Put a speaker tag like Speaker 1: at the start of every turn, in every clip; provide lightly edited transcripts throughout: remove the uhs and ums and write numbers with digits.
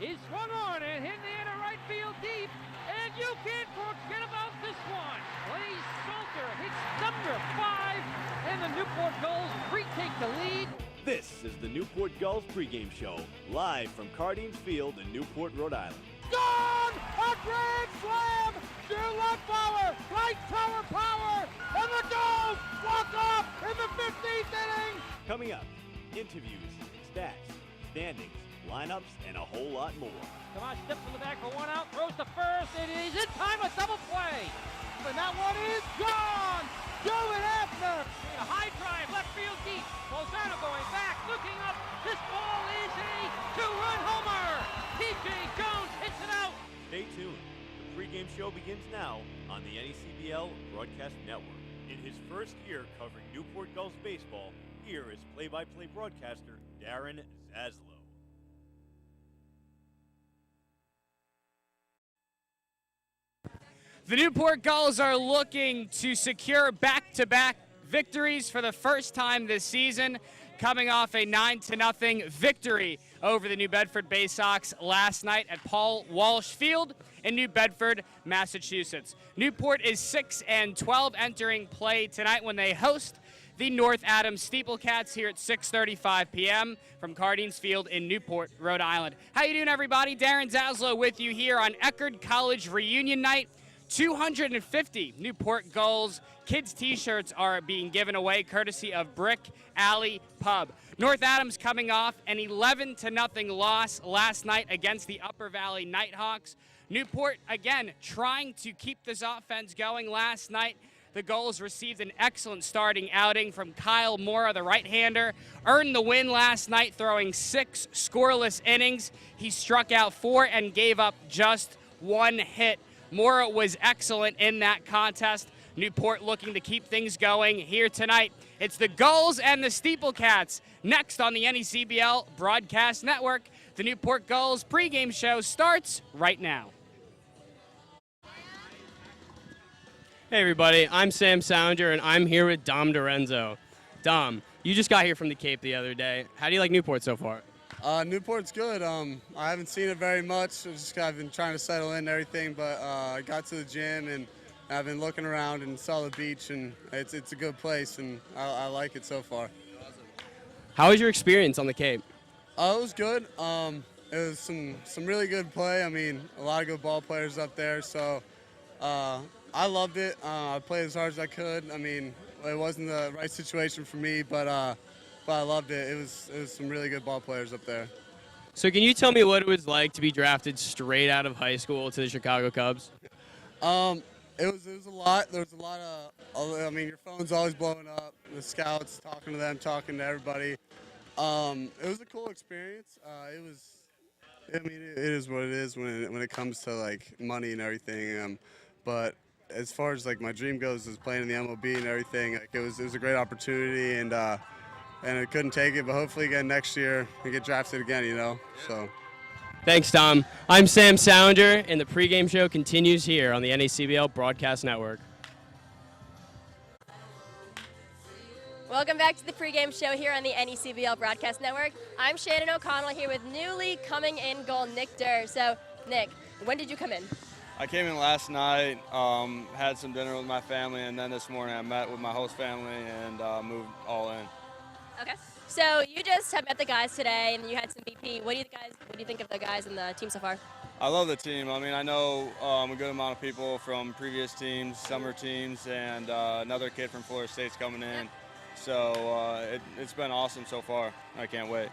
Speaker 1: is swung on and hit the into right field deep. And you can't forget about this one. Clay Salter hits number 5, and the Newport Gulls retake the lead.
Speaker 2: This is the Newport Gulls pregame show, live from Cardines Field in Newport, Rhode Island.
Speaker 1: Gone! A grand slam! Sure left power, right tower power, and the Gulls walk off in the 15th inning!
Speaker 2: Coming up, interviews, stats, standings, lineups, and a whole lot more.
Speaker 1: Come on, steps in the back for one out, throws to first, it is in time, a double play! And that one is gone! Joe and Abner! A high drive, left field deep. Lozano going back, looking up. This ball is a two-run homer. T.J. Jones hits it out.
Speaker 2: Stay tuned. The pregame show begins now on the NECBL Broadcast Network. In his first year covering Newport Gulls baseball, here is play-by-play broadcaster Darren Zaslow.
Speaker 3: The Newport Gulls are looking to secure back-to-back victories for the first time this season, coming off a 9-0 victory over the New Bedford Bay Sox last night at Paul Walsh Field in New Bedford, Massachusetts. Newport is 6-12 entering play tonight when they host the North Adams SteepleCats here at 6:35 p.m. from Cardines Field in Newport, Rhode Island. How you doing, everybody? Darren Zaslow with you here on Eckerd College Reunion Night. 250 Newport Gulls kids t-shirts are being given away courtesy of Brick Alley Pub. North Adams coming off an 11-0 loss last night against the Upper Valley Nighthawks. Newport, again, trying to keep this offense going last night. The Gulls received an excellent starting outing from Kyle Mora, the right-hander. Earned the win last night, throwing 6 scoreless innings. He struck out 4 and gave up just 1 hit. Mora was excellent in that contest. Newport looking to keep things going here tonight. It's the Gulls and the SteepleCats next on the NECBL Broadcast Network. The Newport Gulls pregame show starts right now.
Speaker 4: Hey everybody, I'm Sam Sounder and I'm here with Dom Dorenzo. Dom, you just got here from the Cape the other day. How do you like Newport so far?
Speaker 5: Newport's good. I haven't seen it very much. I've been trying to settle in and everything, but I got to the gym and I've been looking around and saw the beach, and it's a good place, and I like it so far.
Speaker 4: How was your experience on the Cape?
Speaker 5: It was good. It was some really good play. I mean, a lot of good ball players up there, so I loved it. I played as hard as I could. I mean, it wasn't the right situation for me, but I loved it. It was some really good ball players up there.
Speaker 4: So can you tell me what it was like to be drafted straight out of high school to the Chicago Cubs?
Speaker 5: It was a lot. There was a lot of, I mean, your phone's always blowing up. The scouts, talking to them, talking to everybody. It was a cool experience. I mean, it is what it is when it comes to like money and everything. But as far as like my dream goes, is playing in the MLB and everything. Like, it was a great opportunity, and I couldn't take it, but hopefully again next year we get drafted again, you know. So.
Speaker 4: Thanks, Tom. I'm Sam Sounder, and the pregame show continues here on the NECBL Broadcast Network.
Speaker 6: Welcome back to the pregame show here on the NECBL Broadcast Network. I'm Shannon O'Connell here with newly coming in goal Nick Durr. So, Nick, when did you come in?
Speaker 7: I came in last night, had some dinner with my family, and then this morning I met with my host family and moved all in.
Speaker 6: Okay. So you just have met the guys today, and you had some BP. What do you think of the guys and the team so far?
Speaker 7: I love the team. I mean, I know a good amount of people from previous teams, summer teams, and another kid from Florida State's coming in. So it's been awesome so far. I can't wait.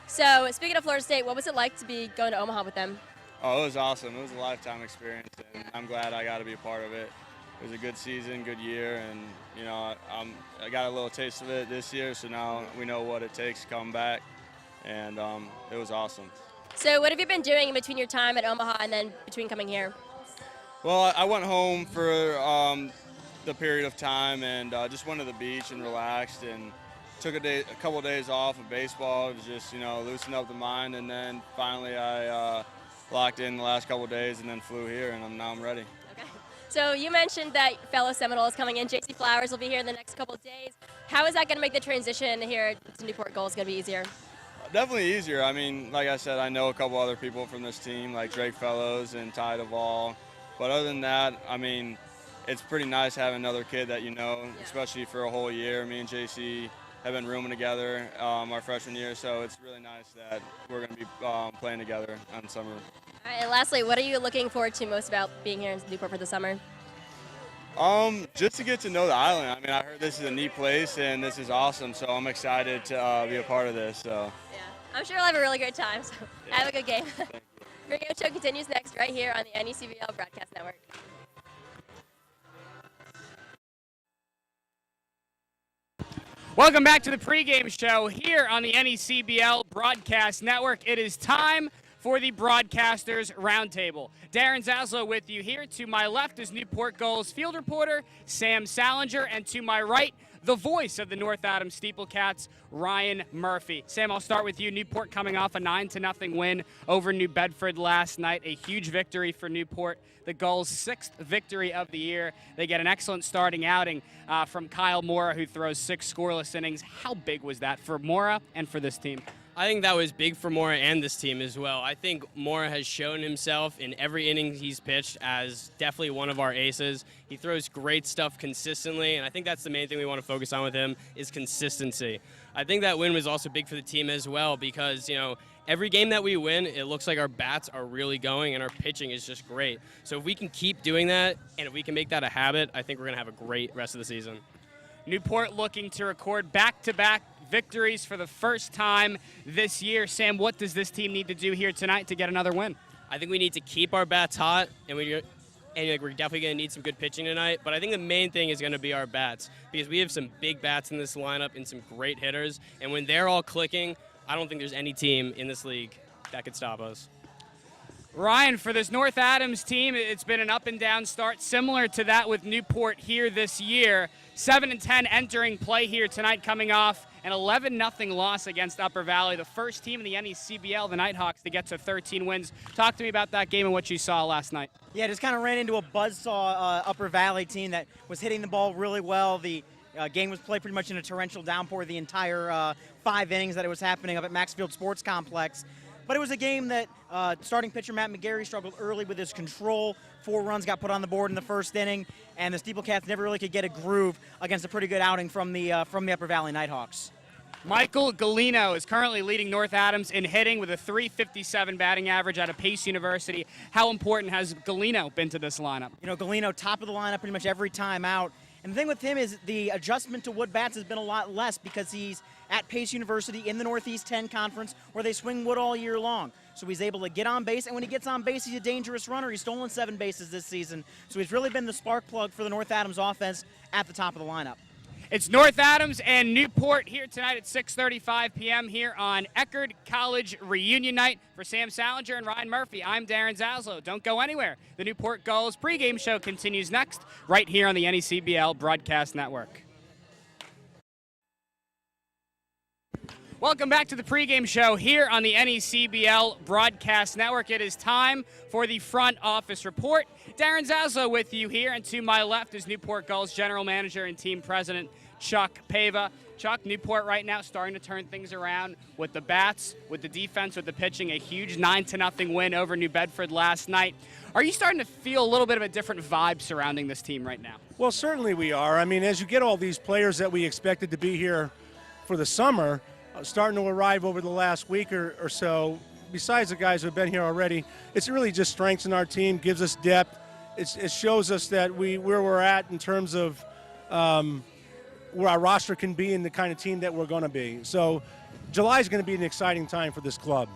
Speaker 6: So speaking of Florida State, what was it like to be going to Omaha with them?
Speaker 7: Oh, it was awesome. It was a lifetime experience, and I'm glad I got to be a part of it. It was a good season, good year, and you know I got a little taste of it this year, so now we know what it takes to come back, and it was awesome.
Speaker 6: So what have you been doing in between your time at Omaha and then between coming here?
Speaker 7: Well, I went home for the period of time and just went to the beach and relaxed and took a couple of days off of baseball to just loosen up the mind, and then finally I locked in the last couple of days and then flew here, and now I'm ready.
Speaker 6: Okay. So you mentioned that fellow Seminole is coming in. J.C. Flowers will be here in the next couple of days. How is that going to make the transition here to Newport Gulls going to be easier?
Speaker 7: Definitely easier. I mean, like I said, I know a couple other people from this team, like Drake Fellows and Ty Duvall. But other than that, I mean, it's pretty nice having another kid that you know, especially for a whole year. Me and JC have been rooming together our freshman year, so it's really nice that we're going to be playing together on summer.
Speaker 6: All right, and lastly, what are you looking forward to most about being here in Newport for the summer?
Speaker 7: Just to get to know the island. I mean, I heard this is a neat place and this is awesome, so I'm excited to be a part of this. So.
Speaker 6: Yeah, I'm sure you'll have a really great time, so have a good game. Your game show continues next right here on the NECBL Broadcast Network.
Speaker 3: Welcome back to the pregame show here on the NECBL Broadcast Network. It is time for the Broadcasters Roundtable. Darren Zaslow with you here. To my left is Newport Gulls field reporter Sam Salinger, and to my right, the voice of the North Adams SteepleCats, Ryan Murphy. Sam, I'll start with you. Newport coming off a 9-0 win over New Bedford last night. A huge victory for Newport. The Gulls' 6th victory of the year. They get an excellent starting outing from Kyle Mora, who throws 6 scoreless innings. How big was that for Mora and for this team?
Speaker 4: I think that was big for Mora and this team as well. I think Mora has shown himself in every inning he's pitched as definitely one of our aces. He throws great stuff consistently, and I think that's the main thing we want to focus on with him is consistency. I think that win was also big for the team as well because, you know, every game that we win, it looks like our bats are really going and our pitching is just great. So if we can keep doing that and if we can make that a habit, I think we're going to have a great rest of the season.
Speaker 3: Newport looking to record back-to-back victories for the first time this year. Sam, what does this team need to do here tonight to get another win?
Speaker 4: I think we need to keep our bats hot, and we're definitely going to need some good pitching tonight. But I think the main thing is going to be our bats because we have some big bats in this lineup and some great hitters. And when they're all clicking, I don't think there's any team in this league that could stop us.
Speaker 3: Ryan, for this North Adams team, it's been an up-and-down start, similar to that with Newport here this year. 7-10 entering play here tonight, coming off an 11-0 loss against Upper Valley, the first team in the NECBL, the Nighthawks, to get to 13 wins. Talk to me about that game and what you saw last night.
Speaker 8: Yeah, just kind of ran into a buzzsaw Upper Valley team that was hitting the ball really well. The game was played pretty much in a torrential downpour the entire 5 innings that it was happening up at Maxfield Sports Complex. But it was a game that starting pitcher Matt McGarry struggled early with his control. 4 runs got put on the board in the first inning, and the SteepleCats never really could get a groove against a pretty good outing from the Upper Valley Nighthawks.
Speaker 3: Michael Galino is currently leading North Adams in hitting with a .357 batting average out of Pace University. How important has Galino been to this lineup?
Speaker 8: You know, Galino, top of the lineup pretty much every time out. And the thing with him is the adjustment to wood bats has been a lot less because he's at Pace University in the Northeast 10 Conference where they swing wood all year long. So he's able to get on base, and when he gets on base, he's a dangerous runner. He's stolen 7 bases this season. So he's really been the spark plug for the North Adams offense at the top of the lineup.
Speaker 3: It's North Adams and Newport here tonight at 6:35 p.m. here on Eckerd College Reunion Night. For Sam Salinger and Ryan Murphy, I'm Darren Zaslow. Don't go anywhere. The Newport Gulls pregame show continues next, right here on the NECBL Broadcast Network. Welcome back to the pregame show here on the NECBL Broadcast Network. It is time for the front office report. Darren Zaslow with you here, and to my left is Newport Gulls General Manager and Team President Chuck Pava. Chuck, Newport right now starting to turn things around with the bats, with the defense, with the pitching. A huge 9-0 win over New Bedford last night. Are you starting to feel a little bit of a different vibe surrounding this team right now?
Speaker 9: Well, certainly we are. I mean, as you get all these players that we expected to be here for the summer, starting to arrive over the last week or so, besides the guys who have been here already, it's really just strengthens our team, gives us depth. It shows us that where we're at in terms of where our roster can be and the kind of team that we're going to be. So July is going to be an exciting time for this club.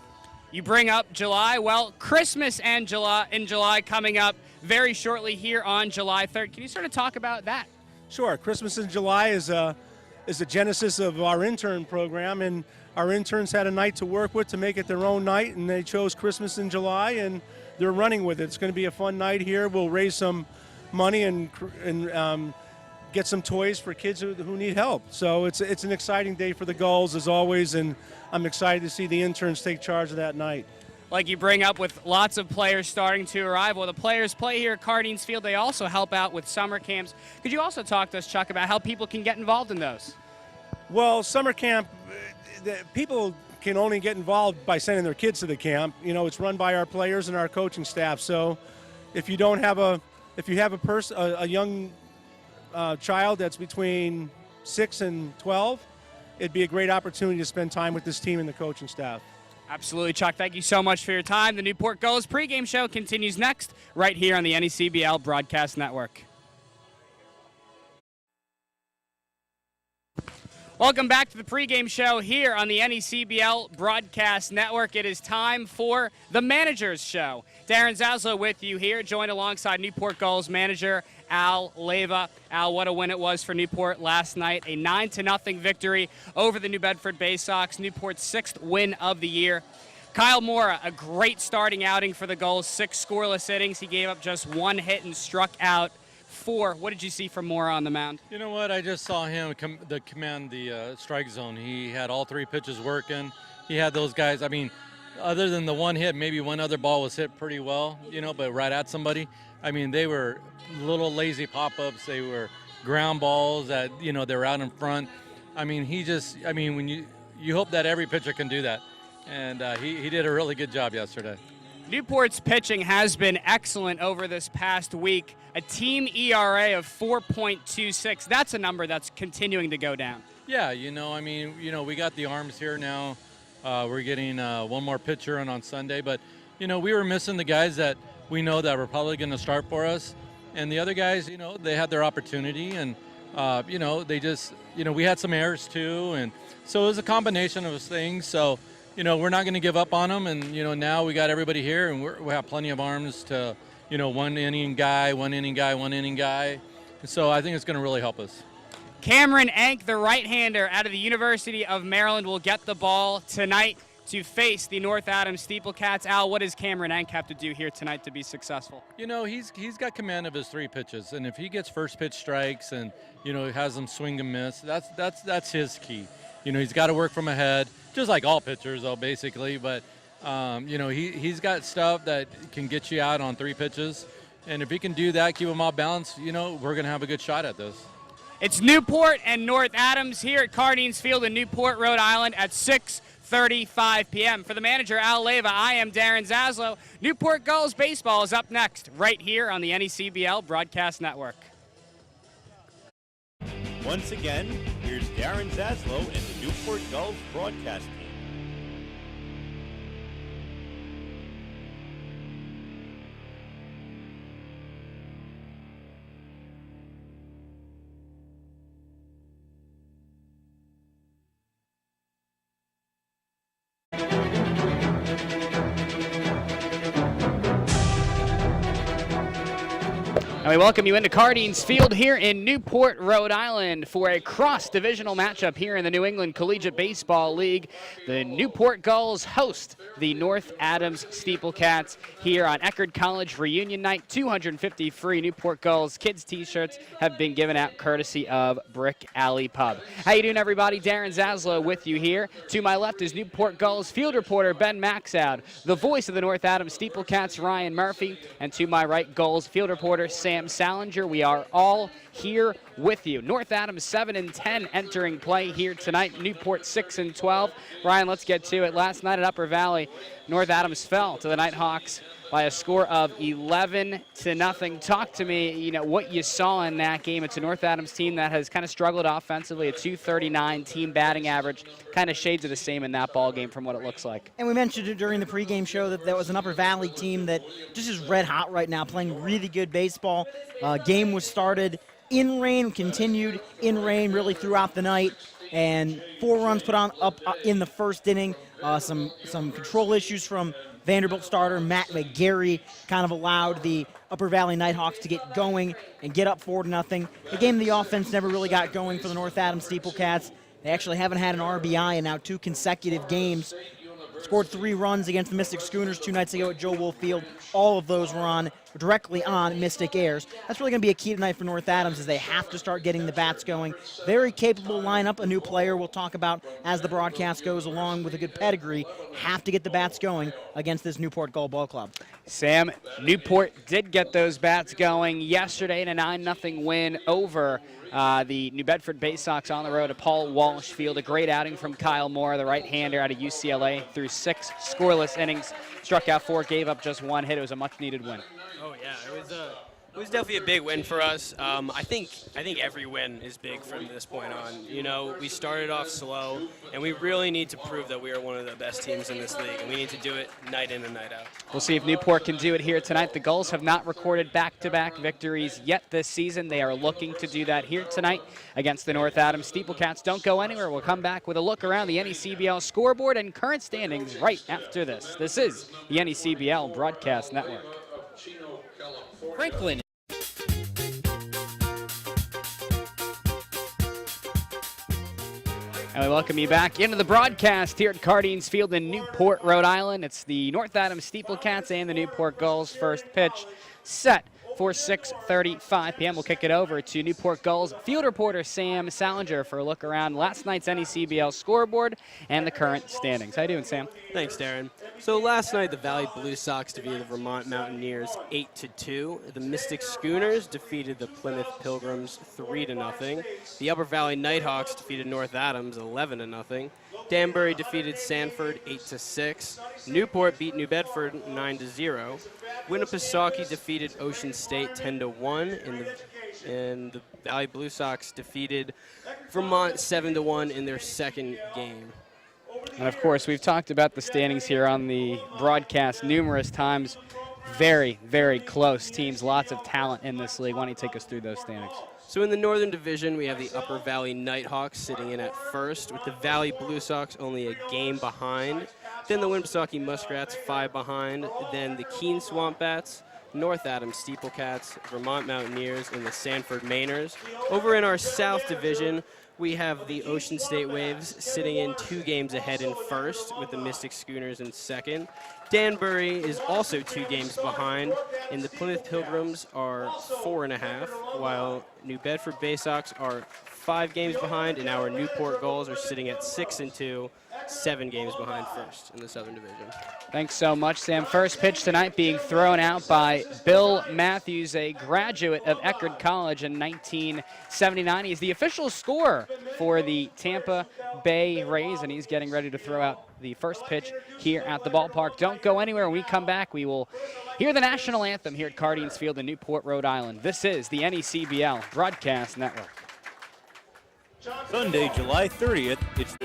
Speaker 3: You bring up July. Well, Christmas and July coming up very shortly here on July 3rd. Can you sort of talk about that?
Speaker 9: Sure. Christmas in July is the genesis of our intern program, and our interns had a night to work with to make it their own night, and they chose Christmas in July, and they're running with it. It's going to be a fun night here. We'll raise some money and get some toys for kids who need help. So it's an exciting day for the Gulls, as always, and I'm excited to see the interns take charge of that night.
Speaker 3: Like you bring up, with lots of players starting to arrive. Well, the players play here at Cardines Field. They also help out with summer camps. Could you also talk to us, Chuck, about how people can get involved in those?
Speaker 9: Well, summer camp, people can only get involved by sending their kids to the camp. You know, it's run by our players and our coaching staff. So if you have a young child that's between 6 and 12, it'd be a great opportunity to spend time with this team and the coaching staff.
Speaker 3: Absolutely, Chuck. Thank you so much for your time. The Newport Gulls pregame show continues next right here on the NECBL Broadcast Network. Welcome back to the pregame show here on the NECBL Broadcast Network. It is time for the Manager's Show. Darren Zaslow with you here, joined alongside Newport Gulls manager Al Leyva. Al, what a win it was for Newport last night. A 9-0 victory over the New Bedford Bay Sox, Newport's 6th win of the year. Kyle Mora, a great starting outing for the Gulls, 6 scoreless innings. He gave up just 1 hit and struck out 4. What did you see from Mora on the mound?
Speaker 10: You know what? I just saw him command the strike zone. He had all 3 pitches working. He had those guys. I mean, other than the 1 hit, maybe 1 other ball was hit pretty well, you know, but right at somebody. I mean, they were little lazy pop-ups. They were ground balls that, you know, they were out in front. I mean, when you hope that every pitcher can do that. And he did a really good job yesterday.
Speaker 3: Newport's pitching has been excellent over this past week. A team ERA of 4.26. That's a number that's continuing to go down.
Speaker 10: Yeah, you know, I mean, you know, we got the arms here now. We're getting 1 more pitcher in on Sunday. But, you know, we were missing the guys that we know that were probably going to start for us. And the other guys, you know, they had their opportunity. And, you know, they just, you know, we had some errors too. And so it was a combination of things. So, you know, we're not going to give up on them. And, you know, now we got everybody here and we have plenty of arms to, you know, 1 inning guy, 1 inning guy, 1 inning guy. So I think it's going to really help us.
Speaker 3: Cameron Ank, the right-hander out of the University of Maryland, will get the ball tonight to face the North Adams SteepleCats. Al, what does Cameron Ank have to do here tonight to be successful?
Speaker 10: You know, he's got command of his 3 pitches, and if he gets first pitch strikes and, you know, has them swing and miss, that's his key. You know, he's got to work from ahead, just like all pitchers, though, basically. But you know, he's got stuff that can get you out on 3 pitches, and if he can do that, keep him off balance, you know, we're going to have a good shot at this.
Speaker 3: It's Newport and North Adams here at Cardines Field in Newport, Rhode Island at 6:35 p.m. For the manager, Al Leyva, I am Darren Zaslow. Newport Gulls baseball is up next right here on the NECBL Broadcast Network.
Speaker 2: Once again, here's Darren Zaslow and the Newport Gulls broadcast team.
Speaker 3: And we welcome you into Cardines Field here in Newport, Rhode Island for a cross-divisional matchup here in the New England Collegiate Baseball League. The Newport Gulls host the North Adams SteepleCats here on Eckerd College Reunion Night. 250 free Newport Gulls kids t-shirts have been given out courtesy of Brick Alley Pub. How you doing, everybody? Darren Zaslow with you here. To my left is Newport Gulls field reporter Ben Maxoud, the voice of the North Adams SteepleCats, Ryan Murphy, and to my right, Gulls field reporter Sam Salinger. We are all here with you. North Adams 7-10 entering play here tonight. Newport 6-12. Ryan, let's get to it. Last night at Upper Valley, North Adams fell to the Nighthawks by a score of 11-0. Talk to me, you know, what you saw in that game. It's a North Adams team that has kind of struggled offensively, a .239 team batting average, kind of shades of the same in that ball game from what it looks like.
Speaker 8: And we mentioned it during the pregame show that was an Upper Valley team that just is red hot right now, playing really good baseball. Game was started in rain, continued in rain really throughout the night, and 4 runs put on up in the first inning. Some control issues from Vanderbilt starter Matt McGarry kind of allowed the Upper Valley Nighthawks to get going and get up 4-0. Again, the offense never really got going for the North Adams SteepleCats. They actually haven't had an RBI in now 2 consecutive games. Scored 3 runs against the Mystic Schooners 2 nights ago at Joe Wolf Field. All of those were on directly on Mystic Airs. That's really going to be a key tonight for North Adams as they have to start getting the bats going. Very capable lineup, a new player we'll talk about as the broadcast goes along with a good pedigree. Have to get the bats going against this Newport Gull Ball Club.
Speaker 3: Sam, Newport did get those bats going yesterday in a 9-0 win over the New Bedford Bay Sox on the road at Paul Walsh Field. A great outing from Kyle Moore, the right-hander out of UCLA, through 6 scoreless innings. Struck out 4, gave up just 1 hit. It was a much-needed win.
Speaker 4: Oh yeah, it was definitely a big win for us. I think every win is big from this point on. You know, we started off slow, and we really need to prove that we are one of the best teams in this league, and we need to do it night in and night out.
Speaker 3: We'll see if Newport can do it here tonight. The Gulls have not recorded back-to-back victories yet this season. They are looking to do that here tonight against the North Adams SteepleCats. Don't go anywhere. We'll come back with a look around the NECBL scoreboard and current standings right after this. This is the NECBL Broadcast Network.
Speaker 11: Franklin.
Speaker 3: And we welcome you back into the broadcast here at Cardines Field in Newport, Rhode Island. It's the North Adams SteepleCats and the Newport Gulls. First pitch set for 6:35 p.m. We'll kick it over to Newport Gulls field reporter Sam Salinger for a look around last night's NECBL scoreboard and the current standings. How you doing, Sam?
Speaker 4: Thanks, Darren. So last night, the Valley Blue Sox defeated the Vermont Mountaineers 8-2. The Mystic Schooners defeated the Plymouth Pilgrims 3-0. The Upper Valley Nighthawks defeated North Adams 11-0. Danbury defeated Sanford 8-6. Newport beat New Bedford 9-0. Winnipesaukee defeated Ocean State 10-1, and the Valley Blue Sox defeated Vermont 7-1 in their second game.
Speaker 3: And of course, we've talked about the standings here on the broadcast numerous times. Very, very close teams, lots of talent in this league. Why don't you take us through those standings?
Speaker 4: So in the Northern Division, we have the Upper Valley Nighthawks sitting in at first, with the Valley Blue Sox only a game behind. Then the Winnipesaukee Muskrats 5 behind. Then the Keene Swamp Bats, North Adams SteepleCats, Vermont Mountaineers, and the Sanford Mainers. Over in our South Division, we have the Ocean State Waves sitting in 2 games ahead in first, with the Mystic Schooners in second. Danbury is also 2 games behind, and the Plymouth Pilgrims are 4.5, while New Bedford Bay Sox are 5 games behind, and our Newport Gulls are sitting at 6-2, 7 games behind first in the Southern Division.
Speaker 3: Thanks so much, Sam. First pitch tonight being thrown out by Bill Matthews, a graduate of Eckerd College in 1979. He's the official scorer for the Tampa Bay Rays, and he's getting ready to throw out the first pitch here at the ballpark. Don't go anywhere. When we come back, we will hear the national anthem here at Cardines Field in Newport, Rhode Island. This is the NECBL Broadcast Network.
Speaker 2: Sunday, July 30th, it's...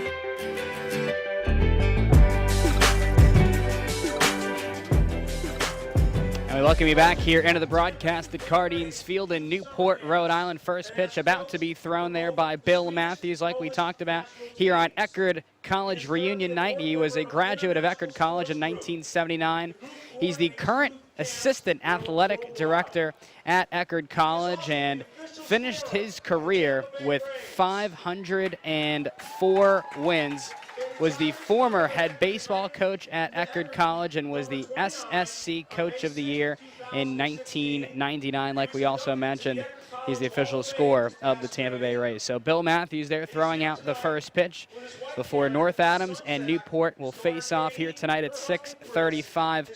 Speaker 3: And we welcome you back here into the broadcast at Cardines Field in Newport, Rhode Island. First pitch about to be thrown there by Bill Matthews, like we talked about here on Eckerd College reunion night. He was a graduate of Eckerd College in 1979. He's the current assistant athletic director at Eckerd College and finished his career with 504 wins. Was the former head baseball coach at Eckerd College and was the SSC Coach of the Year in 1999. Like we also mentioned, he's the official scorer of the Tampa Bay Rays. So Bill Matthews there throwing out the first pitch before North Adams and Newport will face off here tonight at 6:35.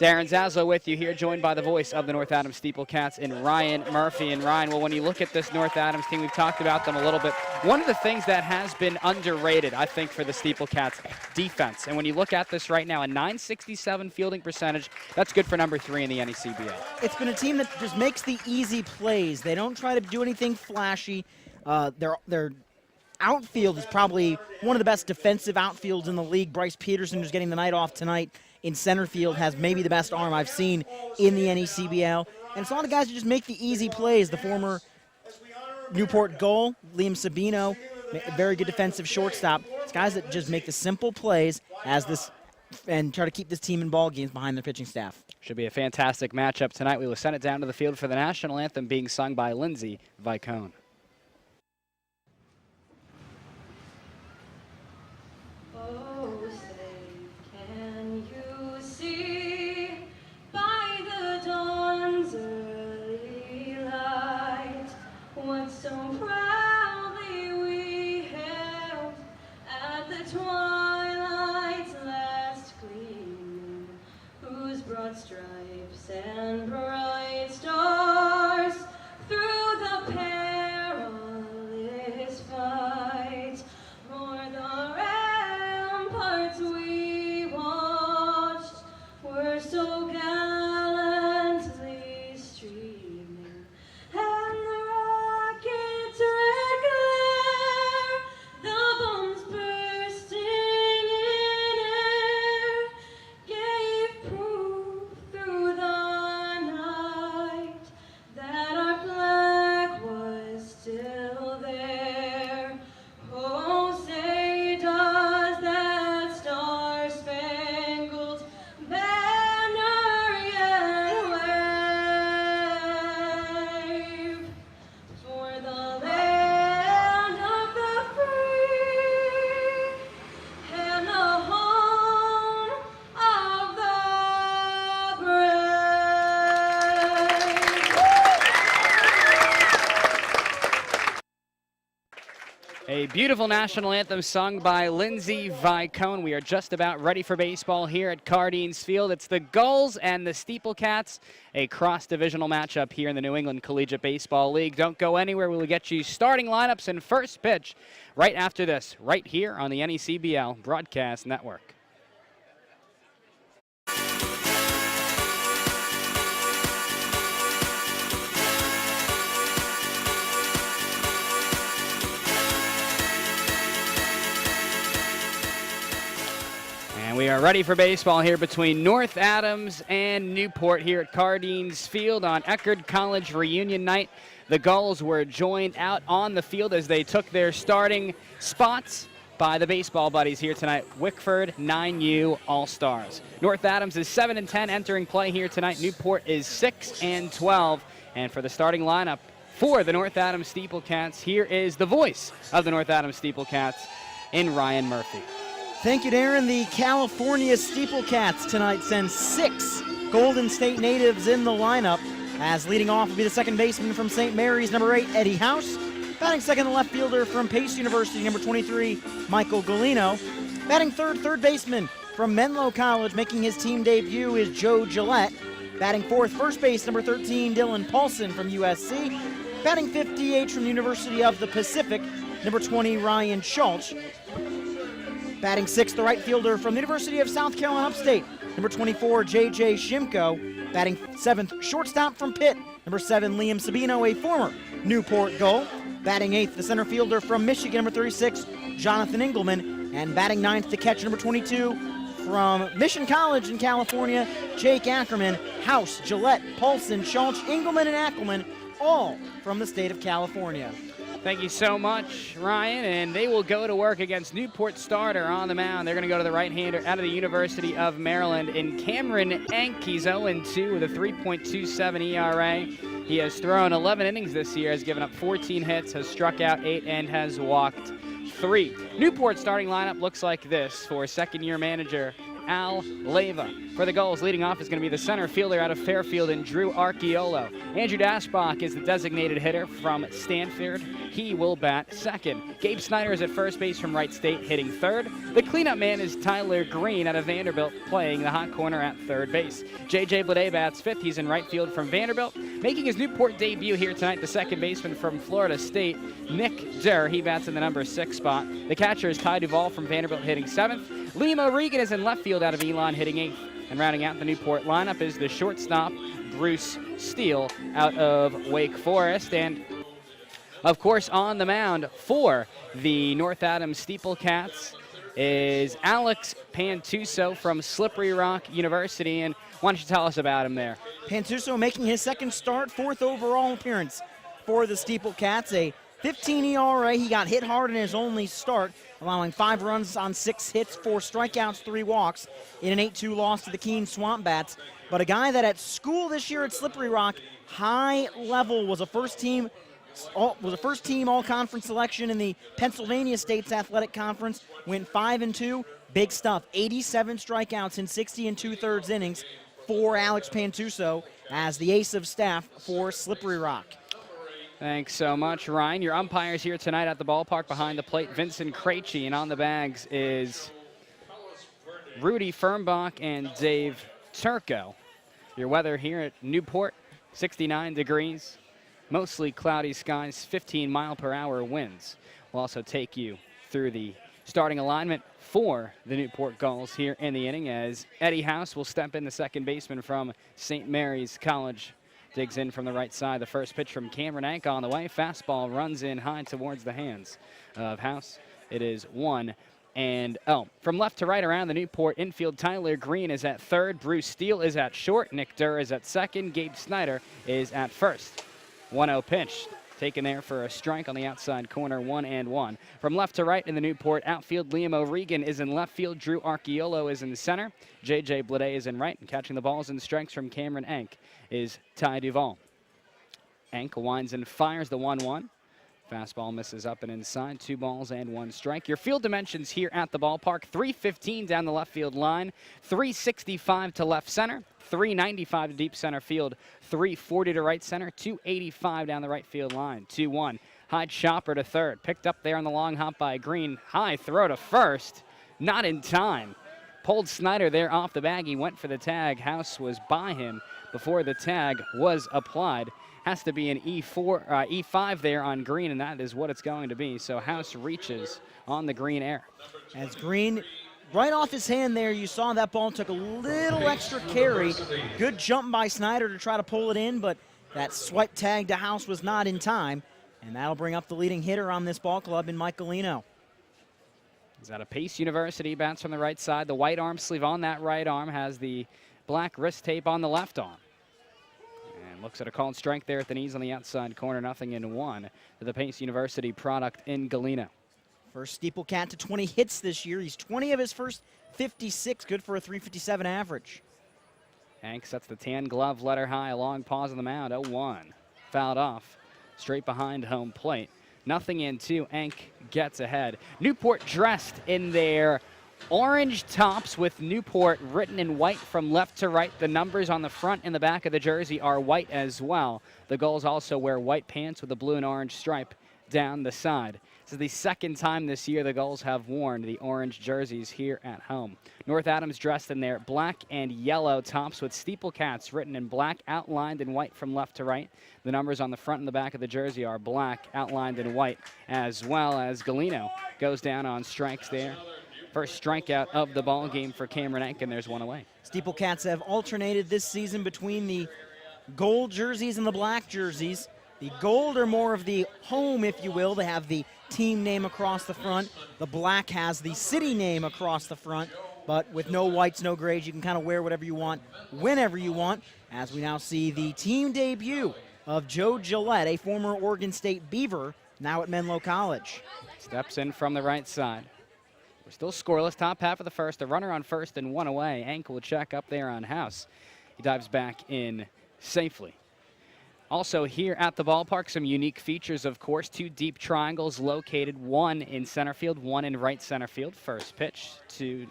Speaker 3: Darren Zaslow with you here, joined by the voice of the North Adams SteepleCats and Ryan Murphy. And Ryan, well, when you look at this North Adams team, we've talked about them a little bit. One of the things that has been underrated, I think, for the SteepleCats, defense. And when you look at this right now, a .967 fielding percentage, that's good for number 3 in the NECBL.
Speaker 8: It's been a team that just makes the easy plays. They don't try to do anything flashy. Their outfield is probably one of the best defensive outfields in the league. Bryce Peterson, who's getting the night off tonight in center field, has maybe the best arm I've seen in the NECBL. And it's a lot of guys who just make the easy plays. The former Newport Gull, Liam Sabino, a very good defensive shortstop. It's guys that just make the simple plays as this and try to keep this team in ball games behind their pitching staff.
Speaker 3: Should be a fantastic matchup tonight. We will send it down to the field for the national anthem being sung by Lindsey Vicone.
Speaker 12: Can you see by the dawn's
Speaker 3: A beautiful national anthem sung by Lindsey Vicone. We are just about ready for baseball here at Cardines Field. It's the Gulls and the SteepleCats, a cross-divisional matchup here in the New England Collegiate Baseball League. Don't go anywhere. We will get you starting lineups and first pitch right after this, right here on the NECBL Broadcast Network. And we are ready for baseball here between North Adams and Newport here at Cardines Field on Eckerd College reunion night. The Gulls were joined out on the field as they took their starting spots by the baseball buddies here tonight, Wickford 9U All-Stars. North Adams is 7-10 entering play here tonight. Newport is 6-12. And for the starting lineup for the North Adams SteepleCats, here is the voice of the North Adams SteepleCats in Ryan Murphy.
Speaker 8: Thank you, Darren. The California SteepleCats tonight send 6 Golden State natives in the lineup, as leading off will be the second baseman from St. Mary's, number 8, Eddie House. Batting second, the left fielder from Pace University, number 23, Michael Galino. Batting third baseman from Menlo College, making his team debut, is Joe Gillette. Batting fourth, first base, number 13, Dylan Paulson from USC. Batting fifth, DH from the University of the Pacific, number 20, Ryan Schultz. Batting sixth, the right fielder from the University of South Carolina Upstate, number 24, J.J. Shimko. Batting seventh, shortstop from Pitt, number 7, Liam Sabino, a former Newport Gull. Batting eighth, the center fielder from Michigan, number 36, Jonathan Engelman. And batting ninth, the catcher, number 22, from Mission College in California, Jake Ackerman. House, Gillette, Paulson, Schultz, Engelman, and Ackerman, all from the state of California.
Speaker 3: Thank you so much, Ryan. And they will go to work against Newport starter on the mound. They're going to go to the right-hander out of the University of Maryland in Cameron Enck. He's 0-2 with a 3.27 ERA. He has thrown 11 innings this year, has given up 14 hits, has struck out 8, and has walked 3. Newport starting lineup looks like this for second-year manager Al Leyva. For the Gulls, leading off is going to be the center fielder out of Fairfield and Drew Archiolo. Andrew Daschbach is the designated hitter from Stanford. He will bat second. Gabe Snyder is at first base from Wright State, hitting third. The cleanup man is Tyler Green out of Vanderbilt, playing the hot corner at third base. J.J. Blade bats fifth. He's in right field from Vanderbilt. Making his Newport debut here tonight, the second baseman from Florida State, Nick Durr. He bats in the number 6 spot. The catcher is Ty Duvall from Vanderbilt, hitting 7th. Liam O'Regan is in left field out of Elon, hitting 8th. And rounding out the Newport lineup is the shortstop, Bruce Steele, out of Wake Forest. And, of course, on the mound for the North Adams SteepleCats is Alex Pantuso from Slippery Rock University. And why don't you tell us about him there?
Speaker 8: Pantuso making his second start, 4th overall appearance for the SteepleCats. A 15 ERA. He got hit hard in his only start, allowing 5 runs on 6 hits, 4 strikeouts, 3 walks in an 8-2 loss to the Keene Swamp Bats. But a guy that at school this year at Slippery Rock, high level, was a first team all-conference selection in the Pennsylvania State's Athletic Conference, went 5-2. Big stuff, 87 strikeouts in 60 2/3 innings for Alex Pantuso as the ace of staff for Slippery Rock.
Speaker 3: Thanks so much, Ryan. Your umpires here tonight at the ballpark behind the plate, Vincent Krejci, and on the bags is Rudy Firmbach and Dave Turco. Your weather here at Newport, 69 degrees, mostly cloudy skies, 15-mile-per-hour winds. We'll also take you through the starting alignment for the Newport Gulls here in the inning, as Eddie House will step in, the second baseman from St. Mary's College. Digs in from the right side. The first pitch from Cameron Enck on the way. Fastball runs in high towards the hands of House. It is 1-0. From left to right around the Newport infield, Tyler Green is at third. Bruce Steele is at short. Nick Durr is at second. Gabe Snyder is at first. 1-0 pitch. Taken there for a strike on the outside corner, 1-1. From left to right in the Newport outfield, Liam O'Regan is in left field. Drew Archiolo is in the center. J.J. Blade is in right. And catching the balls and strikes from Cameron Enck is Ty Duvall. Enck winds and fires the 1-1. Fastball misses up and inside. 2 balls and 1 strike. Your field dimensions here at the ballpark: 315 down the left field line, 365 to left center, 395 to deep center field, 340 to right center, 285 down the right field line. 2-1. High chopper to third. Picked up there on the long hop by Green. High throw to first. Not in time. Pulled Snyder there off the bag. He went for the tag. House was by him before the tag was applied. Has to be an E5 there on Green, and that is what it's going to be. So House reaches on the Green error.
Speaker 8: As Green, right off his hand there, you saw that ball took a little extra carry. Good jump by Snyder to try to pull it in, but that swipe tag to House was not in time. And that'll bring up the leading hitter on this ball club in Mike Galino.
Speaker 3: He's out of Pace University, bats from the right side. The white arm sleeve on that right arm has the black wrist tape on the left arm. And looks at a called strike there at the knees on the outside corner, 0-1 to the Pace University product in Galino.
Speaker 8: First SteepleCat to 20 hits this year. He's 20 of his first 56, good for a 357 average.
Speaker 3: Hank sets the tan glove letter high, a long pause on the mound, 0-1. Fouled off, straight behind home plate. 0-2, Ank gets ahead. Newport dressed in their orange tops with Newport written in white from left to right. The numbers on the front and the back of the jersey are white as well. The Gulls also wear white pants with a blue and orange stripe down the side. This is the second time this year the Gulls have worn the orange jerseys here at home. North Adams dressed in their black and yellow tops with SteepleCats written in black, outlined in white from left to right. The numbers on the front and the back of the jersey are black, outlined in white, as well as Galino goes down on strikes there. First strikeout of the ball game for Cameron Ank, and there's one away.
Speaker 8: SteepleCats have alternated this season between the gold jerseys and the black jerseys. The gold are more of the home, if you will. They have the team name across the front. The black has the city name across the front, but with no whites, no grays. You can kind of wear whatever you want, whenever you want, as we now see the team debut of Joe Gillette, a former Oregon State Beaver, now at Menlo College.
Speaker 3: Steps in from the right side. We're still scoreless, top half of the first. A runner on first and one away. Ank will check up there on House. He dives back in safely. Also here at the ballpark, some unique features, of course. Two deep triangles located, one in center field, one in right center field. First pitch to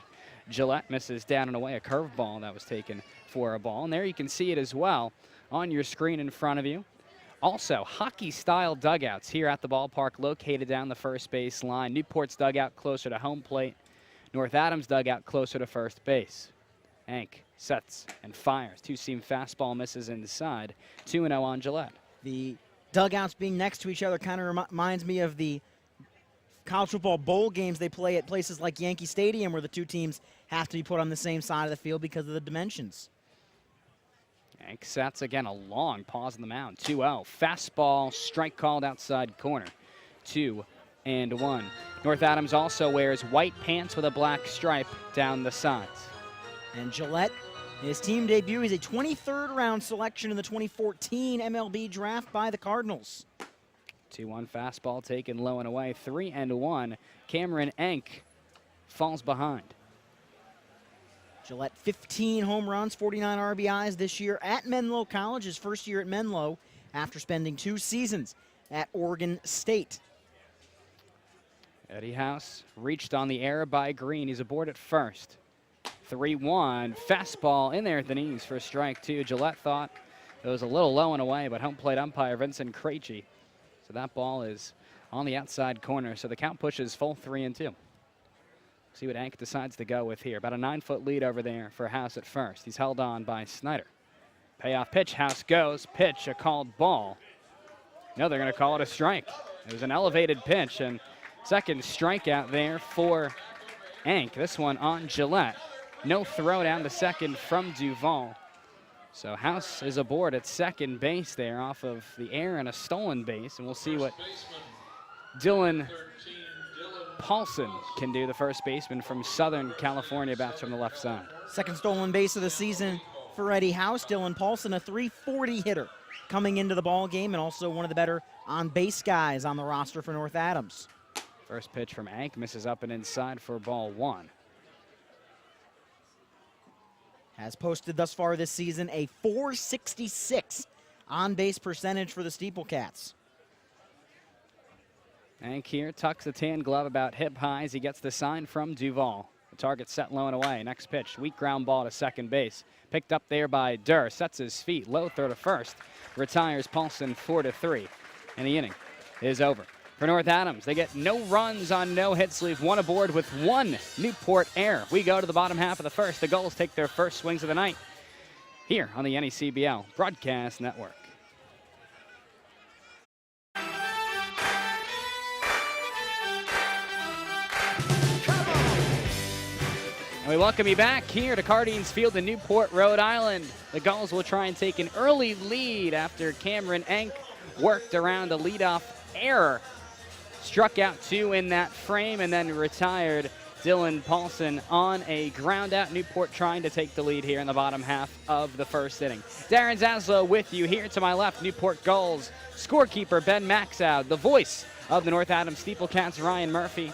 Speaker 3: Gillette, misses down and away, a curveball that was taken for a ball. And there you can see it as well on your screen in front of you. Also, hockey-style dugouts here at the ballpark located down the first base line. Newport's dugout closer to home plate. North Adams dugout closer to first base. Ank sets and fires. Two-seam fastball misses inside. 2-0 on Gillette.
Speaker 8: The dugouts being next to each other kind of reminds me of the college football bowl games they play at places like Yankee Stadium, where the two teams have to be put on the same side of the field because of the dimensions.
Speaker 3: Ank sets again, a long pause on the mound. 2-0. Fastball, strike called outside corner. 2-1. North Adams also wears white pants with a black stripe down the sides.
Speaker 8: And Gillette, his team debut, is a 23rd round selection in the 2014 MLB draft by the Cardinals.
Speaker 3: 2-1 fastball taken low and away. 3-1. Cameron Ank falls behind.
Speaker 8: Gillette, 15 home runs, 49 RBIs this year at Menlo College, his first year at Menlo after spending 2 seasons at Oregon State.
Speaker 3: Eddie House reached on the error by Green. He's aboard at first. 3-1, fastball in there at the knees for strike 2. Gillette thought it was a little low and away, but home plate umpire Vincent Krejci. So that ball is on the outside corner, so the count pushes full 3-2. See what Ank decides to go with here. About a 9-foot lead over there for House at first. He's held on by Snyder. Payoff pitch, House goes. Pitch, a called ball. No, they're going to call it a strike. It was an elevated pitch, and second strikeout there for Ank. This one on Gillette. No throw down to second from Duvall. So House is aboard at second base there off of the air and a stolen base, and we'll see what Dylan Paulson can do, the first baseman from Southern California, bats from the left side.
Speaker 8: Second stolen base of the season for Eddie House. Dylan Paulson, a .340 hitter coming into the ball game, and also one of the better on-base guys on the roster for North Adams.
Speaker 3: First pitch from Ank misses up and inside for ball 1.
Speaker 8: Has posted thus far this season a .466 on-base percentage for the SteepleCats.
Speaker 3: Ank here tucks the tan glove about hip high as he gets the sign from Duvall. The target set low and away. Next pitch, weak ground ball to second base. Picked up there by Durr. Sets his feet, low throw to first. Retires Paulson 4-3 in the inning. is over. For North Adams, they get no runs on no hits, leave one aboard with one Newport error. We go to the bottom half of the first. The Gulls take their first swings of the night here on the NECBL Broadcast Network. And we welcome you back here to Cardines Field in Newport, Rhode Island. The Gulls will try and take an early lead after Cameron Enck worked around a leadoff error. Struck out 2 in that frame and then retired Dylan Paulson on a ground out. Newport trying to take the lead here in the bottom half of the first inning. Darren Zaslow with you here to my left. Newport Gulls scorekeeper Ben Maxow, the voice of the North Adams SteepleCats Ryan Murphy.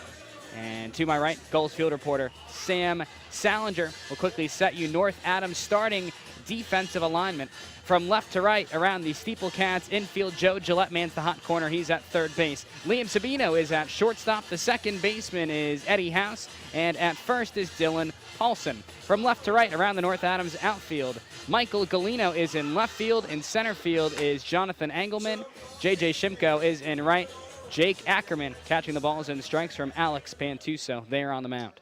Speaker 3: And to my right, Gulls field reporter Sam Salinger will quickly set you North Adams starting defensive alignment. From left to right around the SteepleCats infield, Joe Gillette mans the hot corner. He's at third base. Liam Sabino is at shortstop. The second baseman is Eddie House. And at first is Dylan Paulson. From left to right around the North Adams outfield, Michael Galino is in left field. In center field is Jonathan Engelman. J.J. Shimko is in right. Jake Ackerman catching the balls and strikes from Alex Pantuso there on the mound.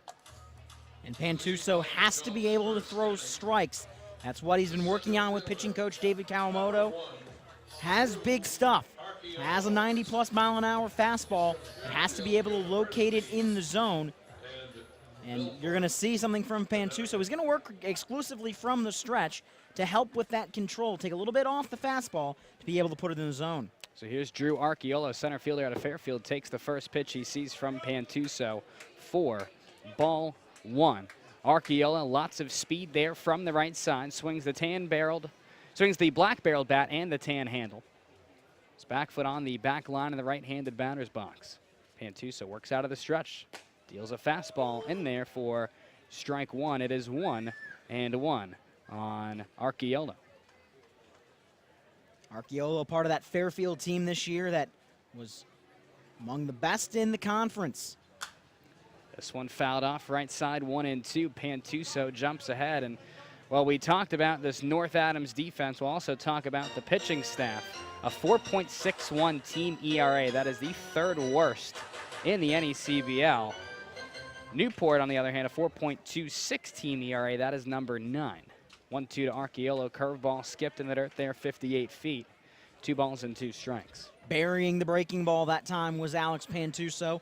Speaker 8: And Pantuso has to be able to throw strikes. That's what he's been working on with pitching coach David Kawamoto. Has big stuff. Has a 90-plus mile-an-hour fastball. It has to be able to locate it in the zone. And you're going to see something from Pantuso. He's going to work exclusively from the stretch to help with that control. Take a little bit off the fastball to be able to put it in the zone.
Speaker 3: So here's Drew Archiolo, center fielder out of Fairfield, takes the first pitch he sees from Pantuso for ball 1. Archiola, lots of speed there from the right side, swings the black-barreled bat and the tan handle. His back foot on the back line of the right-handed batter's box. Pantuso works out of the stretch, deals a fastball in there for strike 1. It is 1-1 on Archiola.
Speaker 8: Archiolo, part of that Fairfield team this year that was among the best in the conference.
Speaker 3: This one fouled off right side, 1-2. Pantuso jumps ahead. And while we talked about this North Adams defense, we'll also talk about the pitching staff. A 4.61 team ERA. That is the third worst in the NECBL. Newport, on the other hand, a 4.26 team ERA. That is number 9. 1-2 to Archiolo. Curveball skipped in the dirt there, 58 feet. 2 balls and 2 strikes.
Speaker 8: Burying the breaking ball that time was Alex Pantuso.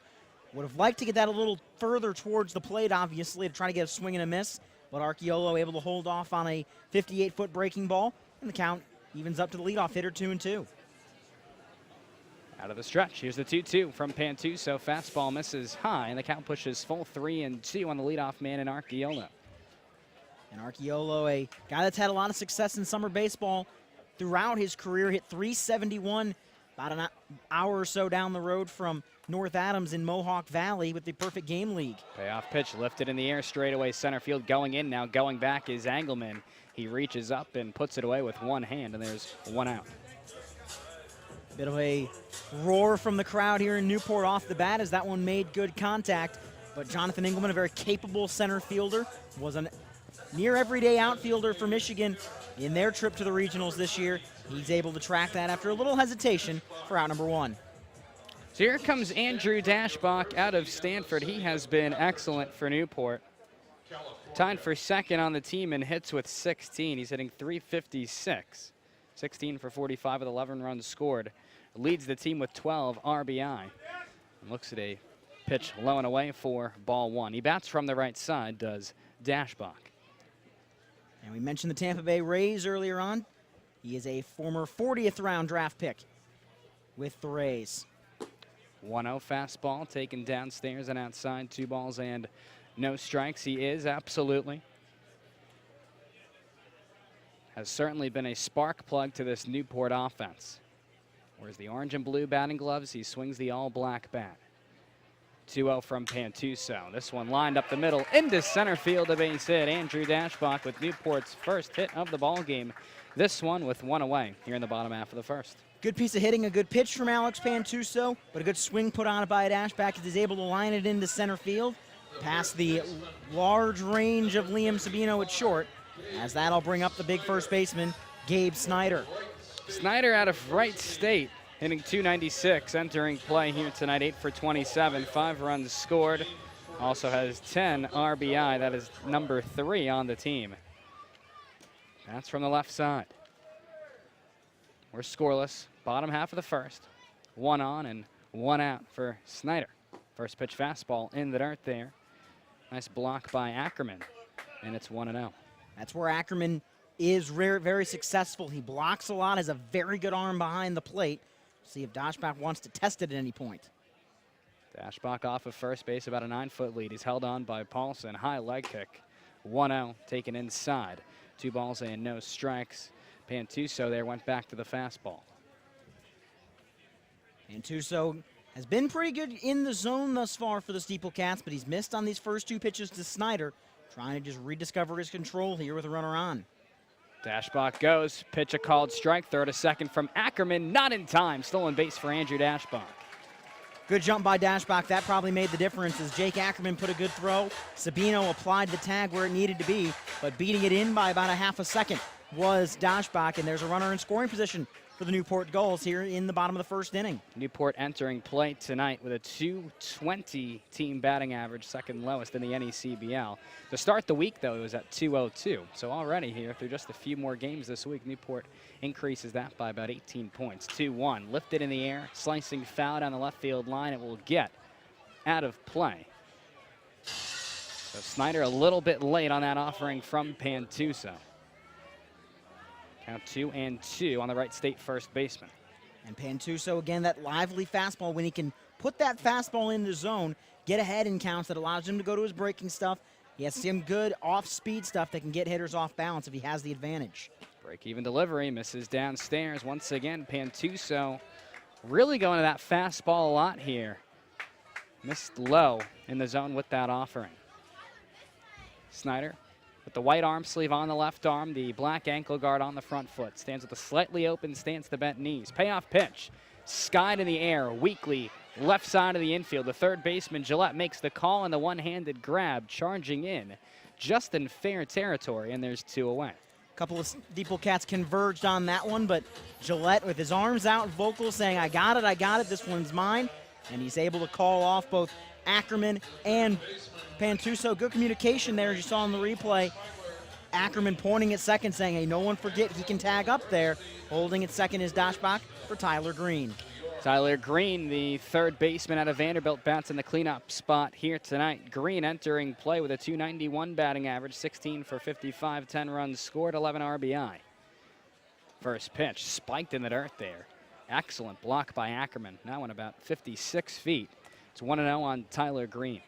Speaker 8: Would have liked to get that a little further towards the plate, obviously, to try to get a swing and a miss. But Archiolo able to hold off on a 58-foot breaking ball. And the count evens up to the leadoff hitter, 2-2.
Speaker 3: Out of the stretch, here's the 2-2 from Pantuso. Fastball misses high, and the count pushes full 3-2 on the leadoff man in Archiolo.
Speaker 8: And Archiolo, a guy that's had a lot of success in summer baseball throughout his career, hit .371 about an hour or so down the road from North Adams in Mohawk Valley with the Perfect Game League.
Speaker 3: Payoff pitch lifted in the air, straightaway center field, going in now. Going back is Engelman. He reaches up and puts it away with one hand, and there's 1 out.
Speaker 8: Bit of a roar from the crowd here in Newport off the bat as that one made good contact. But Jonathan Engelman, a very capable center fielder, was a near everyday outfielder for Michigan in their trip to the regionals this year. He's able to track that after a little hesitation for out number 1.
Speaker 3: So here comes Andrew Dashbach out of Stanford. He has been excellent for Newport. Tied for second on the team in hits with 16. He's hitting .356. 16 for 45 with 11 runs scored. Leads the team with 12 RBI. And looks at a pitch low and away for ball 1. He bats from the right side, does Dashbach.
Speaker 8: And we mentioned the Tampa Bay Rays earlier on. He is a former 40th round draft pick with the Rays.
Speaker 3: 1-0 fastball taken downstairs and outside. 2 balls and no strikes. He is absolutely. Has certainly been a spark plug to this Newport offense. Wears the orange and blue batting gloves. He swings the all-black bat. 2-0 from Pantuso. This one lined up the middle into center field, a base hit. Andrew Dashbach with Newport's first hit of the ball game. This one with 1 away here in the bottom half of the first.
Speaker 8: Good piece of hitting, a good pitch from Alex Pantuso, but a good swing put on it by Dashbach as he's able to line it into center field. Past the large range of Liam Sabino at short, as that'll bring up the big first baseman, Gabe Snyder.
Speaker 3: Snyder out of Wright State hitting .296, entering play here tonight, 8 for 27, 5 runs scored. Also has 10 RBI. That is number 3 on the team. That's from the left side. We're scoreless. Bottom half of the first. 1 on and 1 out for Snyder. First pitch fastball in the dirt there. Nice block by Ackerman, and it's 1-0.
Speaker 8: That's where Ackerman is very successful. He blocks a lot, has a very good arm behind the plate. See if Daschbach wants to test it at any point.
Speaker 3: Daschbach off of first base, about a 9-foot lead. He's held on by Paulson. High leg kick. 1-0, taken inside. 2 balls and no strikes. Pantuso there went back to the fastball.
Speaker 8: Pantuso has been pretty good in the zone thus far for the SteepleCats, but he's missed on these first 2 pitches to Snyder, trying to just rediscover his control here with a runner on.
Speaker 3: Daschbach goes. Pitch a called strike. Throw to second from Ackerman. Not in time. Stolen base for Andrew Daschbach.
Speaker 8: Good jump by Daschbach. That probably made the difference as Jake Ackerman put a good throw. Sabino applied the tag where it needed to be, but beating it in by about a half a second was Daschbach, and there's a runner in scoring position for the Newport Gulls here in the bottom of the first inning.
Speaker 3: Newport entering play tonight with a .220 team batting average, second lowest in the NECBL. To start the week, though, it was at .202. So already here, through just a few more games this week, Newport increases that by about 18 points. 2-1, lifted in the air, slicing foul down the left field line. It will get out of play. So Snyder a little bit late on that offering from Pantuso. Count 2-2 on the right state first baseman.
Speaker 8: And Pantuso, again, that lively fastball, when he can put that fastball in the zone, get ahead in counts, that allows him to go to his breaking stuff. He has some good off-speed stuff that can get hitters off balance if he has the advantage.
Speaker 3: Break-even delivery, misses downstairs. Once again, Pantuso really going to that fastball a lot here. Missed low in the zone with that offering. Snyder with the white arm sleeve on the left arm, the black ankle guard on the front foot. Stands with a slightly open stance to bent knees. Payoff pitch. Skied in the air, weakly, left side of the infield. The third baseman, Gillette, makes the call on the one-handed grab, charging in just in fair territory, and there's 2 away.
Speaker 8: A couple of SteepleCats converged on that one, but Gillette with his arms out, vocal, saying, I got it, this one's mine. And he's able to call off both Ackerman and Pantuso. Good communication there, as you saw on the replay. Ackerman pointing at second, saying, hey, no one forget he can tag up there. Holding at second is Daschbach for Tyler Green.
Speaker 3: Tyler Green, the third baseman out of Vanderbilt, bats in the cleanup spot here tonight. Green entering play with a .291 batting average, 16 for 55, 10 runs scored, 11 RBI. First pitch spiked in the dirt there. Excellent block by Ackerman. Now in about 56 feet. It's 1-0 on Tyler Green.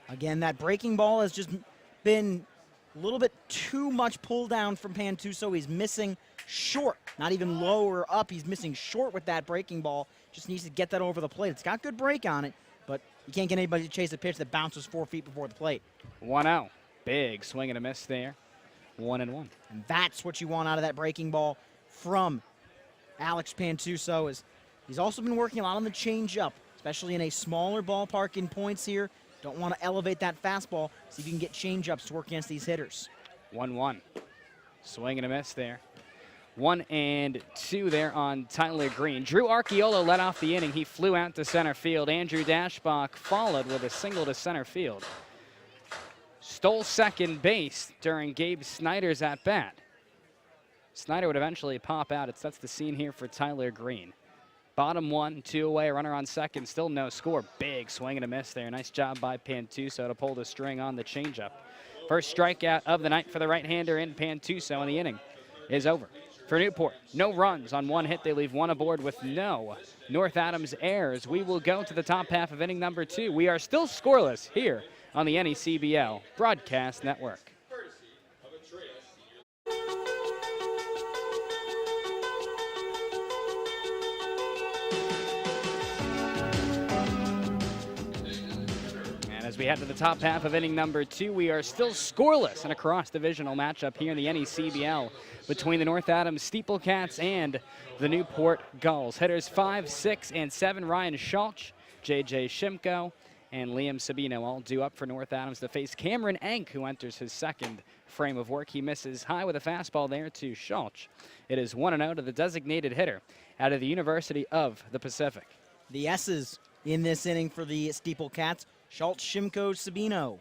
Speaker 8: Again, that breaking ball has just been a little bit too much pull down from Pantuso. He's missing short, not even low or up. He's missing short with that breaking ball. Just needs to get that over the plate. It's got good break on it, but you can't get anybody to chase a pitch that bounces 4 feet before the plate.
Speaker 3: 1-0. Big swing and a miss there. 1-1.
Speaker 8: And that's what you want out of that breaking ball from Alex Pantuso. He's also been working a lot on the changeup, especially in a smaller ballpark in points here. Don't want to elevate that fastball, so you can get changeups to work against these hitters.
Speaker 3: 1-1. Swing and a miss there. 1-2 there on Tyler Green. Drew Archiolo led off the inning. He flew out to center field. Andrew Daschbach followed with a single to center field. Stole second base during Gabe Snyder's at-bat. Snyder would eventually pop out. It sets the scene here for Tyler Green. Bottom 1, 2 away, runner on second, still no score. Big swing and a miss there. Nice job by Pantuso to pull the string on the changeup. First strikeout of the night for the right-hander in Pantuso, and the inning is over. For Newport, no runs on 1 hit. They leave 1 aboard with no North Adams errors. We will go to the top half of inning number 2. We are still scoreless here on the NECBL Broadcast Network. As we head to the top half of inning number 2, we are still scoreless in a cross-divisional matchup here in the NECBL between the North Adams SteepleCats and the Newport Gulls. Hitters 5, 6, and 7, Ryan Schulch, J.J. Shimko, and Liam Sabino all due up for North Adams to face Cameron Enck, who enters his second frame of work. He misses high with a fastball there to Schultz. It is 1-0 to the designated hitter out of the University of the Pacific.
Speaker 8: The S's in this inning for the SteepleCats, Schultz, Shimko, Sabino.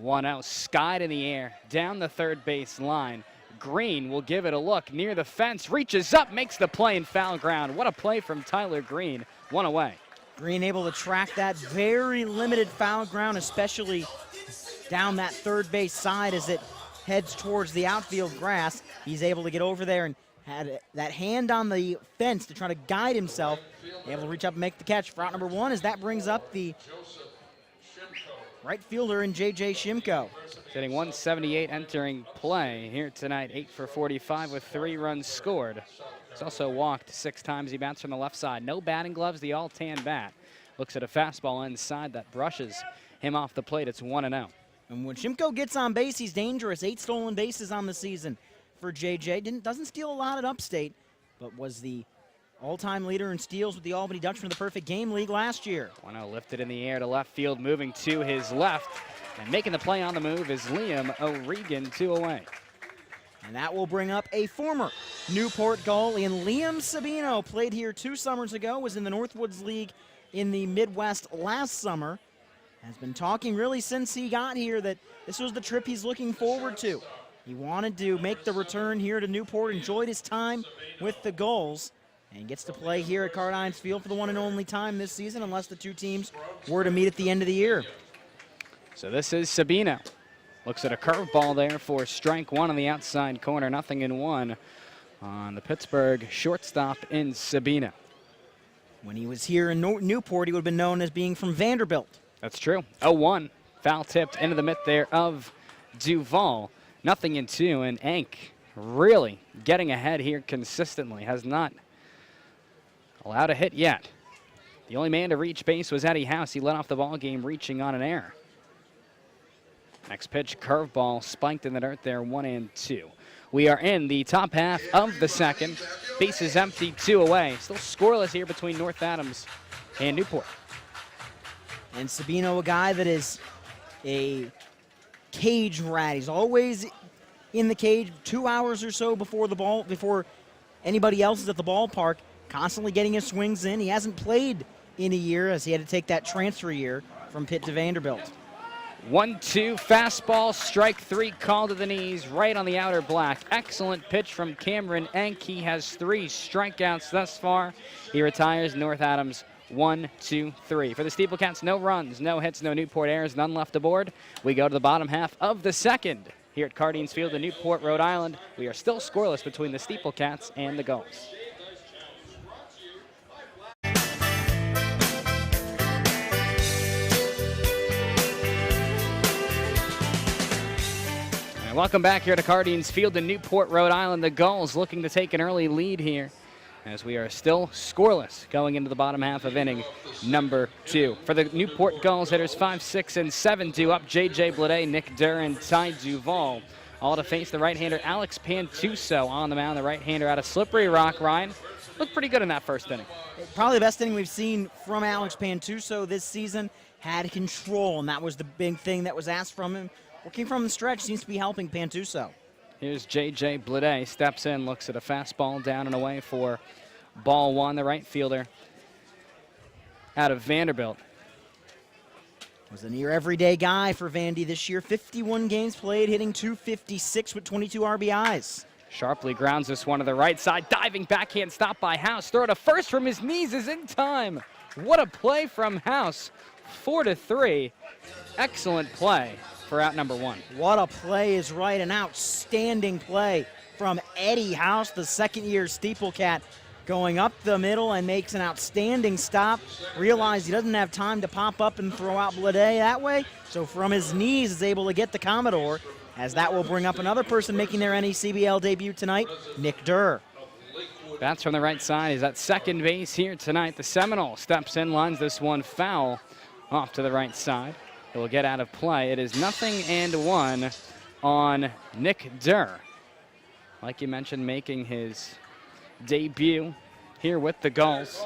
Speaker 3: 1-0, skied in the air, down the third base line. Green will give it a look near the fence, reaches up, makes the play in foul ground. What a play from Tyler Green, one away.
Speaker 8: Green able to track that very limited foul ground, especially down that third base side as it heads towards the outfield grass. He's able to get over there and had that hand on the fence to try to guide himself, able to reach up and make the catch for out number 1 as that brings up the right fielder in J.J. Shimko.
Speaker 3: Hitting 178 entering play here tonight, 8 for 45 with 3 runs scored. He's also walked 6 times. He bats from the left side. No batting gloves, the all-tan bat. Looks at a fastball inside that brushes him off the plate. It's 1-0.
Speaker 8: And when Shimko gets on base, he's dangerous. 8 stolen bases on the season for JJ. Doesn't steal a lot at Upstate, but was the all-time leader in steals with the Albany Dutchmen in the Perfect Game League last year.
Speaker 3: 1-0 lifted in the air to left field, moving to his left. And making the play on the move is Liam O'Regan, 2 away.
Speaker 8: And that will bring up a former Newport Gull in Liam Sabino. Played here 2 summers ago, was in the Northwoods League in the Midwest last summer. Has been talking really since he got here that this was the trip he's looking forward to. He wanted to make the return here to Newport, enjoyed his time with the Gulls, and gets to play here at Cardines Field for the one and only time this season, unless the 2 teams were to meet at the end of the year.
Speaker 3: So this is Sabino. Looks at a curveball there for strike 1 on the outside corner, 0-1 on the Pittsburgh shortstop in Sabino.
Speaker 8: When he was here in Newport, he would have been known as being from Vanderbilt.
Speaker 3: That's true. 0-1, foul tipped into the mitt there of Duval. 0-2, and Enck really getting ahead here consistently. Has not allowed a hit yet. The only man to reach base was Eddie House. He led off the ball game reaching on an error. Next pitch, curveball, spiked in the dirt there, 1-2. We are in the top half of the second. Bases empty, 2 away. Still scoreless here between North Adams and Newport.
Speaker 8: And Sabino, a guy that is a cage rat. He's always in the cage 2 hours or so before anybody else is at the ballpark, constantly getting his swings in. He hasn't played in a year as he had to take that transfer year from Pitt to Vanderbilt.
Speaker 3: 1-2, fastball, strike 3, called to the knees, right on the outer black. Excellent pitch from Cameron Enck. He has 3 strikeouts thus far. He retires. North Adams 1, 2, 3. For the SteepleCats, no runs, no hits, no Newport errors, none left aboard. We go to the bottom half of the second here at Cardines Field in Newport, Rhode Island. We are still scoreless between the SteepleCats and the Gulls. Welcome back here to Cardines Field in Newport, Rhode Island. The Gulls looking to take an early lead here as we are still scoreless going into the bottom half of inning number 2. For the Newport Gulls, hitters 5, 6, and 7 due up. J.J. Blade, Nick Durr, and Ty Duval. All to face the right-hander Alex Pantuso on the mound. The right-hander out of Slippery Rock. Ryan looked pretty good in that first inning.
Speaker 8: Probably the best inning we've seen from Alex Pantuso this season. Had control, and that was the big thing that was asked from him. Working from the stretch seems to be helping Pantuso.
Speaker 3: Here's J.J. Blade, steps in, looks at a fastball down and away for ball 1, the right fielder out of Vanderbilt.
Speaker 8: Was a near everyday guy for Vandy this year. 51 games played, hitting .256 with 22 RBIs.
Speaker 3: Sharply grounds this one to the right side. Diving backhand stop by House. Throw to first from his knees is in time. What a play from House. 4-3. Excellent play for out number 1.
Speaker 8: What a play is right. An outstanding play from Eddie House, the second-year SteepleCat, going up the middle and makes an outstanding stop. Realized he doesn't have time to pop up and throw out Blade that way, so from his knees is able to get the Commodore, as that will bring up another person making their NECBL debut tonight, Nick Durr.
Speaker 3: Bats from the right side. He's at second base here tonight. The Seminole steps in, lines this one foul off to the right side. It will get out of play. It is 0-1 on Nick Durr. Like you mentioned, making his debut here with the Gulls.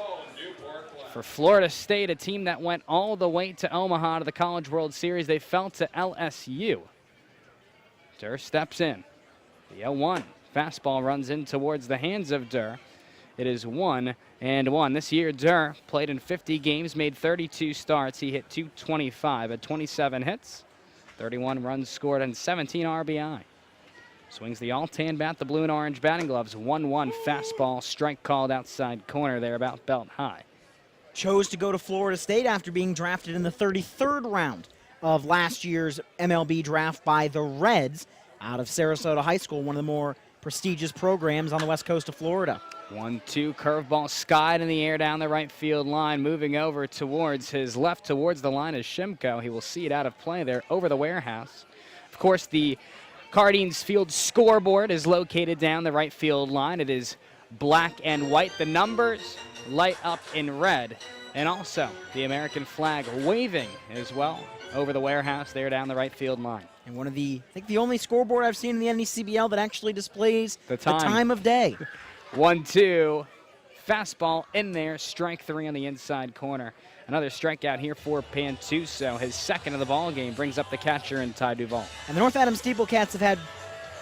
Speaker 3: For Florida State, a team that went all the way to Omaha to the College World Series, they fell to LSU. Durr steps in. The 0-1 fastball runs in towards the hands of Durr. It is 1-1. This year, Durr played in 50 games, made 32 starts. He hit .225 at 27 hits, 31 runs scored, and 17 RBI. Swings the all-tan bat, the blue and orange batting gloves. 1-1 fastball, strike called outside corner there, about belt high.
Speaker 8: Chose to go to Florida State after being drafted in the 33rd round of last year's MLB draft by the Reds out of Sarasota High School, one of the more prestigious programs on the west coast of Florida.
Speaker 3: 1-2 curveball skied in the air down the right field line, moving over towards his left towards the line is Shimko. He will see it out of play there over the warehouse. Of course, the Cardines Field scoreboard is located down the right field line. It is black and white. The numbers light up in red, and also the American flag waving as well over the warehouse there down the right field line.
Speaker 8: And one of the, I think the only scoreboard I've seen in the NECBL that actually displays the time of day.
Speaker 3: 1-2, fastball in there, strike 3 on the inside corner. Another strikeout here for Pantuso. His second of the ball game brings up the catcher and Ty Duvall.
Speaker 8: And the North Adams SteepleCats have had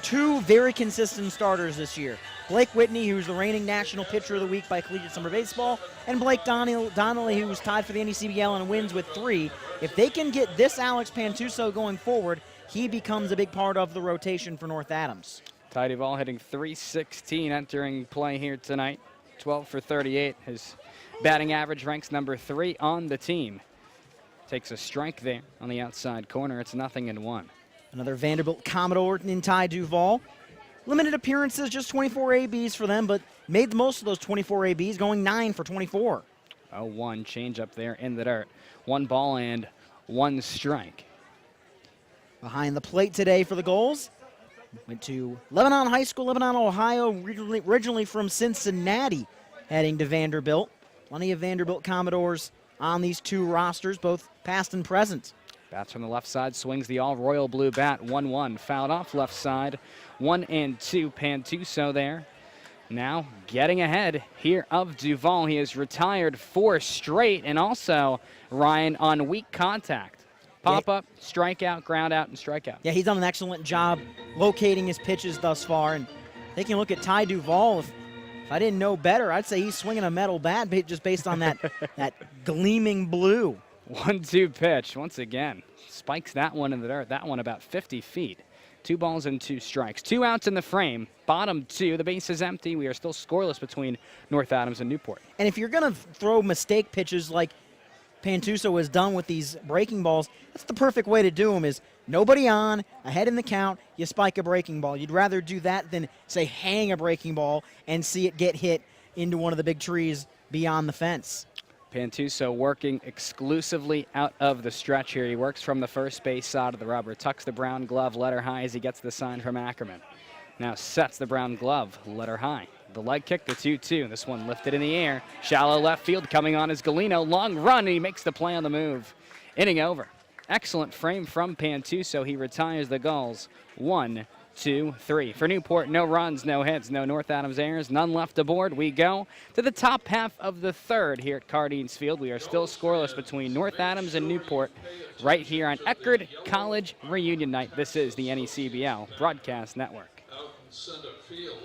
Speaker 8: two very consistent starters this year. Blake Whitney, who's the reigning National Pitcher of the Week by Collegiate Summer Baseball, and Blake Donnelly, who's tied for the NECBL and wins with 3. If they can get this Alex Pantuso going forward, he becomes a big part of the rotation for North Adams.
Speaker 3: Ty Duvall hitting .316 entering play here tonight. 12 for 38. His batting average ranks number 3 on the team. Takes a strike there on the outside corner. It's 0-1.
Speaker 8: Another Vanderbilt Commodore in Ty Duvall. Limited appearances, just 24 ABs for them, but made the most of those 24 ABs, going 9 for 24.
Speaker 3: 0-1 change up there in the dirt. 1 ball and 1 strike.
Speaker 8: Behind the plate today for the Gulls, went to Lebanon High School, Lebanon, Ohio, originally from Cincinnati, heading to Vanderbilt. Plenty of Vanderbilt Commodores on these two rosters, both past and present.
Speaker 3: Bats from the left side, swings the all-royal blue bat, 1-1. Fouled off left side, 1-2. Pantuso there. Now getting ahead here of Duvall. He has retired 4 straight, and also, Ryan, on weak contact. Pop-up, strikeout, ground out, and strikeout.
Speaker 8: Yeah, he's done an excellent job locating his pitches thus far. And taking a look at Ty Duvall, if I didn't know better, I'd say he's swinging a metal bat just based on that, that gleaming blue.
Speaker 3: 1-2 pitch, once again. Spikes that one in the dirt. That one about 50 feet. 2 balls and 2 strikes. 2 outs in the frame. Bottom 2. The base is empty. We are still scoreless between North Adams and Newport.
Speaker 8: And if you're going to throw mistake pitches like Pantuso has done with these breaking balls, that's the perfect way to do them, is nobody on, ahead in the count, you spike a breaking ball. You'd rather do that than, say, hang a breaking ball and see it get hit into one of the big trees beyond the fence.
Speaker 3: Pantuso working exclusively out of the stretch here. He works from the first base side of the rubber, tucks the brown glove letter high as he gets the sign from Ackerman. Now sets the brown glove letter high. The leg kick, the 2-2. This one lifted in the air. Shallow left field coming on is Galino. Long run, and he makes the play on the move. Inning over. Excellent frame from Pantuso. He retires the Gulls. 1, 2, 3. For Newport, no runs, no hits, no North Adams errors, none left aboard. We go to the top half of the third here at Cardines Field. We are still scoreless between North Adams and Newport right here on Eckerd College Reunion Night. This is the NECBL Broadcast Network.
Speaker 11: Out in center field.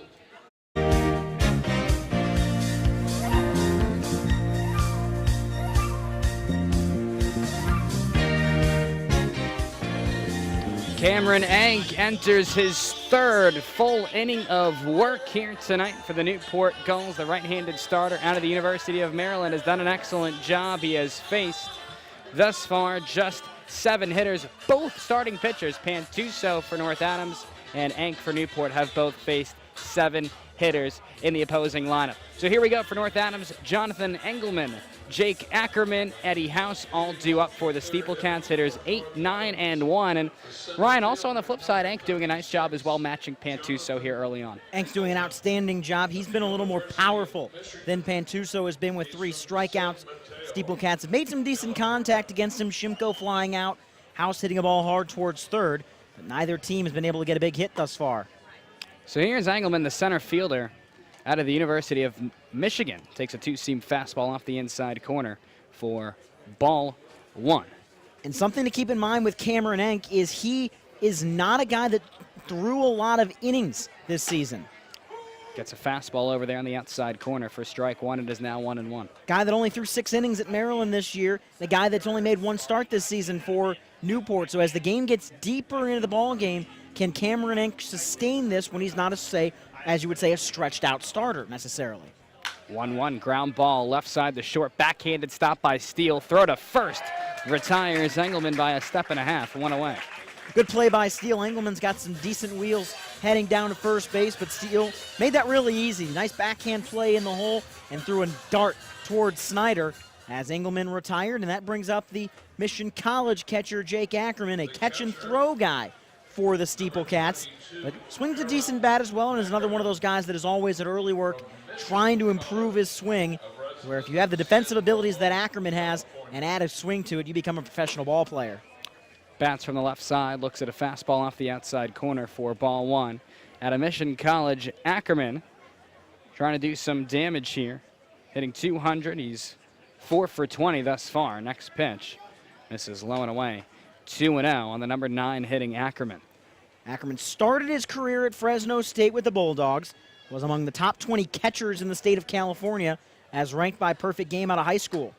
Speaker 3: Cameron Ank enters his 3rd full inning of work here tonight for the Newport Gulls. The right-handed starter out of the University of Maryland has done an excellent job. He has faced, thus far, just 7 hitters. Both starting pitchers, Pantuso for North Adams and Ank for Newport, have both faced 7 hitters in the opposing lineup. So here we go for North Adams. Jonathan Engelman, Jake Ackerman, Eddie House, all due up for the SteepleCats. Hitters 8, 9, and 1. And Ryan, also on the flip side, Ank doing a nice job as well, matching Pantuso here early on.
Speaker 8: Ank's doing an outstanding job. He's been a little more powerful than Pantuso has been with 3 strikeouts. SteepleCats have made some decent contact against him. Shimko flying out, House hitting a ball hard towards third. But neither team has been able to get a big hit thus far.
Speaker 3: So here's Engelman, the center fielder out of the University of Michigan takes a two-seam fastball off the inside corner for ball 1.
Speaker 8: And something to keep in mind with Cameron Enck is he is not a guy that threw a lot of innings this season.
Speaker 3: Gets a fastball over there on the outside corner for strike 1. It is now 1-1.
Speaker 8: Guy that only threw 6 innings at Maryland this year. The guy that's only made 1 start this season for Newport. So as the game gets deeper into the ball game, can Cameron Enck sustain this when he's not as you would say, a stretched out starter necessarily?
Speaker 3: 1-1 ground ball left side, the short backhanded stop by Steele. Throw to first. Retires Engelman by a step and a half. 1 away.
Speaker 8: Good play by Steele. Engelman's got some decent wheels heading down to first base, but Steele made that really easy. Nice backhand play in the hole and threw a dart towards Snyder as Engelman retired, and that brings up the Mission College catcher Jake Ackerman, a catch and throw guy for the SteepleCats, but swings a decent bat as well and is another one of those guys that is always at early work trying to improve his swing, where if you have the defensive abilities that Ackerman has and add a swing to it, you become a professional ball player.
Speaker 3: Bats from the left side, looks at a fastball off the outside corner for ball 1. At a Mission College, Ackerman trying to do some damage here. Hitting 200, he's 4 for 20 thus far. Next pitch, this is low and away. 2-0 on the number 9 hitting Ackerman.
Speaker 8: Ackerman started his career at Fresno State with the Bulldogs, was among the top 20 catchers in the state of California as ranked by Perfect Game out of high school.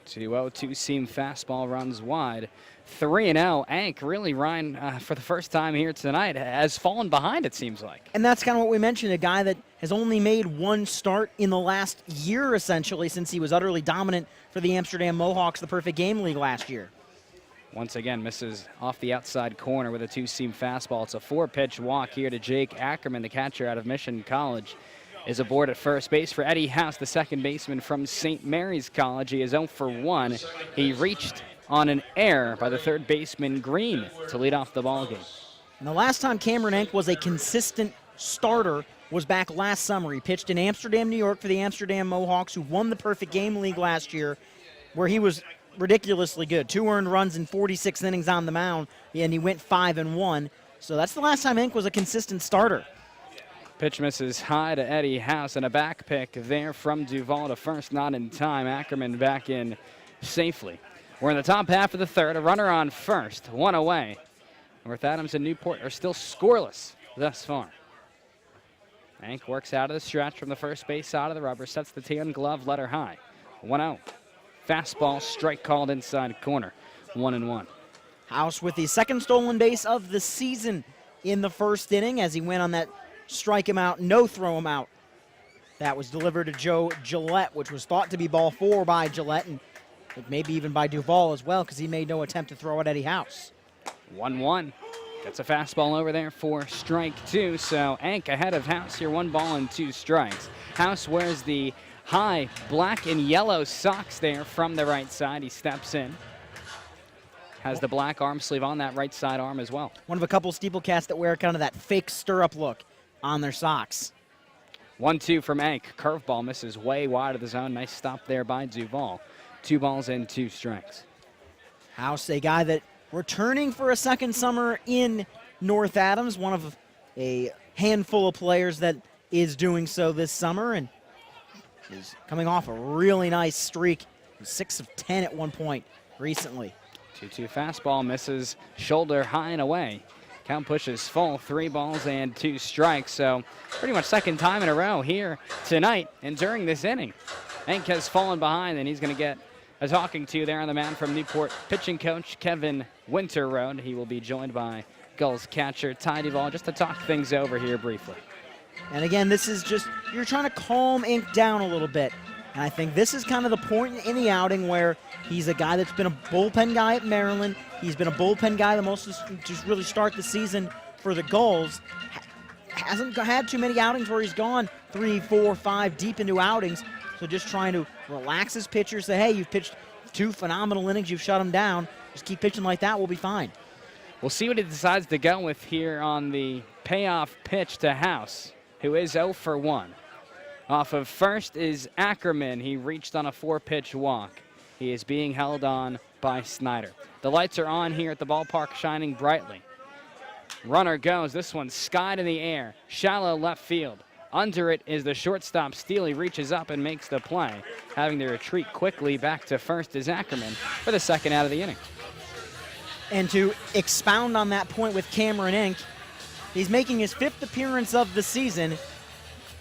Speaker 3: 2-0, two-seam fastball runs wide. 3-0. Enck really, Ryan, for the first time here tonight, has fallen behind, it seems like.
Speaker 8: And that's kind of what we mentioned, a guy that has only made 1 start in the last year, essentially, since he was utterly dominant for the Amsterdam Mohawks, the Perfect Game League last year.
Speaker 3: Once again, misses off the outside corner with a two-seam fastball. It's a 4-pitch walk here to Jake Ackerman, the catcher out of Mission College. Is aboard at first base for Eddie House, the second baseman from St. Mary's College. He is 0 for 1. He reached on an error by the third baseman Green to lead off the ballgame.
Speaker 8: And the last time Cameron Enck was a consistent starter was back last summer. He pitched in Amsterdam, New York for the Amsterdam Mohawks, who won the Perfect Game League last year, where he was ridiculously good. 2 earned runs in 46 innings on the mound, and he went 5-1. So that's the last time Enck was a consistent starter.
Speaker 3: Pitch misses high to Eddie House, and a back pick there from Duvall to first, not in time. Ackerman back in safely. We're in the top half of the third. A runner on first, 1 away. North Adams and Newport are still scoreless thus far. Enck works out of the stretch from the first base side of the rubber, sets the tan glove, letter high. 1-0. Fastball, strike called inside corner. 1-1.
Speaker 8: House with the second stolen base of the season in the first inning as he went on that strike him out, no throw him out. That was delivered to Joe Gillette, which was thought to be ball 4 by Gillette, and maybe even by Duvall as well, because he made no attempt to throw at Eddie House.
Speaker 3: 1-1. Gets a fastball over there for strike 2, so Enck ahead of House here, 1 ball and 2 strikes. House wears the high black and yellow socks there from the right side. He steps in. Has the black arm sleeve on that right side arm as well.
Speaker 8: One of a couple SteepleCats that wear kind of that fake stirrup look on their socks.
Speaker 3: 1-2 from Enck. Curveball misses way wide of the zone. Nice stop there by Duvall. 2 balls and 2 strikes.
Speaker 8: House, a guy that returning for a second summer in North Adams, one of a handful of players that is doing so this summer, and is coming off a really nice streak, 6 of 10 at one point recently.
Speaker 3: 2-2 fastball misses shoulder high and away. Count pushes full, 3 balls and 2 strikes. So pretty much second time in a row here tonight and during this inning. Enck has fallen behind, and he's going to get a talking to there on the mound from Newport pitching coach Kevin Winterroad. He will be joined by Gulls catcher Ty Duvall just to talk things over here briefly.
Speaker 8: And again, this is just, you're trying to calm Enck down a little bit. And I think this is kind of the point in the outing where he's a guy that's been a bullpen guy at Maryland. He's been a bullpen guy the most to really start the season for the Gulls. Hasn't had too many outings where he's gone 3, 4, 5 deep into outings. So just trying to relax his pitchers, say, hey, you've pitched 2 phenomenal innings, you've shut them down. Just keep pitching like that, we'll be fine.
Speaker 3: We'll see what he decides to go with here on the payoff pitch to House, who is 0 for 1. Off of first is Ackerman. He reached on a 4-pitch walk. He is being held on by Snyder. The lights are on here at the ballpark, shining brightly. Runner goes. This one skied in the air. Shallow left field. Under it is the shortstop Steele. He reaches up and makes the play. Having to retreat quickly back to first is Ackerman for the second out of the inning.
Speaker 8: And to expound on that point with Cameron Inc., he's making his 5th appearance of the season.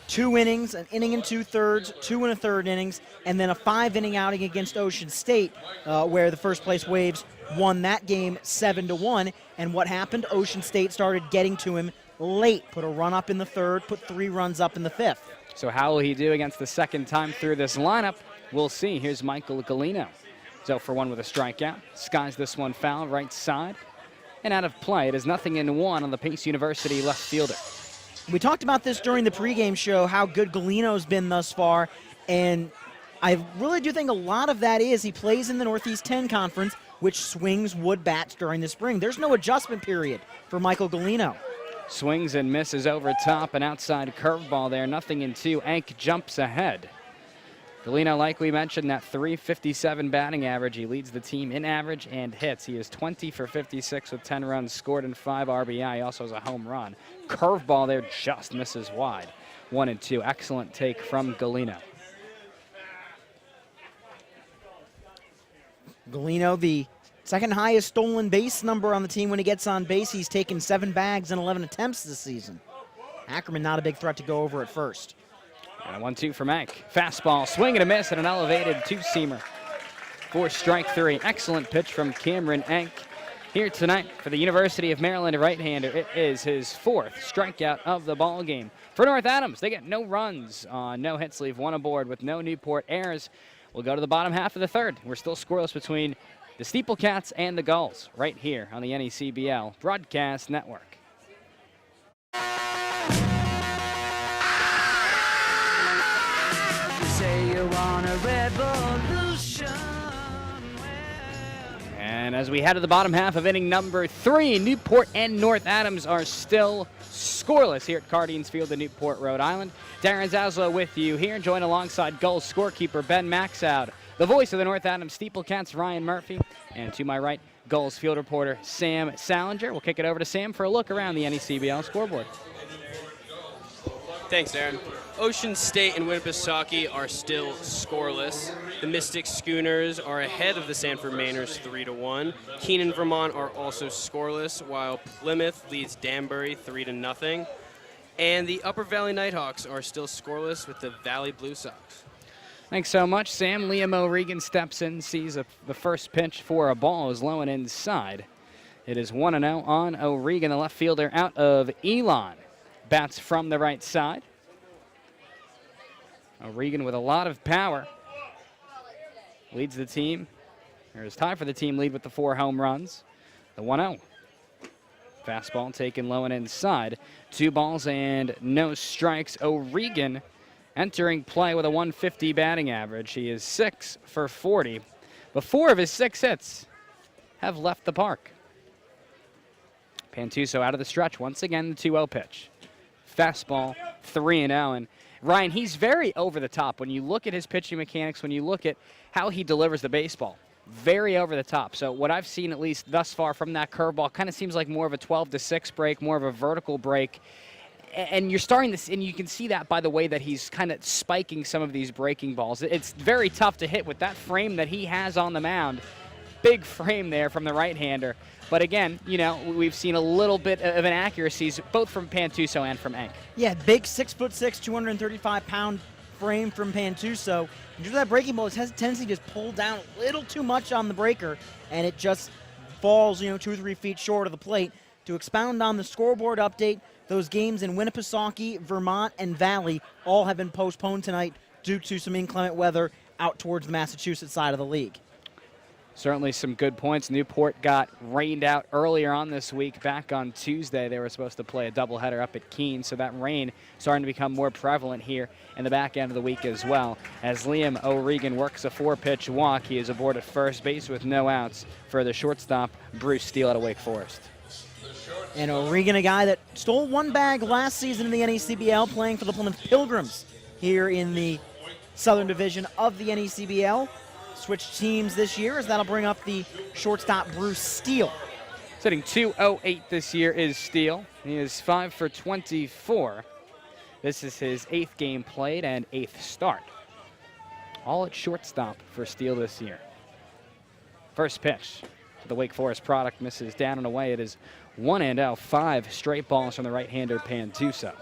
Speaker 8: 2 innings, an inning and 2/3, 2 1/3 innings, and then a 5-inning outing against Ocean State, where the first place Waves won that game 7-1. And what happened? Ocean State started getting to him late. Put a run up in the 3rd, put 3 runs up in the 5th.
Speaker 3: So how will he do against the second time through this lineup? We'll see. Here's Michael Galino. So for 1 with a strikeout. Skies this one foul, right side. And out of play. It is 0-1 on the Pace University left fielder.
Speaker 8: We talked about this during the pregame show, how good Galino's been thus far, and I really do think a lot of that is he plays in the Northeast 10 Conference, which swings wood bats during the spring. There's no adjustment period for Michael Galino.
Speaker 3: Swings and misses over top, an outside curveball there, 0-2. Ank jumps ahead. Galino, like we mentioned, that .357 batting average. He leads the team in average and hits. He is 20 for 56 with 10 runs scored and 5 RBI. He also has a home run. Curveball there just misses wide. 1-2. Excellent take from Galino.
Speaker 8: Galino, the second highest stolen base number on the team when he gets on base. He's taken 7 bags and 11 attempts this season. Ackerman not a big threat to go over at first.
Speaker 3: And a 1-2 from Ank. Fastball, swing and a miss, and an elevated 2-seamer for strike 3. Excellent pitch from Cameron Ank here tonight for the University of Maryland right-hander. It is his 4th strikeout of the ball game. For North Adams, they get no runs on no hits, leave 1 aboard with no Newport errors. We'll go to the bottom half of the 3rd. We're still scoreless between the SteepleCats and the Gulls right here on the NECBL Broadcast Network. And as we head to the bottom half of inning number 3, Newport and North Adams are still scoreless here at Cardines Field in Newport, Rhode Island. Darren Zaslow with you here, joined alongside Gulls scorekeeper Ben Maxoud, the voice of the North Adams SteepleCats, Ryan Murphy, and to my right, Gulls field reporter Sam Salinger. We'll kick it over to Sam for a look around the NECBL scoreboard.
Speaker 4: Thanks, Aaron. Ocean State and Winnipesaukee are still scoreless. The Mystic Schooners are ahead of the Sanford Mainers 3-1. Keenan, Vermont are also scoreless, while Plymouth leads Danbury 3-0. And the Upper Valley Nighthawks are still scoreless with the Valley Blue Sox.
Speaker 3: Thanks so much, Sam. Liam O'Regan steps in, sees the first pitch for a ball is low and inside. It is 1-0 on O'Regan, the left fielder out of Elon. Bats from the right side. O'Regan with a lot of power. Leads the team, or is tied for the team lead with the 4 home runs. The 1-0. Fastball taken low and inside. 2 balls and no strikes. O'Regan entering play with a 150 batting average. He is 6 for 40. But 4 of his 6 hits have left the park. Pantuso out of the stretch. Once again, the 2-0 pitch. Fastball, 3-0. And Ryan, he's very over the top. When you look at his pitching mechanics, when you look at how he delivers the baseball, very over the top. So what I've seen, at least thus far from that curveball, kind of seems like more of a 12-6 break, more of a vertical break. And you're starting to, and you can see that by the way that he's kind of spiking some of these breaking balls. It's very tough to hit with that frame that he has on the mound. Big frame there from the right-hander. But again, you know, we've seen a little bit of inaccuracies both from Pantuso and from Enck.
Speaker 8: Yeah, big 6'6", 235-pound frame from Pantuso. And that breaking ball, it has a tendency to just pull down a little too much on the breaker, and it just falls, 2 or 3 feet short of the plate. To expound on the scoreboard update, those games in Winnipesaukee, Vermont, and Valley all have been postponed tonight due to some inclement weather out towards the Massachusetts side of the league.
Speaker 3: Certainly some good points. Newport got rained out earlier on this week. Back on Tuesday, they were supposed to play a doubleheader up at Keene, so that rain starting to become more prevalent here in the back end of the week as well. As Liam O'Regan works a 4-pitch walk, he is aboard at first base with no outs for the shortstop, Bruce Steele out of Wake Forest.
Speaker 8: And O'Regan, a guy that stole 1 bag last season in the NECBL, playing for the Plymouth Pilgrims here in the Southern Division of the NECBL. Switch teams this year, as that'll bring up the shortstop Bruce Steele.
Speaker 3: Sitting 208 this year is Steele. He is 5 for 24. This is his 8th game played and 8th start. All at shortstop for Steele this year. First pitch to the Wake Forest product misses down and away. It is 1-0, 5 straight balls from the right-hander Pantuso.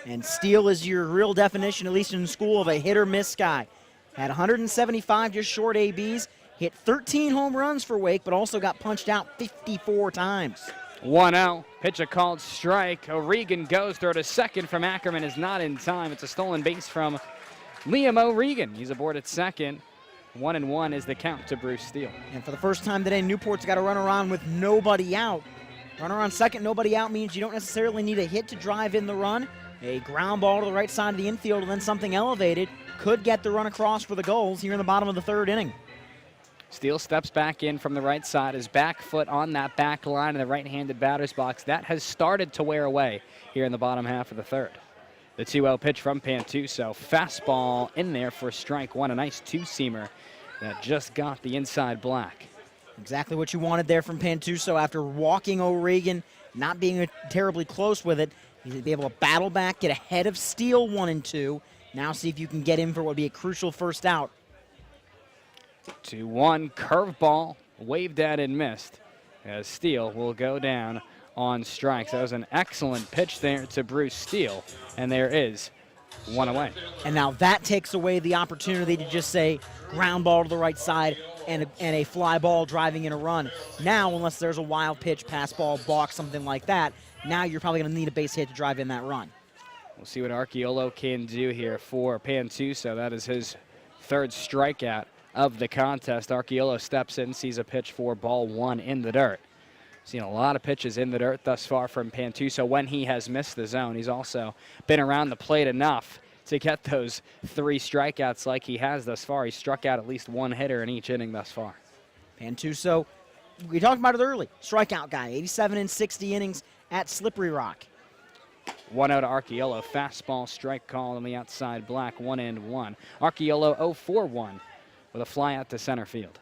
Speaker 8: And Steele is your real definition, at least in school, of a hit-or-miss guy. Had 175 just short ABs, hit 13 home runs for Wake, but also got punched out 54 times.
Speaker 3: 1-0, pitch a called strike. O'Regan goes, throw to second from Ackerman is not in time. It's a stolen base from Liam O'Regan. He's aboard at second. 1-1 is the count to Bruce Steele.
Speaker 8: And for the first time today, Newport's got to run around with nobody out. Runner on second, nobody out means you don't necessarily need a hit to drive in the run. A ground ball to the right side of the infield and then something elevated could get the run across for the Gulls here in the bottom of the 3rd inning.
Speaker 3: Steele steps back in from the right side. His back foot on that back line in the right-handed batter's box. That has started to wear away here in the bottom half of the 3rd. The 2-0 pitch from Pantuso. Fastball in there for strike one. A nice two-seamer that just got the inside black.
Speaker 8: Exactly what you wanted there from Pantuso after walking O'Regan, not being terribly close with it. He's going to be able to battle back, get ahead of Steele 1-2. Now see if you can get him for what would be a crucial first out.
Speaker 3: 2-1 curveball, waved at and missed as Steele will go down on strikes. That was an excellent pitch there to Bruce Steele, and there is one away.
Speaker 8: And now that takes away the opportunity to just say ground ball to the right side and a fly ball driving in a run. Now, unless there's a wild pitch, pass ball, balk, something like that, now you're probably going to need a base hit to drive in that run.
Speaker 3: We'll see what Archiolo can do here for Pantuso. That is his 3rd strikeout of the contest. Archiolo steps in, sees a pitch for ball 1 in the dirt. Seen a lot of pitches in the dirt thus far from Pantuso when he has missed the zone. He's also been around the plate enough to get those 3 strikeouts like he has thus far. He struck out at least 1 hitter in each inning thus far.
Speaker 8: Pantuso, we talked about it early, strikeout guy, 87 in 60 innings at Slippery Rock.
Speaker 3: 1-0 to Archiolo. Fastball strike call on the outside black, 1-1. Archiolo 0-for-1 with a fly out to center field.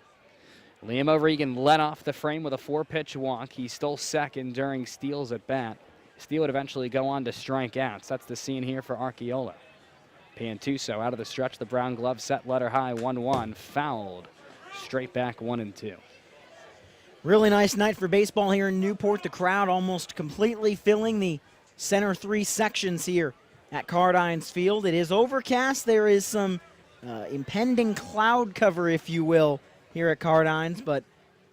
Speaker 3: Liam O'Regan led off the frame with a 4-pitch walk. He stole second during Steele's at bat. Steele would eventually go on to strike outs. That's the scene here for Archiolo. Pantuso out of the stretch. The brown glove set letter high, 1-1. Fouled. Straight back, 1-2.
Speaker 8: Really nice night for baseball here in Newport. The crowd almost completely filling the center 3 sections here at Cardines Field. It is overcast. There is some impending cloud cover, if you will, here at Cardines, but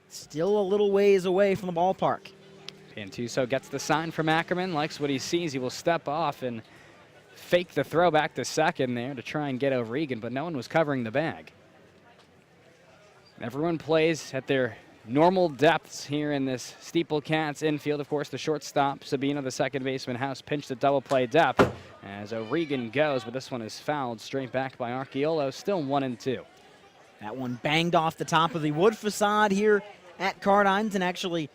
Speaker 8: still a little ways away from the ballpark.
Speaker 3: Pantuso gets the sign from Ackerman, likes what he sees. He will step off and fake the throw back to second there to try and get O'Regan, but no one was covering the bag. Everyone plays at their normal depths here in this SteepleCats infield. Of course, the shortstop, Sabina, the second baseman, House pinched at double play depth as O'Regan goes, but this one is fouled straight back by Archiolo, still 1-2.
Speaker 8: That one banged off the top of the wood facade here at Cardines and actually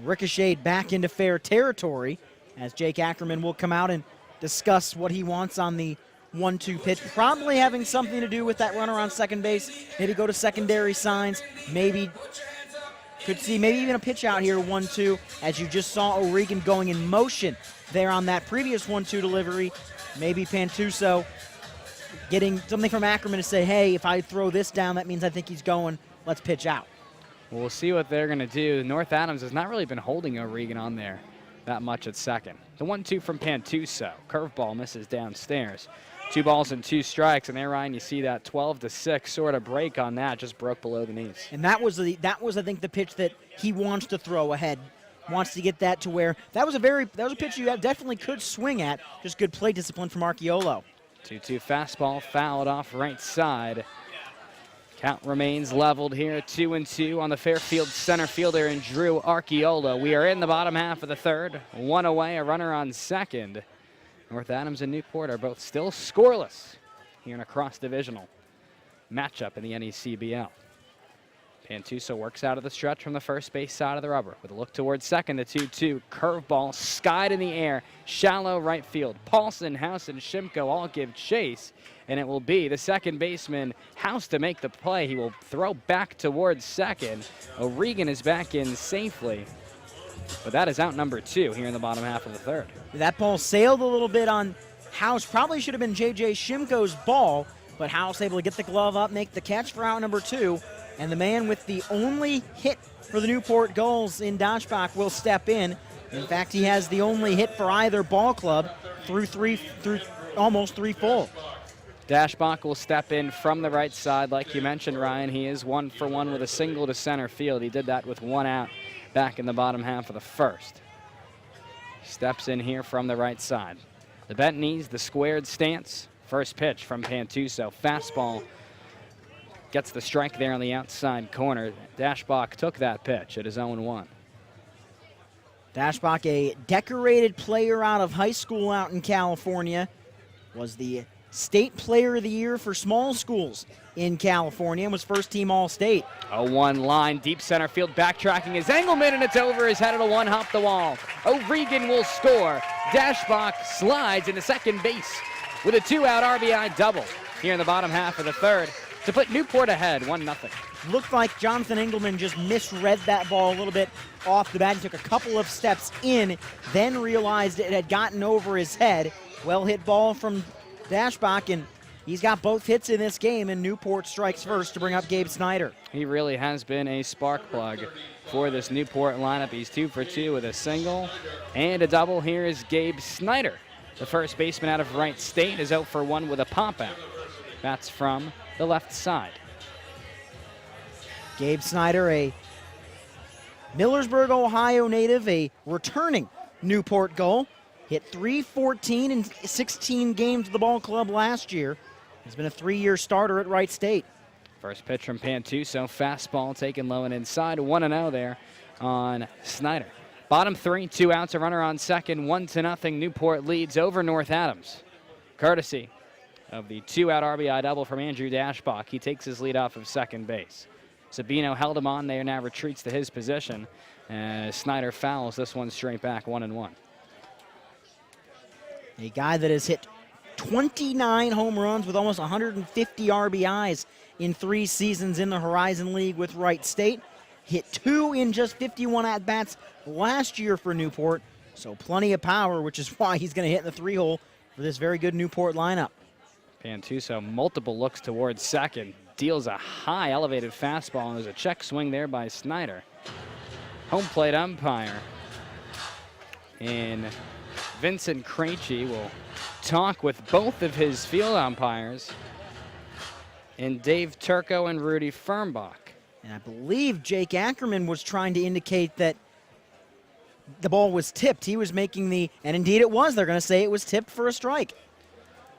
Speaker 8: ricocheted back into fair territory as Jake Ackerman will come out and discuss what he wants on the 1-2 pitch, probably having something to do with that runner on second base. Maybe go to secondary signs. Maybe could see maybe even a pitch out here, 1-2, as you just saw O'Regan going in motion there on that previous 1-2 delivery. Maybe Pantuso getting something from Ackerman to say, hey, if I throw this down, that means I think he's going. Let's pitch out.
Speaker 3: We'll see what they're going to do. North Adams has not really been holding O'Regan on there that much at second. The 1-2 from Pantuso. Curveball misses downstairs. 2 balls and 2 strikes, and there, Ryan, you see that 12-6 sort of break on that, just broke below the knees.
Speaker 8: And that was I think the pitch that he wants to throw ahead, wants to get that to where that was a pitch you definitely could swing at. Just good play discipline from Archiolo.
Speaker 3: 2-2 fastball fouled off right side. Count remains leveled here, 2-2 on the Fairfield center fielder and Drew Archiolo. We are in the bottom half of the 3rd. 1 away, a runner on second. North Adams and Newport are both still scoreless here in a cross-divisional matchup in the NECBL. Pantuso works out of the stretch from the first base side of the rubber with a look towards second. The 2-2 curveball skied in the air, shallow right field. Paulson, House, and Shimko all give chase, and it will be the second baseman, House, to make the play. He will throw back towards second. O'Regan is back in safely, but that is out number 2 here in the bottom half of the 3rd.
Speaker 8: That ball sailed a little bit on House. Probably should have been J.J. Shimko's ball, but House able to get the glove up, make the catch for out number 2, and the man with the only hit for the Newport Gulls in Dashbach will step in. In fact, he has the only hit for either ball club through almost 3 full.
Speaker 3: Dashbach will step in from the right side. Like you mentioned, Ryan, he is 1 for 1 with a single to center field. He did that with 1 out back in the bottom half of the first. Steps in here from the right side. The bent knees, the squared stance. First pitch from Pantuso. Fastball gets the strike there on the outside corner. Dashbach took that pitch at his 0-1.
Speaker 8: Dashbach, a decorated player out of high school out in California, was the State Player of the Year for small schools in California and was first team All-State.
Speaker 3: 0-1 line, deep center field, backtracking is Engelman, and it's over his head. It'll one-hop the wall. O'Regan will score. Dashbach slides into second base with a 2-out RBI double here in the bottom half of the third to put Newport ahead 1-0.
Speaker 8: Looked like Jonathan Engelman just misread that ball a little bit off the bat. He took a couple of steps in, then realized it had gotten over his head. Well hit ball from Dashbach, and he's got both hits in this game, and Newport strikes first to bring up Gabe Snyder.
Speaker 3: He really has been a spark plug for this Newport lineup. He's 2 for 2 with a single and a double. Here is Gabe Snyder. The first baseman out of Wright State is 0 for 1 with a pop out. That's from the left side.
Speaker 8: Gabe Snyder, a Millersburg, Ohio native, a returning Newport Gull. Hit .314 in 16 games with the ball club last year. He's been a 3-year starter at Wright State.
Speaker 3: First pitch from Pantuso, fastball taken low and inside. 1-0 there on Snyder. Bottom 3, 2 outs, a runner on second, 1-0. Newport leads over North Adams. Courtesy of the 2-out RBI double from Andrew Dashbach. He takes his lead off of second base. Sabino held him on there, now retreats to his position. As Snyder fouls this one straight back, 1-1.
Speaker 8: A guy that has hit 29 home runs with almost 150 RBIs in 3 seasons in the Horizon League with Wright State. Hit 2 in just 51 at-bats last year for Newport. So plenty of power, which is why he's going to hit in the 3-hole for this very good Newport lineup.
Speaker 3: Pantuso, multiple looks towards second. Deals a high elevated fastball, and there's a check swing there by Snyder. Home plate umpire in Vincent Krejci will talk with both of his field umpires in Dave Turco and Rudy Firmbach.
Speaker 8: And I believe Jake Ackerman was trying to indicate that the ball was tipped. He was making and indeed it was. They're going to say it was tipped for a strike.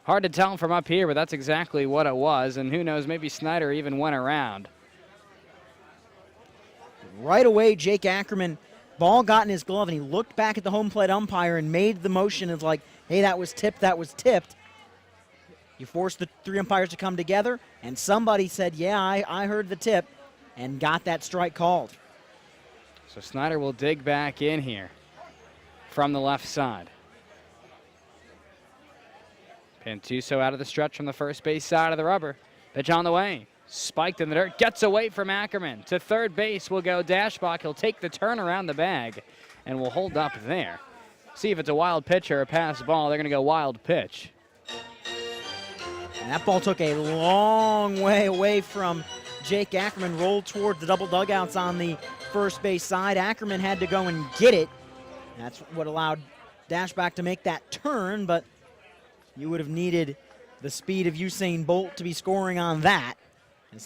Speaker 3: Hard to tell from up here, but that's exactly what it was. And who knows, maybe Snyder even went around.
Speaker 8: Right away, Jake Ackerman, ball got in his glove, and he looked back at the home plate umpire and made the motion of like, hey, that was tipped, that was tipped. You forced the 3 umpires to come together, and somebody said, yeah, I heard the tip, and got that strike called.
Speaker 3: So Snyder will dig back in here from the left side. Pantuso out of the stretch from the first base side of the rubber. Pitch on the way. Spiked in the dirt. Gets away from Ackerman. To third base will go Dashbach. He'll take the turn around the bag and will hold up there. See if it's a wild pitch or a pass ball. They're going to go wild pitch.
Speaker 8: And that ball took a long way away from Jake Ackerman. Rolled toward the double dugouts on the first base side. Ackerman had to go and get it. That's what allowed Dashbach to make that turn, but you would have needed the speed of Usain Bolt to be scoring on that.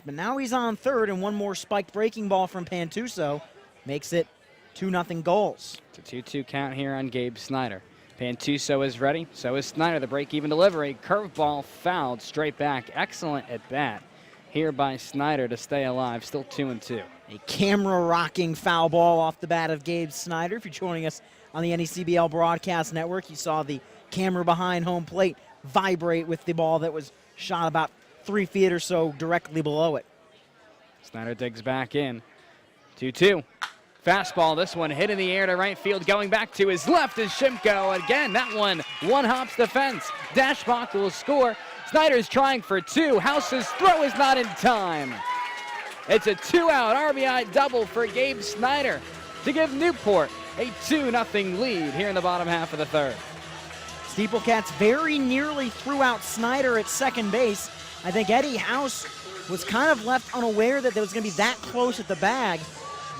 Speaker 8: But now he's on third, and one more spiked breaking ball from Pantuso makes it 2-0 Gulls.
Speaker 3: It's a 2-2 count here on Gabe Snyder. Pantuso is ready. So is Snyder. The break-even delivery. Curveball fouled straight back. Excellent at bat here by Snyder to stay alive. Still 2-2.
Speaker 8: A camera-rocking foul ball off the bat of Gabe Snyder. If you're joining us on the NECBL Broadcast Network, you saw the camera behind home plate vibrate with the ball that was shot about 3 feet or so directly below it.
Speaker 3: Snyder digs back in. 2-2. Fastball, this one hit in the air to right field. Going back to his left is Shimko. Again, that one hops the fence. Dashbach will score. Snyder's trying for 2. House's throw is not in time. It's a 2-out RBI double for Gabe Snyder to give Newport a 2-0 lead here in the bottom half of the third.
Speaker 8: SteepleCats very nearly threw out Snyder at second base. I think Eddie House was kind of left unaware that there was going to be that close at the bag,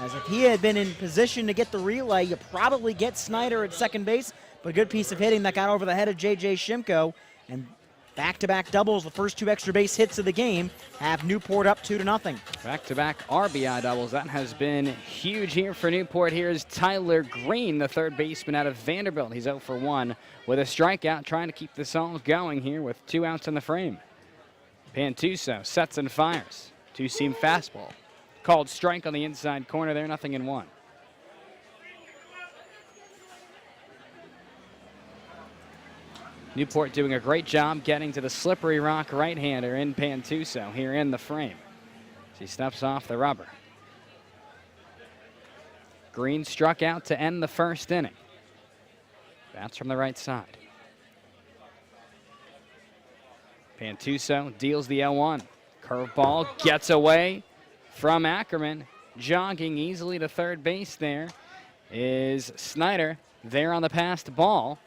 Speaker 8: as if he had been in position to get the relay, you probably get Snyder at second base, but a good piece of hitting that got over the head of J.J. Shimko, and back-to-back doubles, the first 2 extra base hits of the game, have Newport up 2-0.
Speaker 3: Back-to-back RBI doubles. That has been huge here for Newport. Here's Tyler Green, the third baseman out of Vanderbilt. He's 0 for 1 with a strikeout, trying to keep this all going here with 2 outs in the frame. Pantuso sets and fires. Two-seam fastball. Called strike on the inside corner there, 0-1. Newport doing a great job getting to the slippery rock right-hander in Pantuso here in the frame. As he steps off the rubber. Green struck out to end the first inning. Bats from the right side. Pantuso deals the 0-1. Curveball gets away from Ackerman. Jogging easily to third base there is Snyder there on the passed ball.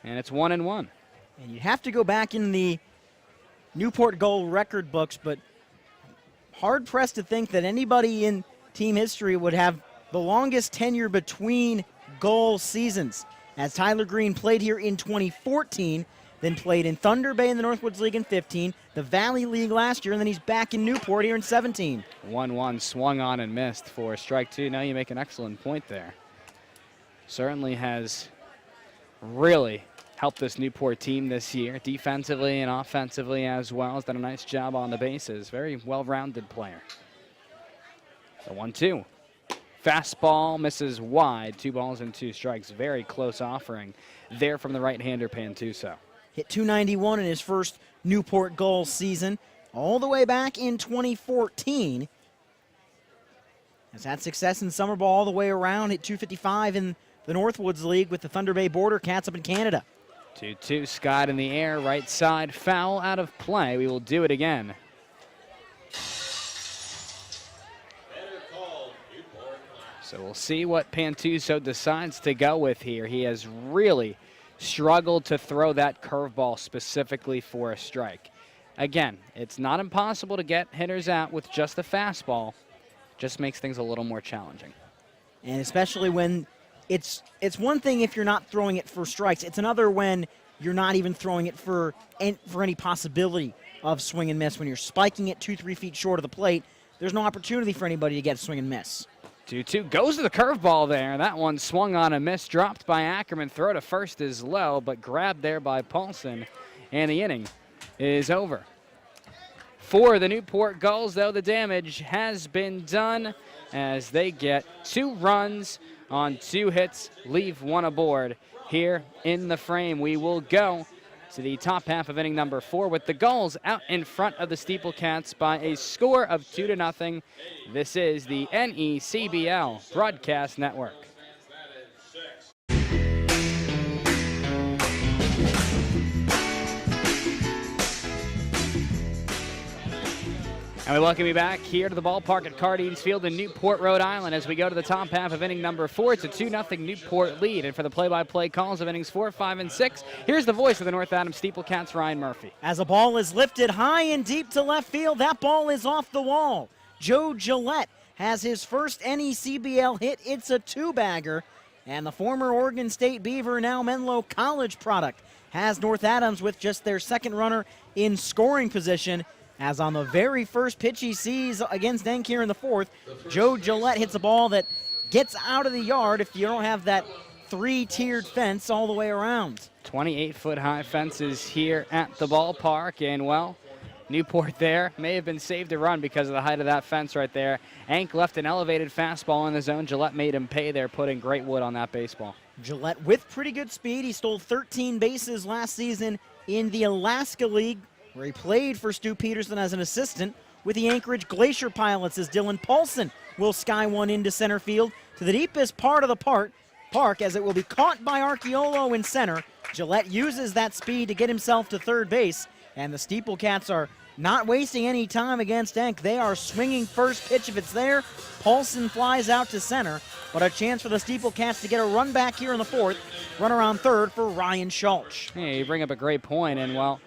Speaker 3: And it's 1-1.
Speaker 8: And you have to go back in the Newport Gull record books, but hard-pressed to think that anybody in team history would have the longest tenure between Gull seasons, as Tyler Green played here in 2014, then played in Thunder Bay in the Northwoods League in 15, the Valley League last year, and then he's back in Newport here in 17.
Speaker 3: 1-1 swung on and missed for strike 2. Now you make an excellent point there. Certainly has really helped this Newport team this year, defensively and offensively as well. Has done a nice job on the bases. Very well-rounded player. The 1-2. Fastball misses wide. 2 balls and 2 strikes. Very close offering there from the right-hander Pantuso.
Speaker 8: Hit .291 in his first Newport Gulls season, all the way back in 2014. Has had success in summer ball all the way around. Hit .255 in the Northwoods League with the Thunder Bay Border Cats up in Canada.
Speaker 3: 2-2, Scott in the air, right side, foul out of play. We will do it again. So we'll see what Pantuso decides to go with here. He has really struggled to throw that curveball specifically for a strike. Again, it's not impossible to get hitters out with just a fastball. Just makes things a little more challenging.
Speaker 8: And especially when it's one thing if you're not throwing it for strikes. It's another when you're not even throwing it for any possibility of swing and miss. When you're spiking it 2-3 feet short of the plate, there's no opportunity for anybody to get a swing and miss.
Speaker 3: 2-2 goes to the curveball there. That one swung on a miss, dropped by Ackerman. Throw to first is low, but grabbed there by Paulson. And the inning is over. For the Newport Gulls, though, the damage has been done as they get 2 runs on 2 hits, leave 1 aboard here in the frame. We will go to the top half of inning number 4 with the Gulls out in front of the SteepleCats by a score of 2-0. This is the NECBL Broadcast Network. And we welcome you back here to the ballpark at Cardines Field in Newport, Rhode Island, as we go to the top half of inning number 4. It's a 2-0 Newport lead. And for the play-by-play calls of innings 4, 5, and 6, here's the voice of the North Adams SteepleCats, Ryan Murphy.
Speaker 8: As a ball is lifted high and deep to left field, that ball is off the wall. Joe Gillette has his first NECBL hit. It's a 2-bagger. And the former Oregon State Beaver, now Menlo College product, has North Adams with just their second runner in scoring position. As on the very first pitch he sees against Enkir in the 4th, Joe Gillette hits a ball that gets out of the yard if you don't have that 3-tiered fence all the way around.
Speaker 3: 28-foot high fences here at the ballpark, and well, Newport there may have been saved a run because of the height of that fence right there. Enk left an elevated fastball in the zone. Gillette made him pay there, putting great wood on that baseball.
Speaker 8: Gillette with pretty good speed. He stole 13 bases last season in the Alaska League, where he played for Stu Peterson as an assistant with the Anchorage Glacier Pilots, as Dylan Paulson will sky one into center field to the deepest part of the park, as it will be caught by Archeolo in center. Gillette uses that speed to get himself to third base, and the SteepleCats are not wasting any time against Enck. They are swinging first pitch if it's there. Paulson flies out to center, but a chance for the SteepleCats to get a run back here in the fourth. Run around third for Ryan Schultz.
Speaker 3: Yeah, you bring up a great point, and well,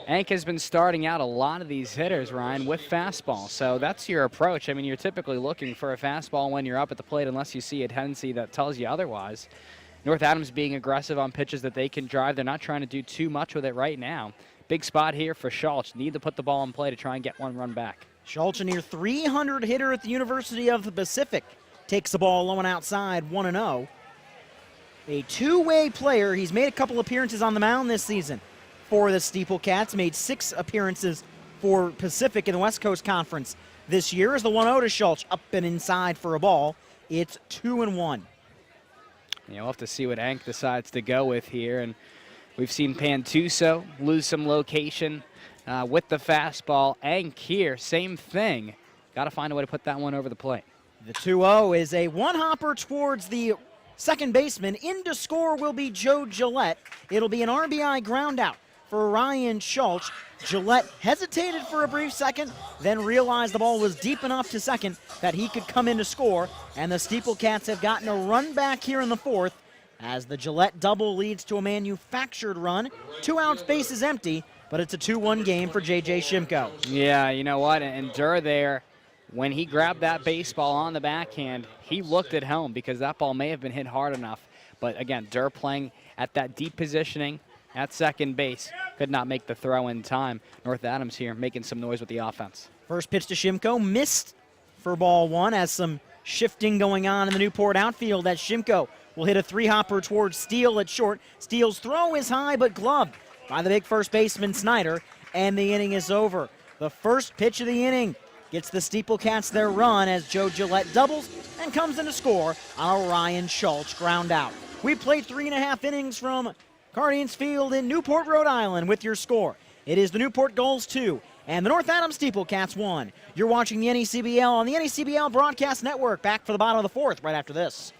Speaker 3: Enck has been starting out a lot of these hitters, Ryan, with fastball. So that's your approach. I mean, you're typically looking for a fastball when you're up at the plate unless you see a tendency that tells you otherwise. North Adams being aggressive on pitches that they can drive. They're not trying to do too much with it right now. Big spot here for Schultz. Need to put the ball in play to try and get one run back.
Speaker 8: Schultz, a near 300 hitter at the University of the Pacific, takes the ball low and outside, 1-0. A two-way player. He's made a couple appearances on the mound this season for the SteepleCats. Made 6 appearances for Pacific in the West Coast Conference this year. Is the 1-0 to Schultz, up and inside for a ball. It's 2-1.
Speaker 3: Yeah, we'll have to see what Enck decides to go with here. And we've seen Pantuso lose some location with the fastball. Enck here, same thing. Got to find a way to put that one over the plate.
Speaker 8: The 2-0 is a one-hopper towards the second baseman. In to score will be Joe Gillette. It'll be an RBI ground out for Ryan Schultz. Gillette hesitated for a brief second, then realized the ball was deep enough to second that he could come in to score, and the SteepleCats have gotten a run back here in the fourth as the Gillette double leads to a manufactured run. 2 outs, base is empty, but it's a 2-1 game for J.J. Shimko.
Speaker 3: Yeah, you know what, and Durr there, when he grabbed that baseball on the backhand, he looked at home because that ball may have been hit hard enough. But again, Durr playing at that deep positioning at second base. Could not make the throw in time. North Adams here making some noise with the offense.
Speaker 8: First pitch to Shimko, missed for ball 1 as some shifting going on in the Newport outfield as Shimko will hit a 3-hopper towards Steele at short. Steele's throw is high but gloved by the big first baseman Snyder, and the inning is over. The first pitch of the inning gets the SteepleCats their run as Joe Gillette doubles and comes in to score on a Ryan Schultz ground out. We played 3.5 innings from Guardians Field in Newport, Rhode Island with your score. It is the Newport Gulls 2 and the North Adams SteepleCats 1. You're watching the NECBL on the NECBL Broadcast Network. Back for the bottom of the fourth right after this.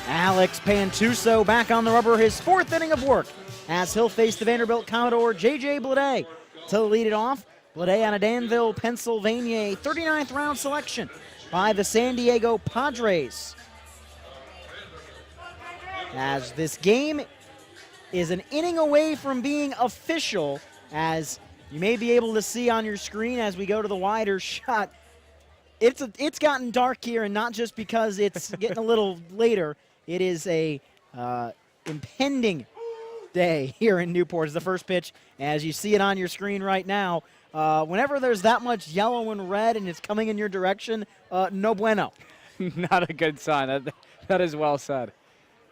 Speaker 8: Alex Pantuso back on the rubber, his 4th inning of work as he'll face the Vanderbilt Commodore J.J. Blade to lead it off. Blade out of Danville, Pennsylvania, a 39th round selection by the San Diego Padres. As this game is an inning away from being official, as you may be able to see on your screen as we go to the wider shot. It's gotten dark here, and not just because it's getting a little later. It is a impending day here in Newport. Is the first pitch, as you see it on your screen right now. Whenever there's that much yellow and red and it's coming in your direction, no bueno.
Speaker 3: Not a good sign. That is well said.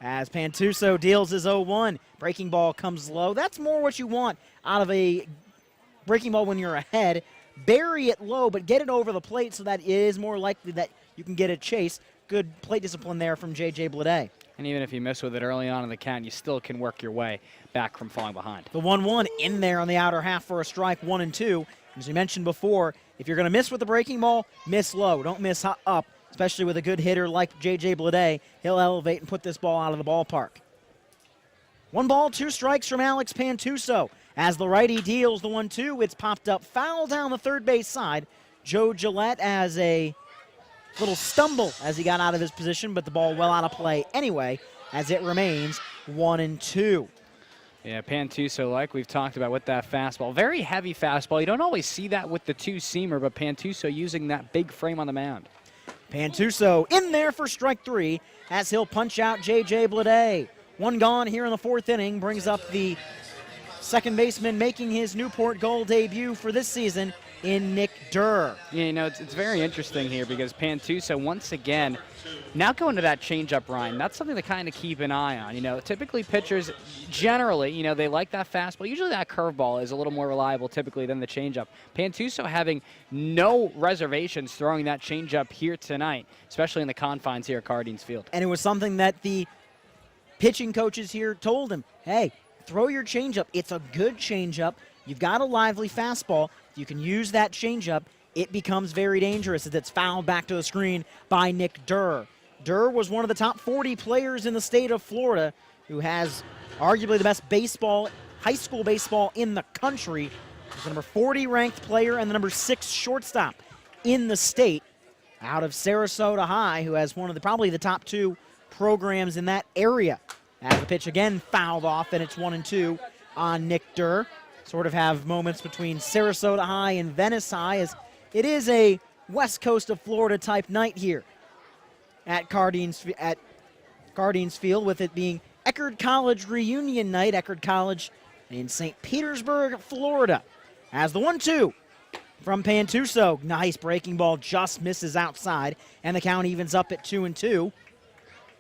Speaker 8: As Pantuso deals his 0-1, breaking ball comes low. That's more what you want out of a breaking ball when you're ahead. Bury it low, but get it over the plate so that it is more likely that you can get a chase. Good plate discipline there from J.J. Blade.
Speaker 3: And even if you miss with it early on in the count, you still can work your way back from falling behind.
Speaker 8: The 1-1 in there on the outer half for a strike, 1-2. As we mentioned before, if you're going to miss with the breaking ball, miss low. Don't miss up, especially with a good hitter like J.J. Blade. He'll elevate and put this ball out of the ballpark. 1 ball, 2 strikes from Alex Pantuso. As the righty deals the 1-2, it's popped up foul down the third base side. Joe Gillette as a little stumble as he got out of his position, but the ball well out of play anyway, as it remains 1-2.
Speaker 3: Yeah, Pantuso, like we've talked about with that fastball. Very heavy fastball. You don't always see that with the 2-seamer, but Pantuso using that big frame on the mound.
Speaker 8: Pantuso in there for strike 3 as he'll punch out J.J. Blade. 1 gone here in the 4th inning brings up the second baseman making his Newport Gull debut for this season in Nick Durr.
Speaker 3: Yeah, you know, it's very interesting here because Pantuso, once again, now going to that changeup, Ryan, that's something to kind of keep an eye on. You know, typically pitchers, generally, you know, they like that fastball. Usually that curveball is a little more reliable typically than the changeup. Pantuso having no reservations throwing that changeup here tonight, especially in the confines here at Guardians Field.
Speaker 8: And it was something that the pitching coaches here told him, hey, throw your changeup. It's a good changeup. You've got a lively fastball. You can use that changeup. it becomes very dangerous as it's fouled back to the screen by Nick Durr. Durr was one of the top 40 players in the state of Florida who has arguably the best high school baseball in the country. He's the number 40 ranked player and the number 6 shortstop in the state out of Sarasota High, who has one of probably the top 2 programs in that area. As the pitch again fouled off, and it's 1-2 on Nick Durr. Sort of have moments between Sarasota High and Venice High, as it is a west coast of Florida type night here at Cardines Field, with it being Eckerd College reunion night. Eckerd College in St. Petersburg, Florida. As the 1-2 from Pantuso. Nice breaking ball, just misses outside, and the count evens up at 2-2.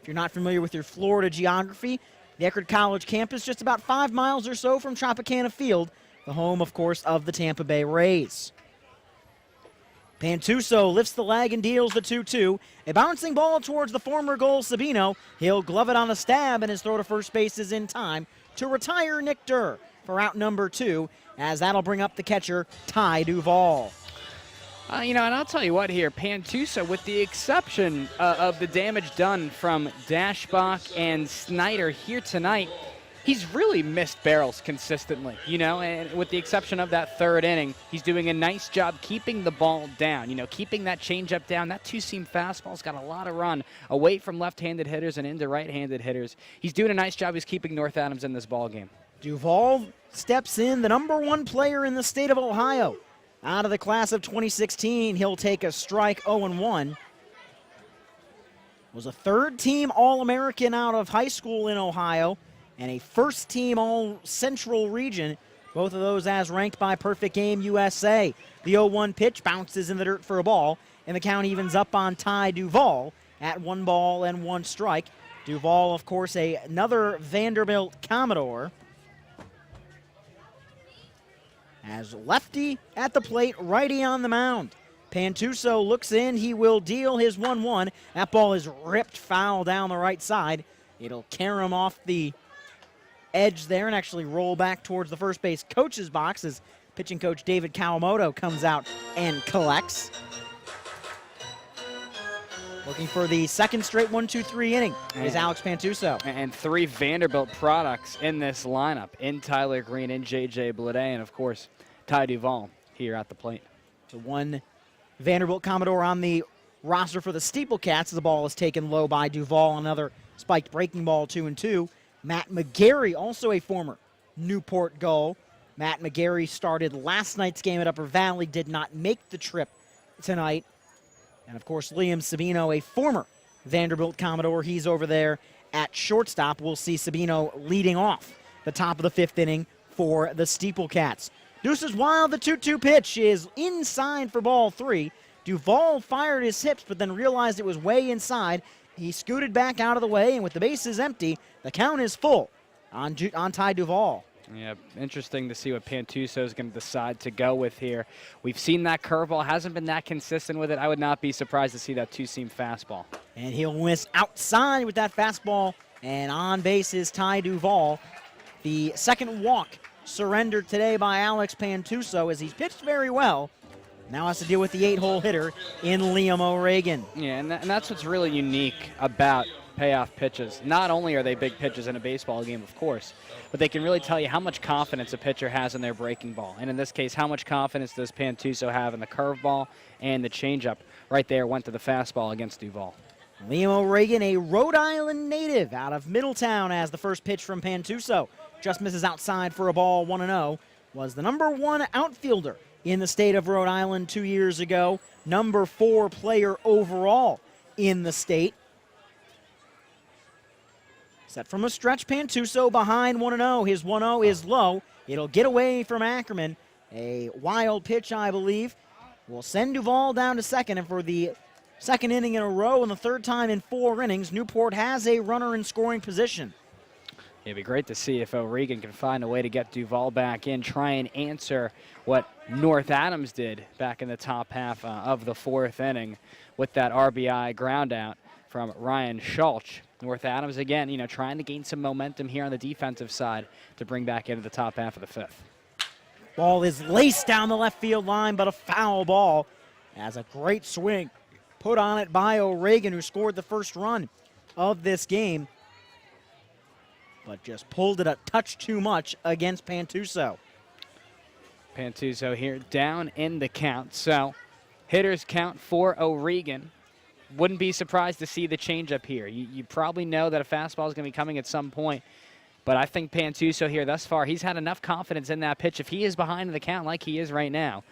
Speaker 8: If you're not familiar with your Florida geography, the Eckerd College campus just about 5 miles or so from Tropicana Field, the home, of course, of the Tampa Bay Rays. Pantuso lifts the leg and deals the 2-2. A bouncing ball towards the former goal, Sabino. He'll glove it on a stab, and his throw to first base is in time to retire Nick Durr for out number 2, as that'll bring up the catcher, Ty Duvall.
Speaker 3: And I'll tell you what here, Pantuso, with the exception of the damage done from Dashbach and Snyder here tonight, he's really missed barrels consistently, and with the exception of that third inning, he's doing a nice job keeping the ball down, keeping that changeup down. That two-seam fastball's got a lot of run away from left-handed hitters and into right-handed hitters. He's doing a nice job. He's keeping North Adams in this ball game.
Speaker 8: Duvall steps in, the number 1 player in the state of Ohio. Out of the class of 2016, he'll take a strike, 0-1. Was a third-team All-American out of high school in Ohio, and a first-team All-Central region, both of those as ranked by Perfect Game USA. The 0-1 pitch bounces in the dirt for a ball, and the count evens up on Ty Duvall at 1 ball and 1 strike. Duvall, of course, another Vanderbilt Commodore. As lefty at the plate, righty on the mound. Pantuso looks in. He will deal his 1-1. That ball is ripped foul down the right side. It'll carry him off the edge there and actually roll back towards the first base coach's box as pitching coach David Kawamoto comes out and collects. Looking for the second straight 1-2-3 inning is Alex Pantuso.
Speaker 3: And 3 Vanderbilt products in this lineup, in Tyler Green, in J.J. Blade, and, of course, Ty Duvall here at the plate.
Speaker 8: The 1 Vanderbilt Commodore on the roster for the SteepleCats as the ball is taken low by Duvall. Another spiked breaking ball, 2-2. Matt McGarry, also a former Newport Gull. Matt McGarry started last night's game at Upper Valley, did not make the trip tonight. And, of course, Liam Sabino, a former Vanderbilt Commodore. He's over there at shortstop. We'll see Sabino leading off the top of the 5th inning for the SteepleCats. Deuces wild, the 2-2 pitch is inside for ball 3. Duvall fired his hips, but then realized it was way inside. He scooted back out of the way, and with the bases empty, the count is full on Ty Duvall.
Speaker 3: Yeah, interesting to see what Pantuso is going to decide to go with here. We've seen that curveball, hasn't been that consistent with it. I would not be surprised to see that two-seam fastball.
Speaker 8: And he'll miss outside with that fastball, and on base is Ty Duvall. The second walk surrendered today by Alex Pantuso as he's pitched very well. Now has to deal with the 8-hole hitter in Liam O'Regan.
Speaker 3: Yeah, and that's what's really unique about payoff pitches. Not only are they big pitches in a baseball game, of course, but they can really tell you how much confidence a pitcher has in their breaking ball. And in this case, how much confidence does Pantuso have in the curveball and the changeup? Right there went to the fastball against Duvall.
Speaker 8: Liam O'Regan, a Rhode Island native out of Middletown, as the first pitch from Pantuso just misses outside for a ball, 1-0. Was the number 1 outfielder in the state of Rhode Island 2 years ago. Number 4 player overall in the state. Set from a stretch, Pantuso behind 1-0. His 1-0 is low. It'll get away from Ackerman. A wild pitch, I believe, will send Duvall down to second. And for the second inning in a row and the third time in 4 innings, Newport has a runner in scoring position.
Speaker 3: It'd be great to see if O'Regan can find a way to get Duvall back in, try and answer what North Adams did back in the top half of the 4th inning with that RBI ground out from Ryan Schulch. North Adams, again, trying to gain some momentum here on the defensive side to bring back into the top half of the 5th.
Speaker 8: Ball is laced down the left field line, but a foul ball. as a great swing put on it by O'Regan, who scored the first run of this game, but just pulled it a touch too much against Pantuso.
Speaker 3: Pantuso here down in the count. So hitters count for O'Regan. Wouldn't be surprised to see the changeup here. You probably know that a fastball is going to be coming at some point. But I think Pantuso here thus far, he's had enough confidence in that pitch. If he is behind in the count like he is right now,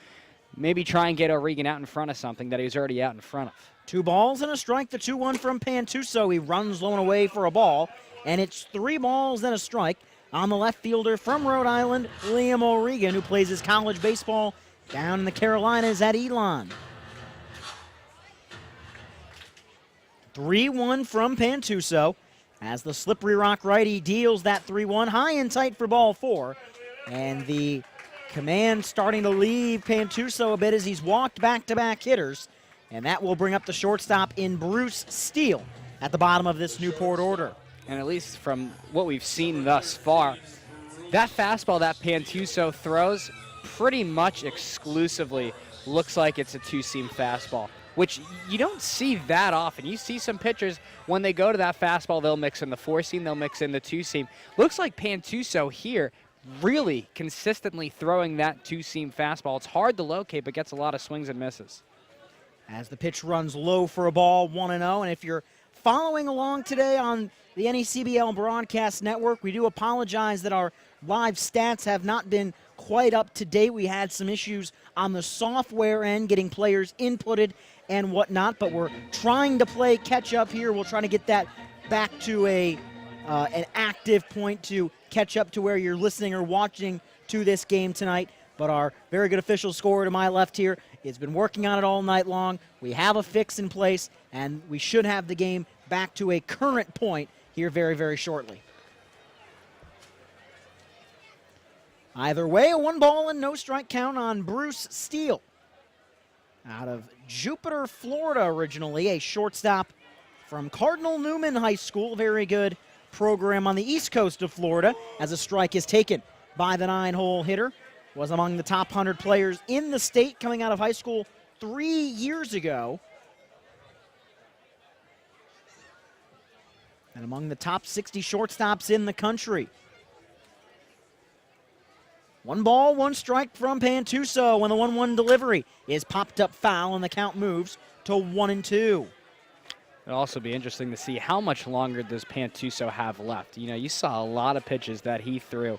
Speaker 3: maybe try and get O'Regan out in front of something that he was already out in front of.
Speaker 8: 2 balls and a strike, the 2-1 from Pantuso. He runs low and away for a ball, and it's 3 balls and a strike on the left fielder from Rhode Island, Liam O'Regan, who plays his college baseball down in the Carolinas at Elon. 3-1 from Pantuso as the slippery rock righty deals that 3-1 high and tight for ball 4. And the command starting to leave Pantuso a bit as he's walked back-to-back hitters. And that will bring up the shortstop in Bruce Steele at the bottom of this Newport order.
Speaker 3: And at least from what we've seen thus far, that fastball that Pantuso throws pretty much exclusively looks like it's a 2-seam fastball, which you don't see that often. You see some pitchers, when they go to that fastball, they'll mix in the 4-seam, they'll mix in the 2-seam. Looks like Pantuso here really consistently throwing that 2-seam fastball. It's hard to locate, but gets a lot of swings and misses.
Speaker 8: As the pitch runs low for a ball, 1-0. And if you're following along today on the NECBL Broadcast Network, we do apologize that our live stats have not been quite up to date. We had some issues on the software end, getting players inputted and whatnot, but we're trying to play catch up here. We'll try to get that back to an active point to catch up to where you're listening or watching to this game tonight. But our very good official scorer to my left here has been working on it all night long. We have a fix in place, and we should have the game back to a current point here very, very shortly. Either way, a 1 ball and no strike count on Bruce Steele. Out of Jupiter, Florida originally, a shortstop from Cardinal Newman High School. Very good program on the east coast of Florida as a strike is taken by the 9-hole hitter. Was among the top 100 players in the state coming out of high school 3 years ago. And among the top 60 shortstops in the country. 1 ball, 1 strike from Pantuso when the 1-1 delivery is popped up foul and the count moves to 1-2.
Speaker 3: It'll also be interesting to see how much longer does Pantuso have left. You know, you saw a lot of pitches that he threw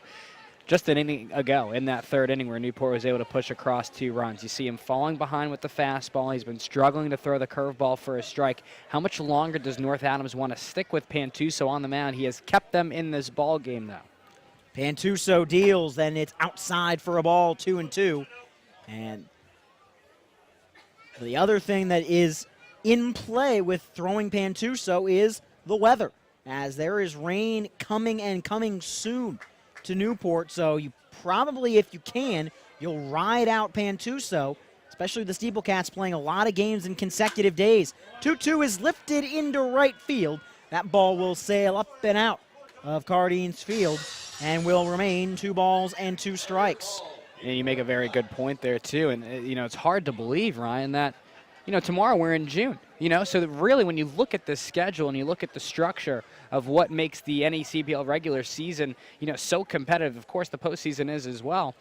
Speaker 3: just an inning ago in that 3rd inning where Newport was able to push across 2 runs. You see him falling behind with the fastball. He's been struggling to throw the curveball for a strike. How much longer does North Adams want to stick with Pantuso on the mound? He has kept them in this ball game, though.
Speaker 8: Pantuso deals, then it's outside for a ball, 2-2. And the other thing that is in play with throwing Pantuso is the weather, as there is rain coming and coming soon to Newport. So you probably, if you can, you'll ride out Pantuso, especially the SteepleCats playing a lot of games in consecutive days. 2-2 is lifted into right field. That ball will sail up and out of Cardines Field and will remain 2 balls and 2 strikes.
Speaker 3: And you make a very good point there, too. And, you know, it's hard to believe, Ryan, that, you know, tomorrow we're in June. You know, so that really when you look at this schedule and you look at the structure of what makes the NECBL regular season, you know, so competitive, of course the postseason is as well,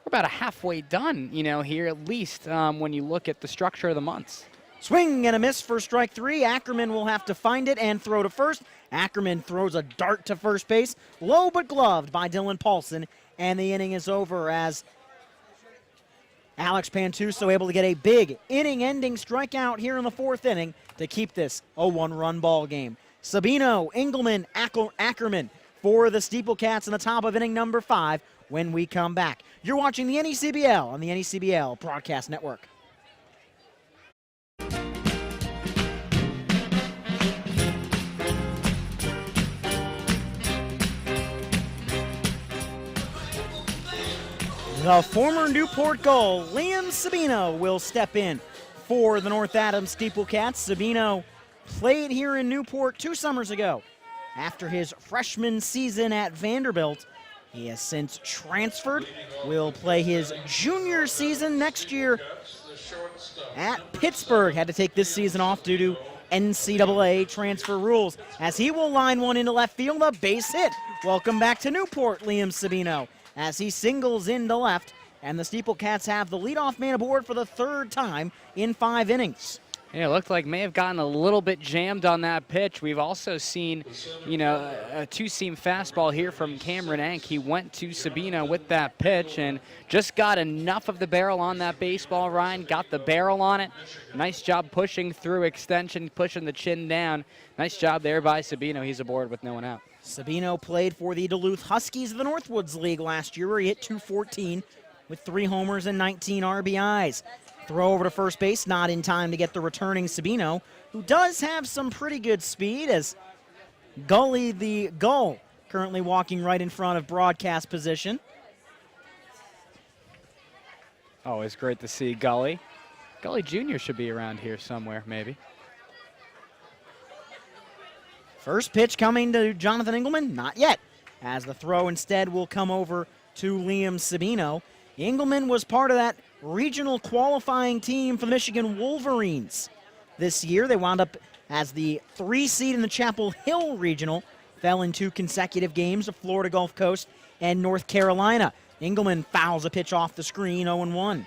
Speaker 3: we're about halfway done, you know, here at least when you look at the structure of the months.
Speaker 8: Swing and a miss for strike 3. Ackerman will have to find it and throw to first. Ackerman throws a dart to first base, low but gloved by Dylan Paulson, and the inning is over as Alex Pantuso able to get a big inning-ending strikeout here in the 4th inning to keep this a 1-run ball game. Sabino, Engelman, Ackerman for the SteepleCats in the top of inning number 5 when we come back. You're watching the NECBL on the NECBL Broadcast Network. The former Newport Gull, Liam Sabino, will step in for the North Adams SteepleCats. Sabino played here in Newport 2 summers ago. After his freshman season at Vanderbilt, He has since transferred, will play his junior season next year at Pittsburgh. Had to take this season off due to NCAA transfer rules, as he will line one into left field, a base hit. Welcome back to Newport, Liam Sabino, as he singles into left, and the SteepleCats have the leadoff man aboard for the third time in 5 innings.
Speaker 3: Yeah, it looked like may have gotten a little bit jammed on that pitch. We've also seen, a two-seam fastball here from Cameron Ank. He went to Sabino with that pitch and just got enough of the barrel on that baseball, Ryan. Got the barrel on it. Nice job pushing through extension, pushing the chin down. Nice job there by Sabino. He's aboard with no one out.
Speaker 8: Sabino played for the Duluth Huskies of the Northwoods League last year, where he hit .214 with 3 homers and 19 RBIs. Throw over to first base, not in time to get the returning Sabino, who does have some pretty good speed, as Gully the Gull currently walking right in front of broadcast position.
Speaker 3: Always great to see Gully. Gully Jr. should be around here somewhere, maybe.
Speaker 8: First pitch coming to Jonathan Engelman, not yet, as the throw instead will come over to Liam Sabino. Engelman was part of that regional qualifying team for the Michigan Wolverines this year. They wound up as the 3 seed in the Chapel Hill Regional, fell in 2 consecutive games of Florida Gulf Coast and North Carolina. Engelman fouls a pitch off the screen, 0-1.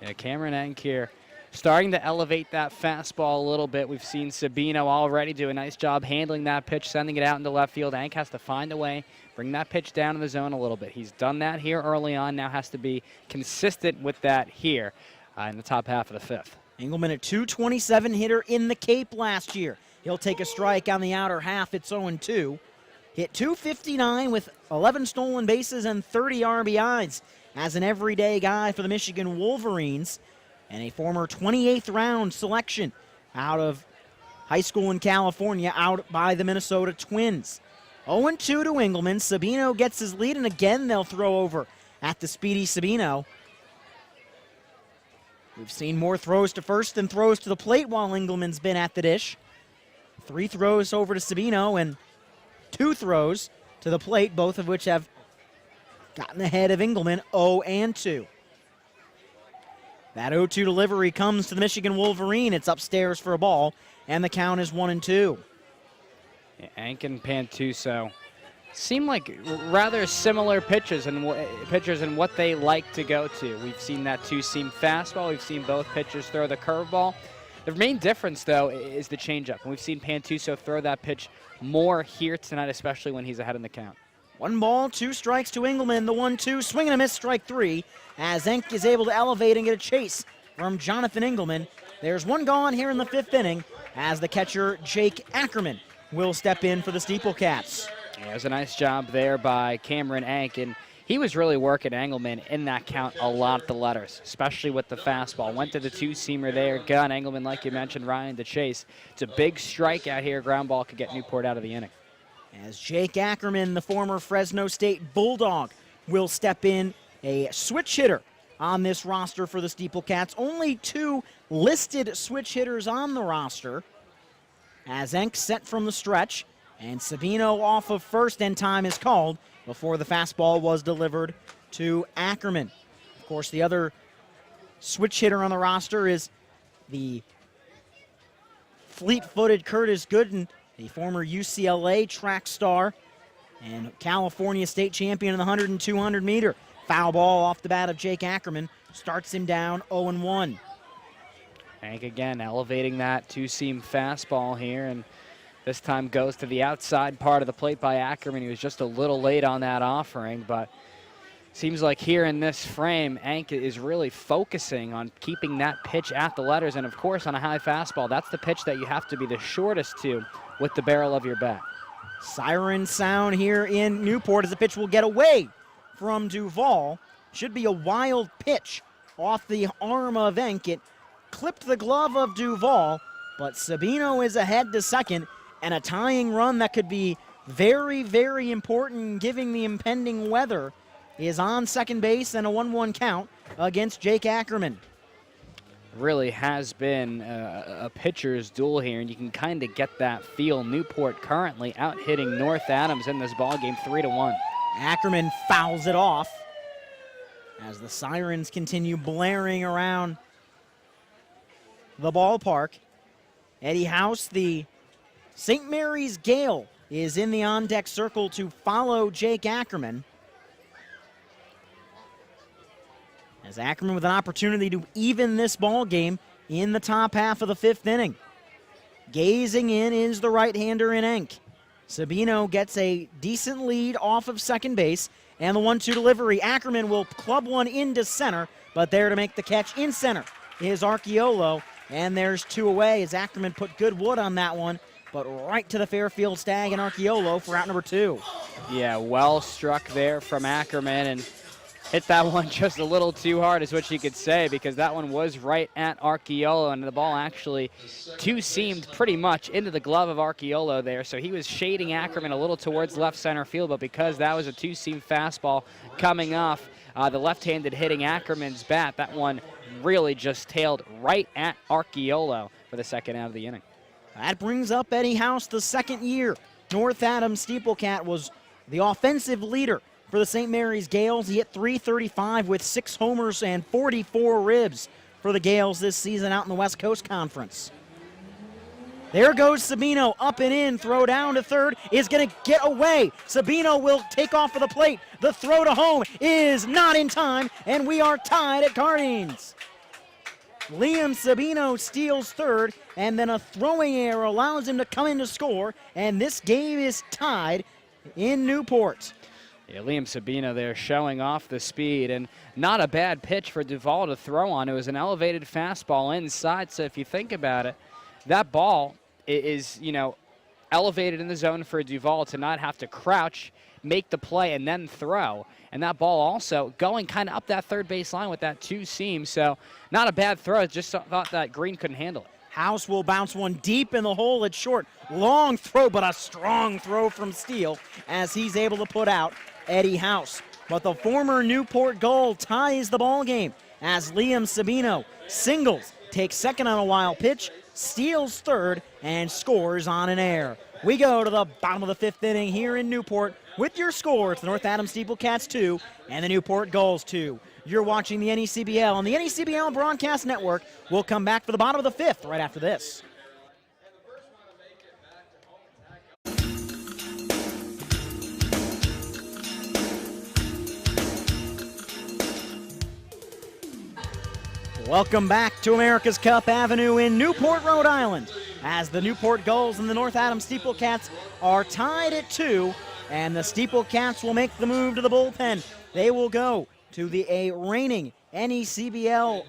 Speaker 3: Yeah, Cameron Ank here starting to elevate that fastball a little bit. We've seen Sabino already do a nice job handling that pitch, sending it out into left field. Ank has to find a way, bring that pitch down in the zone a little bit. He's done that here early on, now has to be consistent with that here in the top half of the 5th.
Speaker 8: Engelman, a .227 hitter in the Cape last year. He'll take a strike on the outer half. It's 0-2. Hit .259 with 11 stolen bases and 30 RBIs as an everyday guy for the Michigan Wolverines, and a former 28th round selection out of high school in California, out by the Minnesota Twins. 0-2 to Engelman. Sabino gets his lead, and again they'll throw over at the speedy Sabino. We've seen more throws to first than throws to the plate while Engelman's been at the dish. 3 throws over to Sabino and 2 throws to the plate, both of which have gotten ahead of Engelman, 0-2. That 0-2 delivery comes to the Michigan Wolverine. It's upstairs for a ball, and the count is 1-2.
Speaker 3: Yeah, Ank and Pantuso seem like rather similar pitchers and what they like to go to. We've seen that 2-seam fastball. We've seen both pitchers throw the curveball. The main difference, though, is the changeup. And we've seen Pantuso throw that pitch more here tonight, especially when he's ahead in the count.
Speaker 8: 1 ball, 2 strikes to Engelman. The 1-2, swing and a miss, strike 3, as Enk is able to elevate and get a chase from Jonathan Engelman. There's 1 gone here in the 5th inning, as the catcher, Jake Ackerman, will step in for the SteepleCats.
Speaker 3: Yeah, it was a nice job there by Cameron Ank, and he was really working Engelman in that count a lot at the letters, especially with the fastball. Went to the 2-seamer there, got Engelman, like you mentioned, Ryan, to chase. It's a big strikeout here. Ground ball could get Newport out of the inning.
Speaker 8: As Jake Ackerman, the former Fresno State Bulldog, will step in, a switch hitter on this roster for the SteepleCats. Only 2 listed switch hitters on the roster, as Enk set from the stretch, and Sabino off of first, and time is called before the fastball was delivered to Ackerman. Of course, the other switch hitter on the roster is the fleet-footed Curtis Gooden, the former UCLA track star and California state champion in the 100 and 200 meter. Foul ball off the bat of Jake Ackerman starts him down 0-1.
Speaker 3: Ank again elevating that 2-seam fastball here, and this time goes to the outside part of the plate by Ackerman. He was just a little late on that offering, but seems like here in this frame, Ank is really focusing on keeping that pitch at the letters, and of course on a high fastball, that's the pitch that you have to be the shortest to with the barrel of your bat.
Speaker 8: Siren sound here in Newport as the pitch will get away from Duvall. Should be a wild pitch off the arm of Enk. It clipped the glove of Duvall, but Sabino is ahead to second, and a tying run that could be very, very important given the impending weather is on second base, and a 1-1 count against Jake Ackerman.
Speaker 3: Really has been a pitcher's duel here, and you can kind of get that feel. Newport currently out hitting North Adams in this ballgame 3-1.
Speaker 8: Ackerman fouls it off as the sirens continue blaring around the ballpark. Eddie House, the St. Mary's Gale, is in the on-deck circle to follow Jake Ackerman. As Ackerman with an opportunity to even this ball game in the top half of the 5th inning. Gazing in is the right-hander in Enck. Sabino gets a decent lead off of second base, and the 1-2 delivery. Ackerman will club one into center, but there to make the catch in center is Archiolo, and there's 2 away as Ackerman put good wood on that one, but right to the Fairfield Stag and Archiolo for out number 2.
Speaker 3: Yeah, well struck there from Ackerman, and hit that one just a little too hard is what you could say, because that one was right at Archiolo, and the ball actually two-seamed pretty much into the glove of Archiolo there. So he was shading Ackerman a little towards left center field, but because that was a two-seam fastball coming off the left-handed hitting Ackerman's bat, that one really just tailed right at Archiolo for the second out of the inning.
Speaker 8: That brings up Eddie House, the second year. North Adams SteepleCat was the offensive leader for the St. Mary's Gales. He hit .335 with 6 homers and 44 ribs for the Gales this season out in the West Coast Conference. There goes Sabino, up and in, throw down to third, is going to get away. Sabino will take off for the plate. The throw to home is not in time, and we are tied at Cardines. Liam Sabino steals third, and then a throwing error allows him to come in to score, and this game is tied in Newport.
Speaker 3: Yeah, Liam Sabino there showing off the speed, and not a bad pitch for Duvall to throw on. It was an elevated fastball inside, so if you think about it, that ball is, elevated in the zone for Duvall to not have to crouch, make the play, and then throw. And that ball also going kind of up that third base line with that two-seam, so not a bad throw, just thought that Green couldn't handle it.
Speaker 8: House will bounce one deep in the hole at short. Long throw, but a strong throw from Steele as he's able to put out Eddie House. But the former Newport Gull ties the ball game as Liam Sabino singles, takes second on a wild pitch, steals third, and scores on an error. We go to the bottom of the 5th inning here in Newport with your score. It's the North Adams SteepleCats 2 and the Newport Gulls 2. You're watching the NECBL on the NECBL Broadcast Network. We'll come back for the bottom of the 5th right after this. Welcome back to America's Cup Avenue in Newport, Rhode Island, as the Newport Gulls and the North Adams SteepleCats are tied at 2, and the SteepleCats will make the move to the bullpen. They will go to the reigning NECBL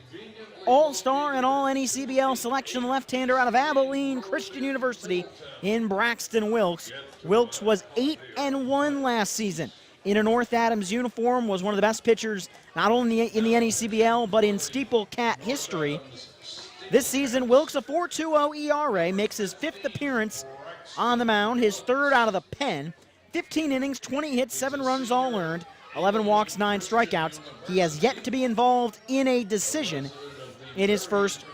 Speaker 8: All-Star and All-NECBL selection left-hander out of Abilene Christian University in Braxton Wilkes. Wilkes was 8-1 last season in a North Adams uniform, was one of the best pitchers not only in the NECBL but in SteepleCat history. This season, Wilkes a 4.20 ERA, makes his 5th appearance on the mound, his 3rd out of the pen. 15 innings, 20 hits, 7 runs all earned, 11 walks, 9 strikeouts. He has yet to be involved in a decision in his first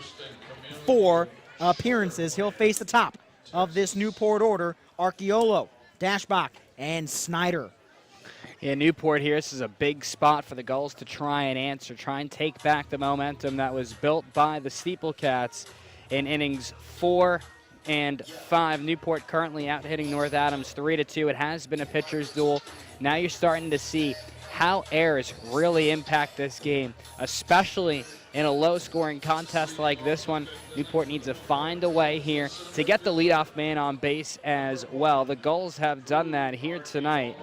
Speaker 8: 4 appearances. He'll face the top of this Newport order, Archiolo, Dashbach, and Snyder.
Speaker 3: In Newport here, this is a big spot for the Gulls to try and answer, try and take back the momentum that was built by the SteepleCats in innings 4 and 5. Newport currently out hitting North Adams 3-2. It has been a pitcher's duel. Now you're starting to see how errors really impact this game, especially in a low-scoring contest like this one. Newport needs to find a way here to get the leadoff man on base as well. The Gulls have done that here tonight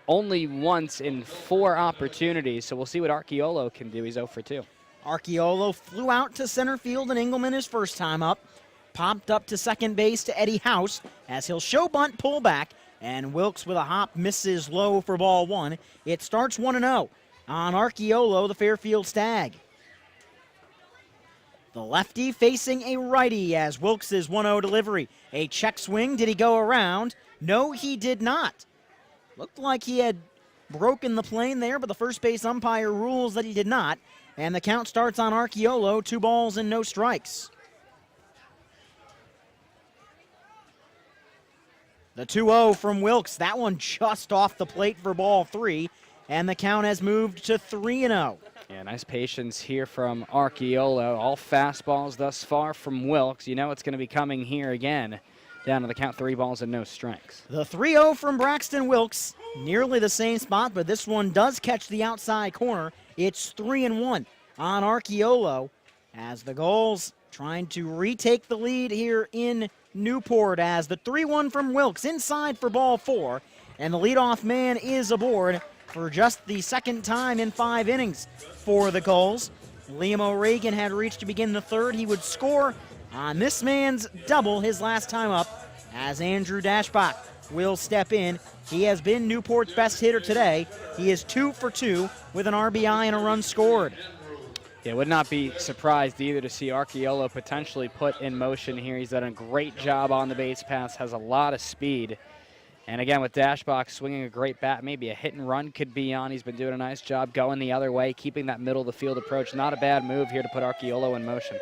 Speaker 3: only once in 4 opportunities, so we'll see what Archiolo can do. He's 0 for 2.
Speaker 8: Archiolo flew out to center field and Engelman his first time up. Popped up to second base to Eddie House as he'll show bunt, pull back, and Wilkes with a hop misses low for ball 1. It starts 1-0 on Archiolo, the Fairfield Stag. The lefty facing a righty as Wilkes' 1-0 delivery. A check swing. Did he go around? No, he did not. Looked like he had broken the plane there, but the first base umpire rules that he did not. And the count starts on Archiolo, 2 balls and no strikes. The 2-0 from Wilkes. That one just off the plate for ball 3, and the count has moved to 3-0.
Speaker 3: Yeah, nice patience here from Archeolo. All fastballs thus far from Wilkes. You know it's going to be coming here again. Down to the count, 3 balls and no strikes.
Speaker 8: The 3-0 from Braxton Wilkes. Nearly the same spot, but this one does catch the outside corner. It's 3-1 on Archeolo as the Gulls trying to retake the lead here in Newport as the 3-1 from Wilkes inside for ball 4, and the leadoff man is aboard for just the second time in 5 innings for the Gulls. Liam O'Regan had reached to begin the third. He would score on this man's double his last time up as Andrew Dashbach will step in. He has been Newport's best hitter today. He is 2 for 2 with an RBI and a run scored.
Speaker 3: Yeah, would not be surprised either to see Archeolo potentially put in motion here. He's done a great job on the base pass, has a lot of speed. And again, with Dashbach swinging a great bat, maybe a hit and run could be on. He's been doing a nice job going the other way, keeping that middle of the field approach. Not a bad move here to put Archeolo in motion.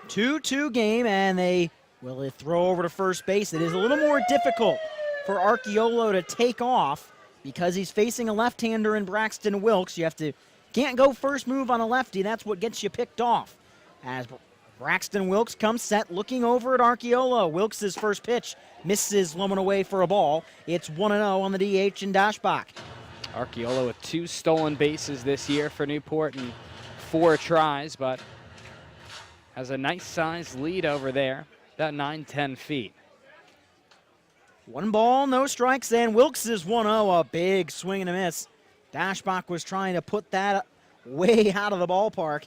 Speaker 8: 2-2 game, and they will throw over to first base. It is a little more difficult for Archeolo to take off because he's facing a left-hander in Braxton Wilkes. Can't go first move on a lefty. That's what gets you picked off. As Braxton Wilkes comes set, looking over at Archeolo. Wilkes' first pitch misses, low and away for a ball. It's 1-0 on the DH in Dashbach.
Speaker 3: Archeolo with 2 stolen bases this year for Newport and 4 tries, but has a nice sized lead over there, about 9-10 feet.
Speaker 8: 1 ball, no strikes, and Wilkes is 1-0, a big swing and a miss. Dashbach was trying to put that way out of the ballpark.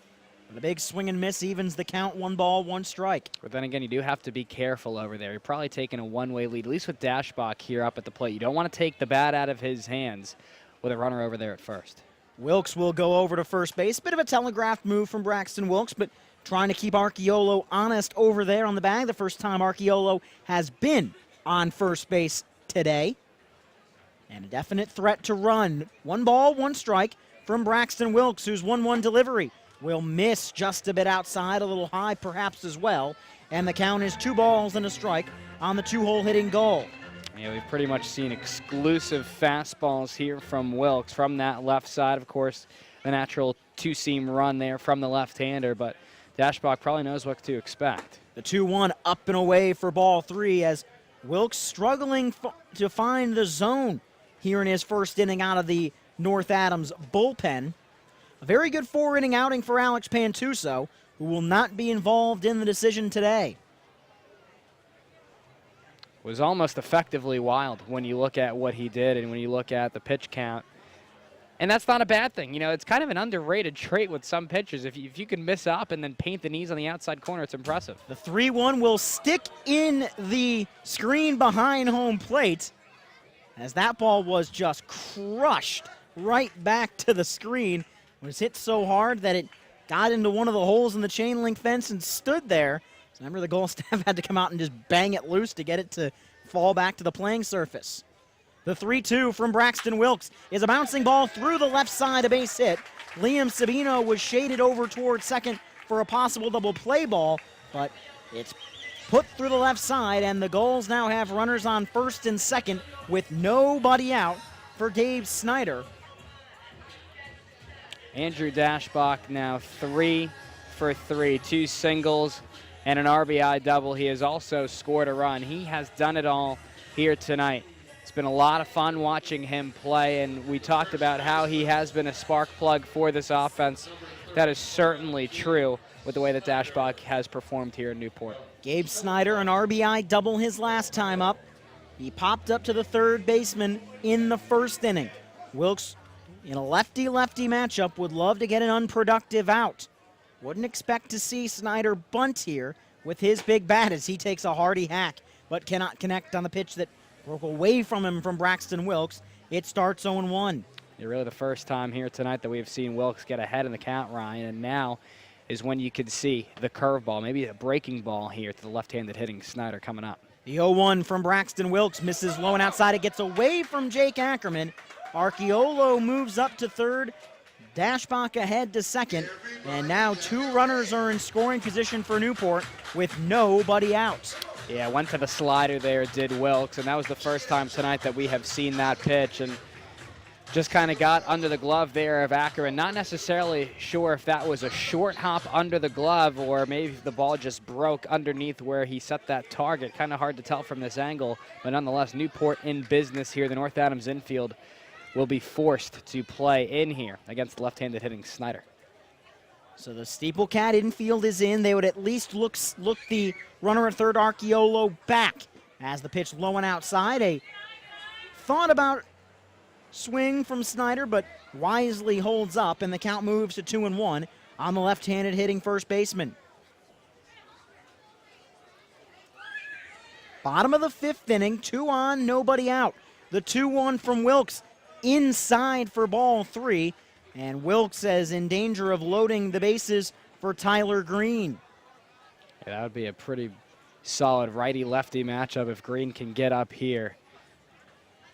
Speaker 8: The big swing and miss evens the count, 1 ball, 1 strike.
Speaker 3: But then again, you do have to be careful over there. You're probably taking a one-way lead, at least with Dashbach here up at the plate. You don't want to take the bat out of his hands with a runner over there at first.
Speaker 8: Wilkes will go over to first base. Bit of a telegraphed move from Braxton Wilkes, but trying to keep Archeolo honest over there on the bag. The first time Archeolo has been on first base today. And a definite threat to run. 1 ball, 1 strike from Braxton Wilkes, whose 1-1 delivery will miss just a bit outside, a little high perhaps as well. And the count is 2 balls and a strike on the 2-hole hitting Gull.
Speaker 3: Yeah, we've pretty much seen exclusive fastballs here from Wilkes from that left side. Of course, the natural 2-seam run there from the left-hander, but Dashbach probably knows what to expect.
Speaker 8: The 2-1 up and away for ball 3 as Wilkes struggling to find the zone here in his first inning out of the North Adams bullpen. A very good 4-inning outing for Alex Pantuso, who will not be involved in the decision today.
Speaker 3: Was almost effectively wild when you look at what he did and when you look at the pitch count. And that's not a bad thing. You know, it's kind of an underrated trait with some pitchers. If you can miss up and then paint the knees on the outside corner, it's impressive.
Speaker 8: The 3-1 will stick in the screen behind home plate as that ball was just crushed right back to the screen. It was hit so hard that it got into one of the holes in the chain link fence and stood there. So remember, the Gull staff had to come out and just bang it loose to get it to fall back to the playing surface. The 3-2 from Braxton Wilkes is a bouncing ball through the left side, a base hit. Liam Sabino was shaded over towards second for a possible double play ball, but it's put through the left side, and the Gulls now have runners on first and second with nobody out for Gabe Snyder.
Speaker 3: Andrew Dashbach now 3 for 3, 2 singles and an RBI double. He has also scored a run. He has done it all here tonight. It's been a lot of fun watching him play, and we talked about how he has been a spark plug for this offense. That is certainly true with the way that Dashbach has performed here in Newport.
Speaker 8: Gabe Snyder, an RBI double his last time up. He popped up to the third baseman in the first inning. Wilkes, in a lefty-lefty matchup, would love to get an unproductive out. Wouldn't expect to see Snyder bunt here with his big bat as he takes a hearty hack, but cannot connect on the pitch that broke away from him from Braxton Wilkes. It starts 0-1.
Speaker 3: You're really the first time here tonight that we've seen Wilkes get ahead in the count, Ryan, and now is when you could see the curveball, maybe a breaking ball here to the left-handed hitting Snyder coming up.
Speaker 8: The 0-1 from Braxton Wilkes misses low and outside. It gets away from Jake Ackerman. Archeolo moves up to third. Dashbach ahead to second. And now 2 runners are in scoring position for Newport with nobody out.
Speaker 3: Yeah, went to the slider there, did Wilkes, and that was the first time tonight that we have seen that pitch, and just kind of got under the glove there of Ackerman. Not necessarily sure if that was a short hop under the glove or maybe the ball just broke underneath where he set that target. Kind of hard to tell from this angle, but nonetheless, Newport in business here. The North Adams infield will be forced to play in here against the left-handed hitting Snyder.
Speaker 8: So the SteepleCat infield is in. They would at least look the runner at third, Archiolo, back as the pitch low and outside. A thought about swing from Snyder, but wisely holds up, and the count moves to 2-1 on the left-handed hitting first baseman. Bottom of the fifth inning, 2 on, nobody out. The 2-1 from Wilkes inside for ball 3. And Wilkes is in danger of loading the bases for Tyler Green.
Speaker 3: Yeah, that would be a pretty solid righty-lefty matchup if Green can get up here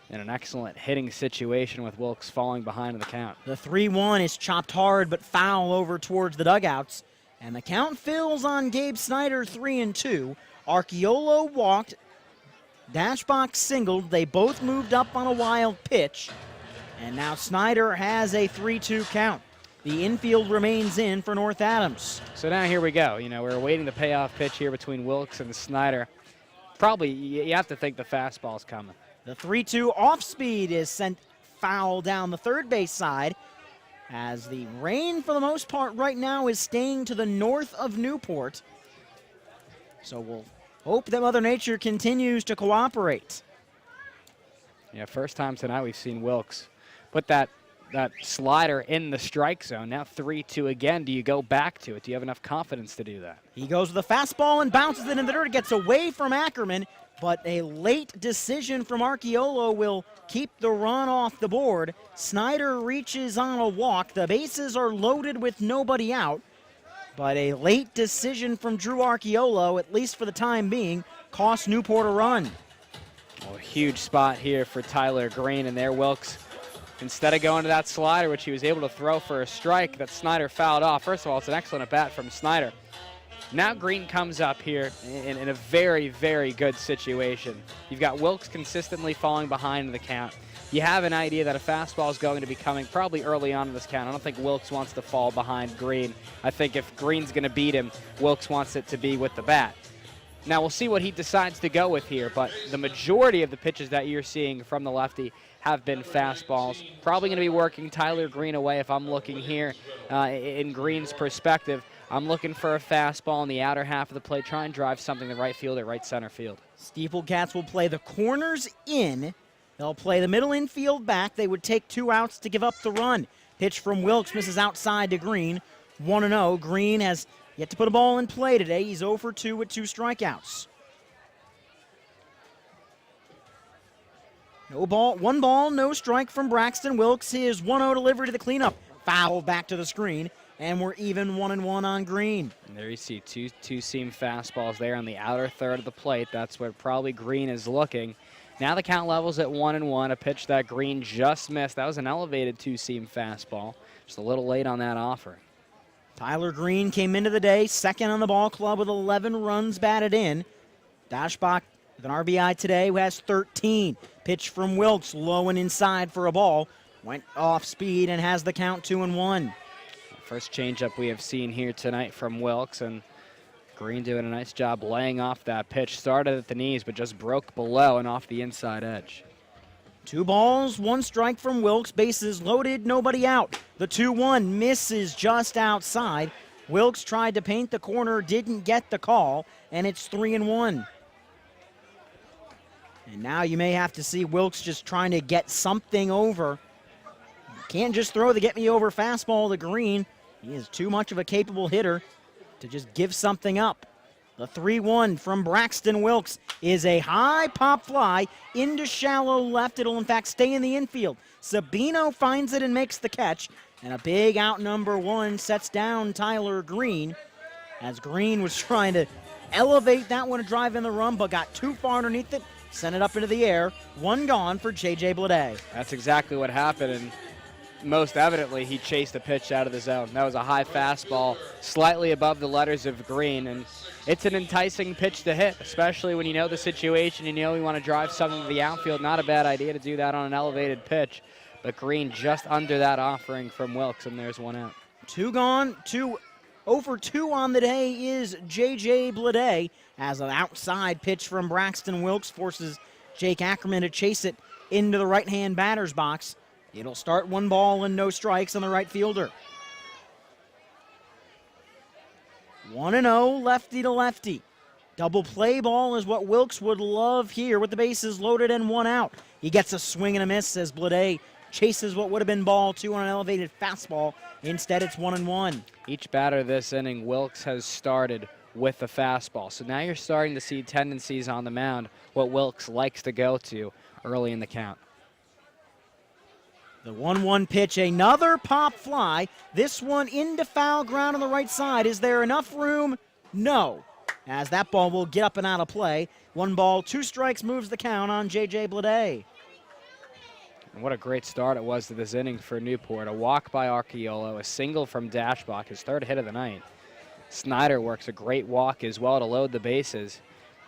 Speaker 3: in an excellent hitting situation with Wilkes falling behind in the count.
Speaker 8: The 3-1 is chopped hard but foul over towards the dugouts. And the count fills on Gabe Snyder, 3-2. Archiolo walked. Dashbox singled. They both moved up on a wild pitch. And now Snyder has a 3-2 count. The infield remains in for North Adams.
Speaker 3: So now here we go. You know, we're awaiting the payoff pitch here between Wilkes and Snyder. Probably, you have to think the fastball's coming.
Speaker 8: The 3-2 off speed is sent foul down the third base side as the rain, for the most part right now, is staying to the north of Newport. So we'll hope that Mother Nature continues to cooperate.
Speaker 3: Yeah, first time tonight we've seen Wilkes put that slider in the strike zone. Now 3-2 again. Do you go back to it? Do you have enough confidence to do that?
Speaker 8: He goes with the fastball and bounces it in the dirt. It gets away from Ackerman, but a late decision from Archiolo will keep the run off the board. Snyder reaches on a walk. The bases are loaded with nobody out, but a late decision from Drew Archiolo, at least for the time being, cost Newport a run.
Speaker 3: Oh, a huge spot here for Tyler Green, and there Wilkes, instead of going to that slider, which he was able to throw for a strike that Snyder fouled off. First of all, it's an excellent at-bat from Snyder. Now Green comes up here in a very, very good situation. You've got Wilkes consistently falling behind in the count. You have an idea that a fastball is going to be coming probably early on in this count. I don't think Wilkes wants to fall behind Green. I think if Green's going to beat him, Wilkes wants it to be with the bat. Now we'll see what he decides to go with here, but the majority of the pitches that you're seeing from the lefty have been fastballs. Probably going to be working Tyler Green away if I'm looking here in Green's perspective. I'm looking for a fastball in the outer half of the plate, try and drive something to right field or right center field.
Speaker 8: SteepleCats will play the corners in. They'll play the middle infield back. They would take 2 outs to give up the run. Pitch from Wilkes misses outside to Green. 1-0. Green has yet to put a ball in play today. He's 0 for 2 with 2 strikeouts. No ball, 1 ball, no strike from Braxton Wilkes. His 1-0 delivery to the cleanup. Foul back to the screen, and we're even 1-1 on Green.
Speaker 3: And there you see two-seam fastballs there on the outer third of the plate. That's where probably Green is looking. Now the count level's at 1-1, a pitch that Green just missed. That was an elevated two-seam fastball. Just a little late on that offer.
Speaker 8: Tyler Green came into the day second on the ball club with 11 runs batted in. Dashbach with an RBI today who has 13. Pitch from Wilkes, low and inside for a ball. Went off speed and has the count 2-1.
Speaker 3: First changeup we have seen here tonight from Wilkes, and Green doing a nice job laying off that pitch. Started at the knees, but just broke below and off the inside edge.
Speaker 8: 2 balls, 1 strike from Wilkes. Bases loaded, nobody out. The 2-1 misses just outside. Wilkes tried to paint the corner, didn't get the call, and it's 3-1. And now you may have to see Wilkes just trying to get something over. Can't just throw the get-me-over fastball to Green. He is too much of a capable hitter to just give something up. The 3-1 from Braxton Wilkes is a high pop fly into shallow left. It'll, in fact, stay in the infield. Sabino finds it and makes the catch. And a big out number 1 sets down Tyler Green as Green was trying to elevate that one to drive in the run, but got too far underneath it, sent it up into the air. 1 gone for J.J. Blade.
Speaker 3: That's exactly what happened. And most evidently, he chased a pitch out of the zone. That was a high fastball, slightly above the letters of green, and it's an enticing pitch to hit, especially when you know the situation, you know you want to drive something to the outfield. Not a bad idea to do that on an elevated pitch, but Green just under that offering from Wilkes, and there's one out.
Speaker 8: 2 gone, 2 over 2 on the day is J.J. Blade, as an outside pitch from Braxton Wilkes forces Jake Ackerman to chase it into the right-hand batter's box. It'll start 1 ball and no strikes on the right fielder. 1-0, lefty to lefty. Double play ball is what Wilkes would love here with the bases loaded and 1 out. He gets a swing and a miss as Blade chases what would have been ball 2 on an elevated fastball. Instead, it's 1-1.
Speaker 3: Each batter this inning, Wilkes has started with the fastball. So now you're starting to see tendencies on the mound, what Wilkes likes to go to early in the count.
Speaker 8: The 1-1 pitch, another pop fly. This one into foul ground on the right side. Is there enough room? No. As that ball will get up and out of play. 1 ball, 2 strikes moves the count on J.J. Blade.
Speaker 3: And what a great start it was to this inning for Newport. A walk by Archiolo, a single from Dashbach, his 3rd hit of the night. Snyder works a great walk as well to load the bases.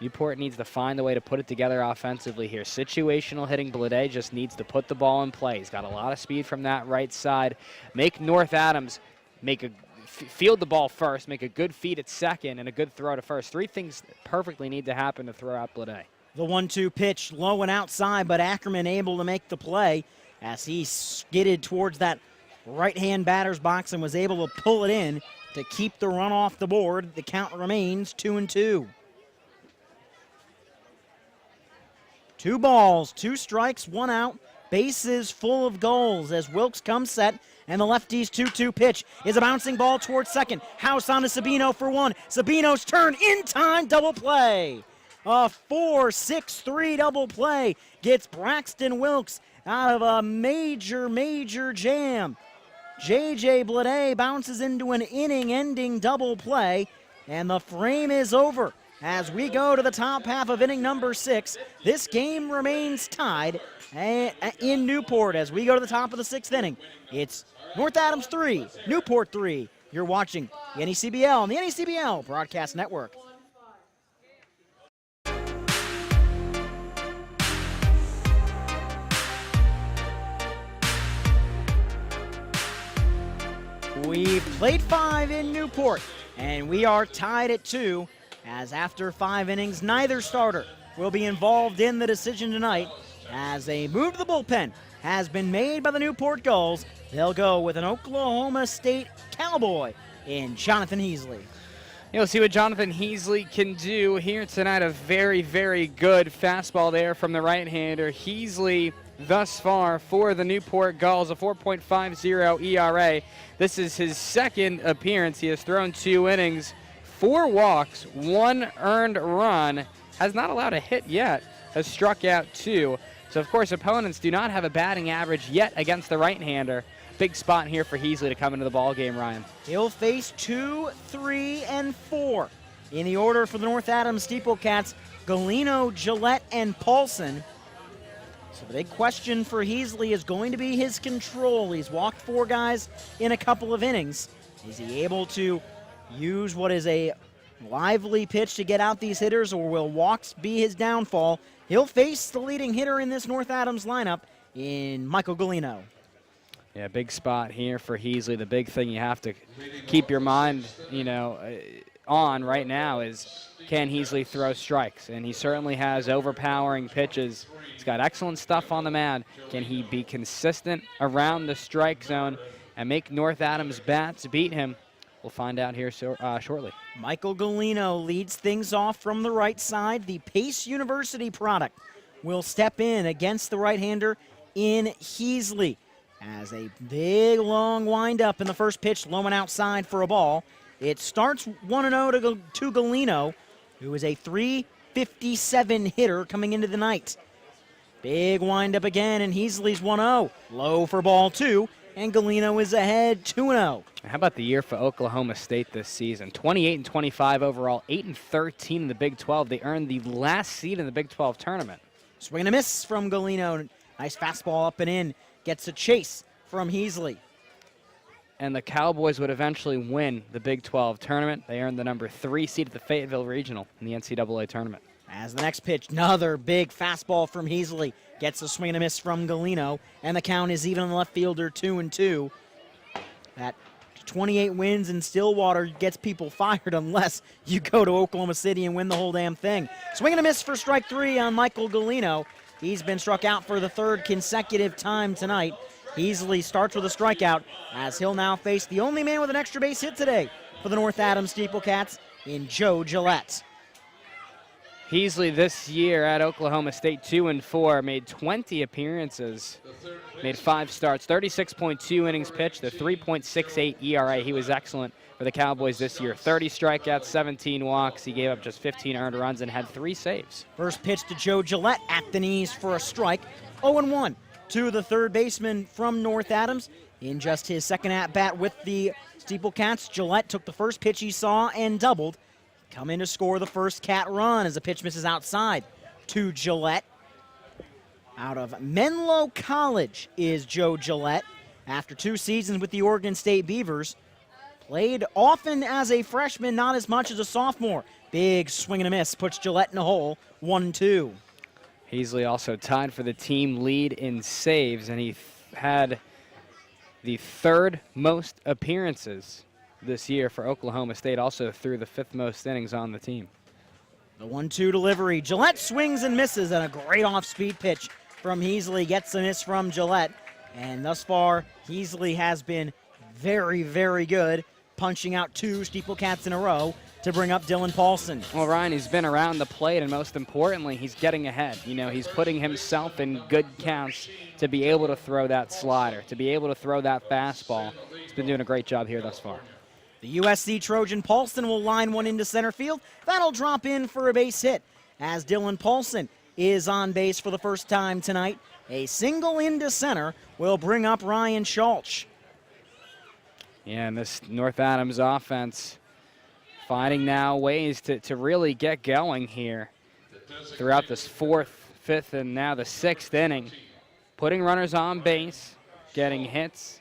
Speaker 3: Newport needs to find a way to put it together offensively here. Situational hitting, Blade just needs to put the ball in play. He's got a lot of speed from that right side. Make North Adams field the ball first, make a good feed at second, and a good throw to first. 3 things perfectly need to happen to throw out Blade.
Speaker 8: The 1-2 pitch, low and outside, but Ackerman able to make the play as he skidded towards that right-hand batter's box and was able to pull it in to keep the run off the board. The count remains 2-2. 2 balls, 2 strikes, 1 out. Bases full of goals as Wilkes comes set, and the lefty's 2-2 pitch is a bouncing ball towards second. House on to Sabino for 1. Sabino's turn in time, double play. A 4-6-3 double play gets Braxton Wilkes out of a major jam. J.J. Blade bounces into an inning-ending double play, and the frame is over. As we go to the top half of inning number 6, this game remains tied in Newport as we go to the top of the 6th inning. It's North Adams 3, Newport 3. You're watching the NECBL on the NECBL Broadcast Network. We've played 5 in Newport, and we are tied at 2, as after 5 innings, neither starter will be involved in the decision tonight, as a move to the bullpen has been made by the Newport Gulls. They'll go with an Oklahoma State Cowboy in Jonathan Heasley.
Speaker 3: You'll see what Jonathan Heasley can do here tonight. A very good fastball there from the right-hander. Heasley thus far for the Newport Gulls, a 4.50 ERA. This is his 2nd appearance. He has thrown 2 innings, 4 walks, 1 earned run, has not allowed a hit yet, has struck out 2. So, of course, opponents do not have a batting average yet against the right-hander. Big spot here for Heasley to come into the ball game, Ryan.
Speaker 8: He'll face 2, 3, and 4. In the order for the North Adams SteepleCats, Galino, Gillette, and Paulson. So the big question for Heasley is going to be his control. He's walked 4 guys in a couple of innings. Is he able to use what is a lively pitch to get out these hitters, or will walks be his downfall? He'll face the leading hitter in this North Adams lineup in Michael Galino.
Speaker 3: Yeah, big spot here for Heasley. The big thing you have to keep your mind, on right now is, can Heasley throw strikes? And he certainly has overpowering pitches. He's got excellent stuff on the mound. Can he be consistent around the strike zone and make North Adams bats beat him? We'll find out here shortly.
Speaker 8: Michael Galino leads things off from the right side. The Pace University product will step in against the right-hander in Heasley. As a big, long windup in the first pitch, low and outside for a ball. It starts 1-0 to Galino, who is a .357 hitter coming into the night. Big windup again, and Heasley's 1-0. Low for ball 2, and Galino is ahead 2-0.
Speaker 3: How about the year for Oklahoma State this season? 28-25 overall, 8-13 in the Big 12. They earned the last seed in the Big 12 tournament.
Speaker 8: Swing and a miss from Galino. Nice fastball up and in. Gets a chase from Heasley.
Speaker 3: And the Cowboys would eventually win the Big 12 tournament. They earned the number 3 seed at the Fayetteville Regional in the NCAA tournament.
Speaker 8: As the next pitch, another big fastball from Heasley. Gets a swing and a miss from Galino, and the count is even on the left fielder, 2-2. That 28 wins in Stillwater gets people fired unless you go to Oklahoma City and win the whole damn thing. Swing and a miss for strike 3 on Michael Galino. He's been struck out for the 3rd consecutive time tonight. Heasley starts with a strikeout as he'll now face the only man with an extra base hit today for the North Adams SteepleCats in Joe Gillette.
Speaker 3: Heasley this year at Oklahoma State, 2-4, made 20 appearances, made 5 starts, 36.2 innings pitched, a 3.68 ERA. He was excellent for the Cowboys this year. 30 strikeouts, 17 walks. He gave up just 15 earned runs and had 3 saves.
Speaker 8: First pitch to Joe Gillette at the knees for a strike. 0-1 to the third baseman from North Adams. In just his second at-bat with the SteepleCats, Gillette took the first pitch he saw and doubled. Come in to score the first Cat run as the pitch misses outside to Gillette. Out of Menlo College is Joe Gillette. After 2 seasons with the Oregon State Beavers, played often as a freshman, not as much as a sophomore. Big swing and a miss puts Gillette in a hole, 1-2.
Speaker 3: Heasley also tied for the team lead in saves, and he had the 3rd most appearances this year for Oklahoma State, also threw the 5th most innings on the team.
Speaker 8: The 1-2 delivery. Gillette swings and misses, and a great off-speed pitch from Heasley gets a miss from Gillette. And thus far, Heasley has been very, very good, punching out 2 SteepleCats in a row to bring up Dylan Paulson.
Speaker 3: Well, Ryan, he's been around the plate, and most importantly, he's getting ahead. You know, he's putting himself in good counts to be able to throw that slider, to be able to throw that fastball. He's been doing a great job here thus far.
Speaker 8: The USC Trojan Paulson will line one into center field. That'll drop in for a base hit as Dylan Paulson is on base for the first time tonight. A single into center will bring up Ryan Schultz.
Speaker 3: Yeah, and this North Adams offense finding now ways to really get going here throughout this 4th, 5th, and now the 6th inning. Putting runners on base, getting hits,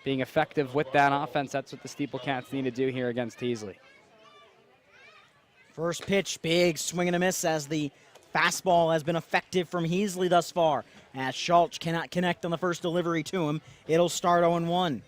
Speaker 3: being effective with that offense. That's what the SteepleCats need to do here against Heasley.
Speaker 8: First pitch, big swing and a miss as the fastball has been effective from Heasley thus far. As Schultz cannot connect on the first delivery to him, it'll start 0-1.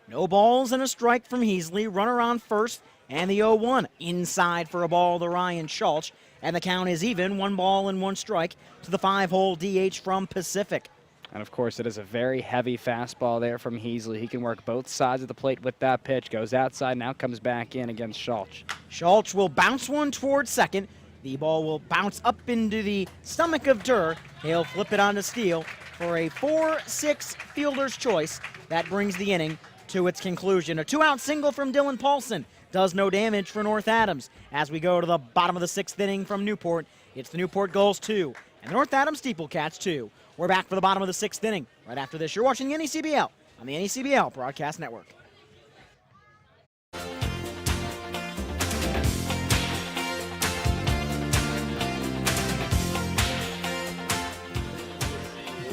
Speaker 8: No balls and a strike from Heasley. Runner on first, and the 0-1 inside for a ball to Ryan Schultz. And the count is even, 1 ball and 1 strike to the 5-hole DH from Pacific.
Speaker 3: And, of course, it is a very heavy fastball there from Heasley. He can work both sides of the plate with that pitch. Goes outside, now comes back in against Schultz.
Speaker 8: Schultz will bounce one towards second. The ball will bounce up into the stomach of Durr. He'll flip it onto Steele for a 4-6 fielder's choice. That brings the inning to its conclusion. A 2-out single from Dylan Paulson does no damage for North Adams. As we go to the bottom of the 6th inning from Newport, it's the Newport Gulls 2 and the North Adams SteepleCats 2. We're back for the bottom of the 6th inning. Right after this, you're watching the NECBL on the NECBL Broadcast Network.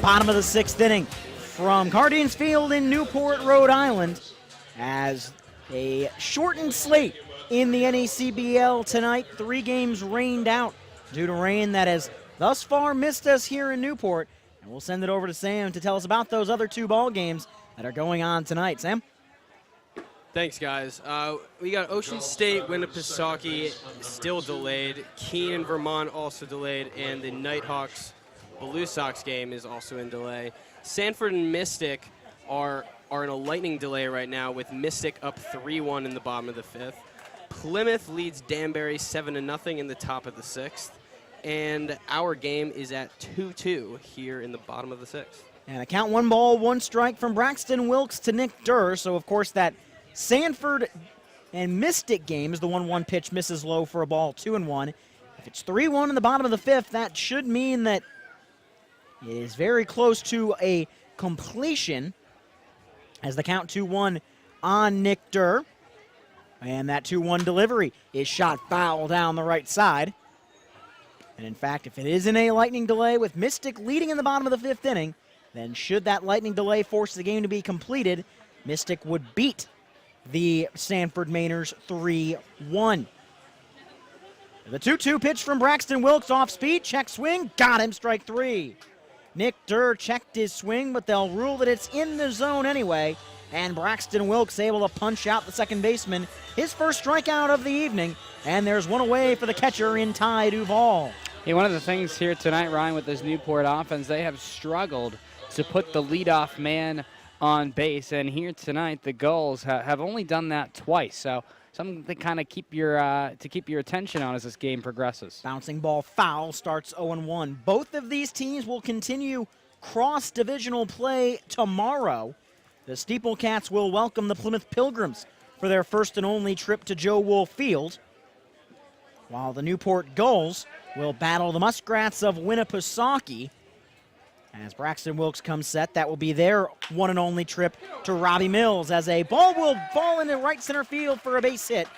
Speaker 8: Bottom of the 6th inning from Guardians Field in Newport, Rhode Island, as a shortened slate in the NECBL tonight. 3 games rained out due to rain that has thus far missed us here in Newport. And we'll send it over to Sam to tell us about those other 2 ball games that are going on tonight. Sam?
Speaker 4: Thanks, guys. We got Ocean State, Winnipesaukee still delayed. Keene, Vermont also delayed. And the Nighthawks Blue Sox game is also in delay. Sanford and Mystic are in a lightning delay right now, with Mystic up 3-1 in the bottom of the 5th. Plymouth leads Danbury 7-0 in the top of the 6th. And our game is at 2-2 here in the bottom of the 6th.
Speaker 8: And a count 1 ball, 1 strike from Braxton Wilkes to Nick Durr. So, of course, that Sanford and Mystic game is the 1-1 pitch misses low for a ball, 2-1. If it's 3-1 in the bottom of the 5th, that should mean that it is very close to a completion as the count 2-1 on Nick Durr. And that 2-1 delivery is shot foul down the right side. And in fact, if it is in a lightning delay with Mystic leading in the bottom of the 5th inning, then should that lightning delay force the game to be completed, Mystic would beat the Sanford Mainers 3-1. The 2-2 pitch from Braxton Wilkes off speed, check swing, got him, strike 3. Nick Durr checked his swing, but they'll rule that it's in the zone anyway, and Braxton Wilkes able to punch out the second baseman, his first strikeout of the evening, and there's one away for the catcher in Ty Duvall.
Speaker 3: Yeah, one of the things here tonight, Ryan, with this Newport offense, they have struggled to put the leadoff man on base, and here tonight the Gulls have only done that twice, so something to kind of keep your attention on as this game progresses.
Speaker 8: Bouncing ball foul, starts 0-1. Both of these teams will continue cross-divisional play tomorrow. The SteepleCats will welcome the Plymouth Pilgrims for their first and only trip to Joe Wolf Field, while the Newport Gulls will battle the Muskrats of Winnipesaukee. As Braxton Wilkes comes set, that will be their one and only trip to Robbie Mills, as a ball will fall into right center field for a base hit.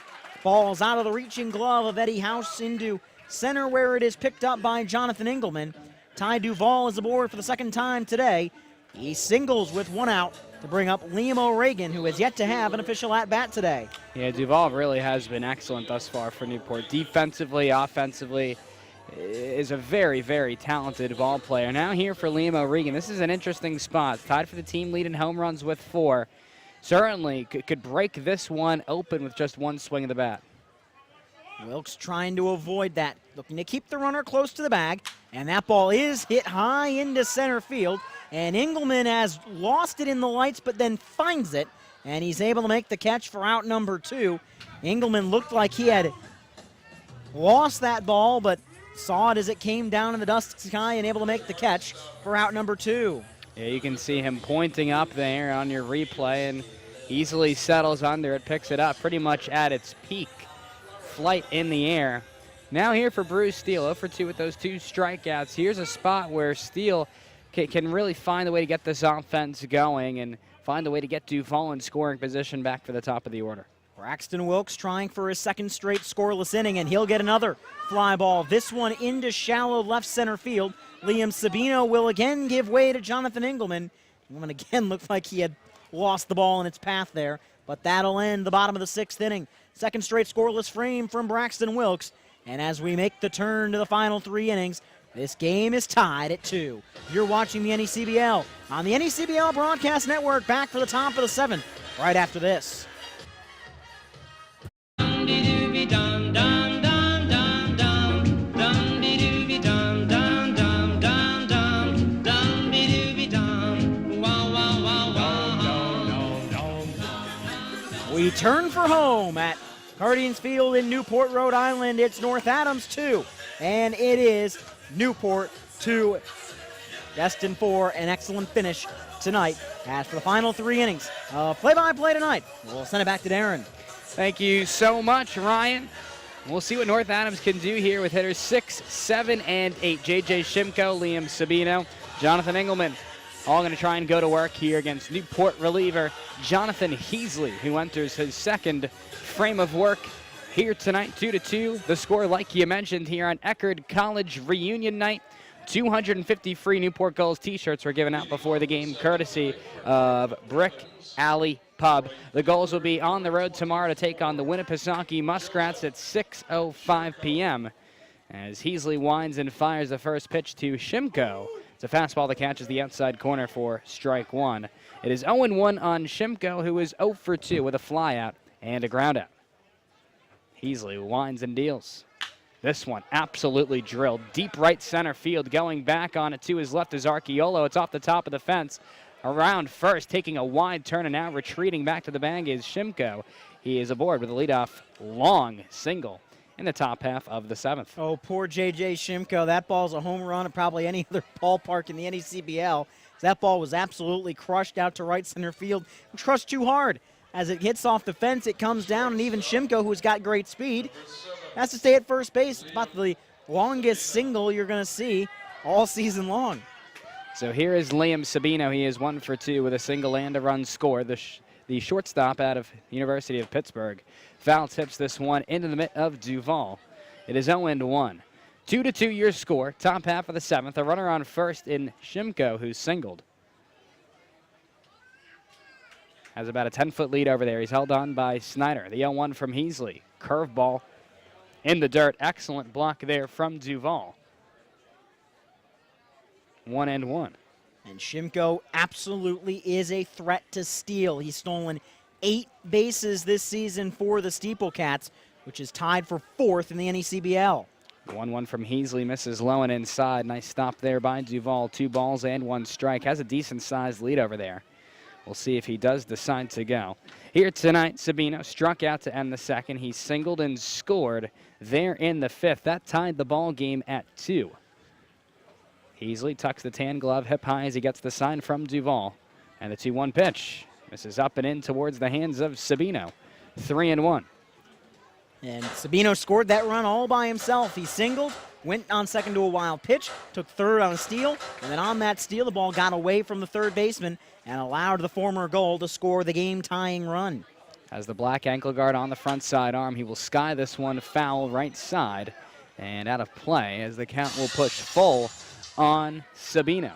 Speaker 8: Falls out of the reaching glove of Eddie House into center, where it is picked up by Jonathan Engelman. Ty Duvall is aboard for the second time today. He singles with one out to bring up Liam O'Regan, who has yet to have an official at-bat today.
Speaker 3: Yeah, Duvall really has been excellent thus far for Newport. Defensively, offensively, is a very, very talented ball player. Now here for Liam O'Regan. This is an interesting spot. Tied for the team lead in home runs with 4. Certainly could break this one open with just one swing of the bat.
Speaker 8: Wilkes trying to avoid that, looking to keep the runner close to the bag, and that ball is hit high into center field, and Engelman has lost it in the lights but then finds it, and he's able to make the catch for out number 2. Engelman looked like he had lost that ball, but saw it as it came down in the dust sky and able to make the catch for out number 2.
Speaker 3: Yeah, you can see him pointing up there on your replay and easily settles under it, picks it up pretty much at its peak flight in the air. Now here for Bruce Steele, 0 for 2 with those 2 strikeouts. Here's a spot where Steele can really find a way to get this offense going and find a way to get Duvall in scoring position back for the top of the order.
Speaker 8: Braxton Wilkes trying for his second straight scoreless inning, and he'll get another fly ball. This one into shallow left center field. Liam Sabino will again give way to Jonathan Engelman. Engelman again looked like he had lost the ball in its path there, but that'll end the bottom of the 6th inning. Second straight scoreless frame from Braxton Wilkes, and as we make the turn to the final 3 innings, this game is tied at 2. You're watching the NECBL on the NECBL Broadcast Network, back for the top of the 7th right after this. We turn for home at Guardians Field in Newport, Rhode Island. It's North Adams 2, and it is Newport 2, destined for an excellent finish tonight. As for the final 3 innings of play-by-play tonight, we'll send it back to Darren.
Speaker 3: Thank you so much, Ryan. We'll see what North Adams can do here with hitters 6, 7, and 8. J.J. Shimko, Liam Sabino, Jonathan Engelman, all going to try and go to work here against Newport reliever Jonathan Heasley, who enters his second frame of work here tonight, 2-2. The score, like you mentioned, here on Eckerd College reunion night. 250 free Newport Gulls t-shirts were given out before the game, courtesy of Brick Alley Pub. The Gulls will be on the road tomorrow to take on the Winnipesaukee Muskrats at 6:05 p.m. as Heasley winds and fires the first pitch to Shimko. It's a fastball that catches the outside corner for strike 1. It is 0-1 on Shimko, who is 0 for 2 with a flyout and a groundout. Heasley winds and deals. This one absolutely drilled. Deep right center field. Going back on it to his left is Archiolo. It's off the top of the fence. Around first, taking a wide turn, and now retreating back to the bag is Shimko. He is aboard with a leadoff long single in the top half of the 7th.
Speaker 8: Oh, poor J.J. Shimko. That ball's a home run at probably any other ballpark in the NECBL. That ball was absolutely crushed out to right center field. Crushed too hard. As it hits off the fence, it comes down, and even Shimko, who's got great speed, has to stay at first base. It's about the longest single you're going to see all season long.
Speaker 3: So here is Liam Sabino. He is 1 for 2 with a single and a run scored. The shortstop out of University of Pittsburgh foul tips this one into the mitt of Duvall. It is 0-1. 2-2 your score. Top half of the 7th. A runner on first in Shimko, who singled. has about a 10-foot lead over there. He's held on by Snyder. The 0-1 from Heasley. Curveball in the dirt. Excellent block there from Duval. 1-1.
Speaker 8: And Shimko absolutely is a threat to steal. He's stolen 8 bases this season for the SteepleCats, which is tied for 4th in the NECBL.
Speaker 3: 1-1 from Heasley, misses low and inside. Nice stop there by Duval. 2 balls and 1 strike. Has a decent-sized lead over there. We'll see if he does decide to go. Here tonight, Sabino struck out to end the second. He singled and scored there in the 5th. That tied the ball game at 2. Heasley tucks the tan glove hip high as he gets the sign from Duval. And the 2-1 pitch misses up and in towards the hands of Sabino. 3-1.
Speaker 8: And Sabino scored that run all by himself. He singled, went on second to a wild pitch, took third on a steal, and then on that steal, the ball got away from the third baseman and allowed the former goal to score the game-tying run.
Speaker 3: Has the black ankle guard on the front side arm. He will sky this one foul right side and out of play as the count will push full on Sabino.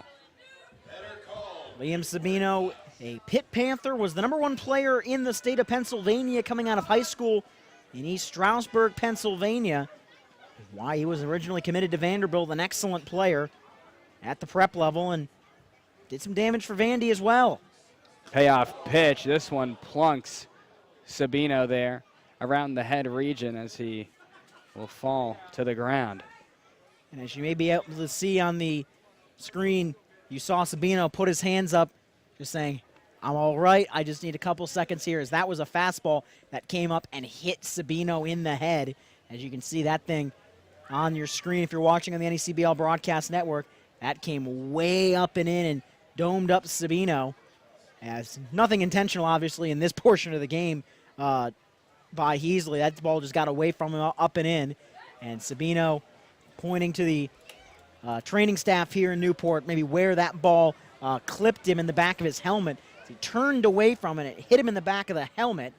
Speaker 8: Liam Sabino, a Pitt Panther, was the #1 player in the state of Pennsylvania coming out of high school in East Stroudsburg, Pennsylvania. Why he was originally committed to Vanderbilt, an excellent player at the prep level, and did some damage for Vandy as well.
Speaker 3: Payoff pitch. This one plunks Sabino there around the head region as he will fall to the ground.
Speaker 8: And as you may be able to see on the screen, you saw Sabino put his hands up just saying, I'm all right, I just need a couple seconds here, as that was a fastball that came up and hit Sabino in the head. As you can see that thing on your screen if you're watching on the NECBL Broadcast Network, that came way up and in and domed up Sabino. As nothing intentional, obviously, in this portion of the game by Heasley. That ball just got away from him up and in. And Sabino pointing to the training staff here in Newport, maybe where that ball clipped him in the back of his helmet. He turned away from it. It hit him in the back of the helmet.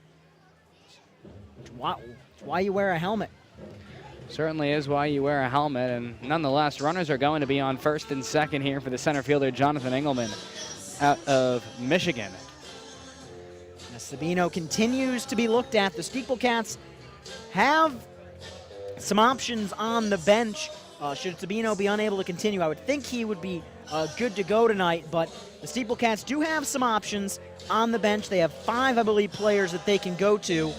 Speaker 8: Why you wear a helmet?
Speaker 3: Certainly is why you wear a helmet. And nonetheless, runners are going to be on first and second here for the center fielder, Jonathan Engelman, out of Michigan.
Speaker 8: As Sabino continues to be looked at, the SteepleCats have some options on the bench. Should Sabino be unable to continue, I would think he would be good to go tonight, but the SteepleCats do have some options on the bench. They have 5, I believe, players that they can go to.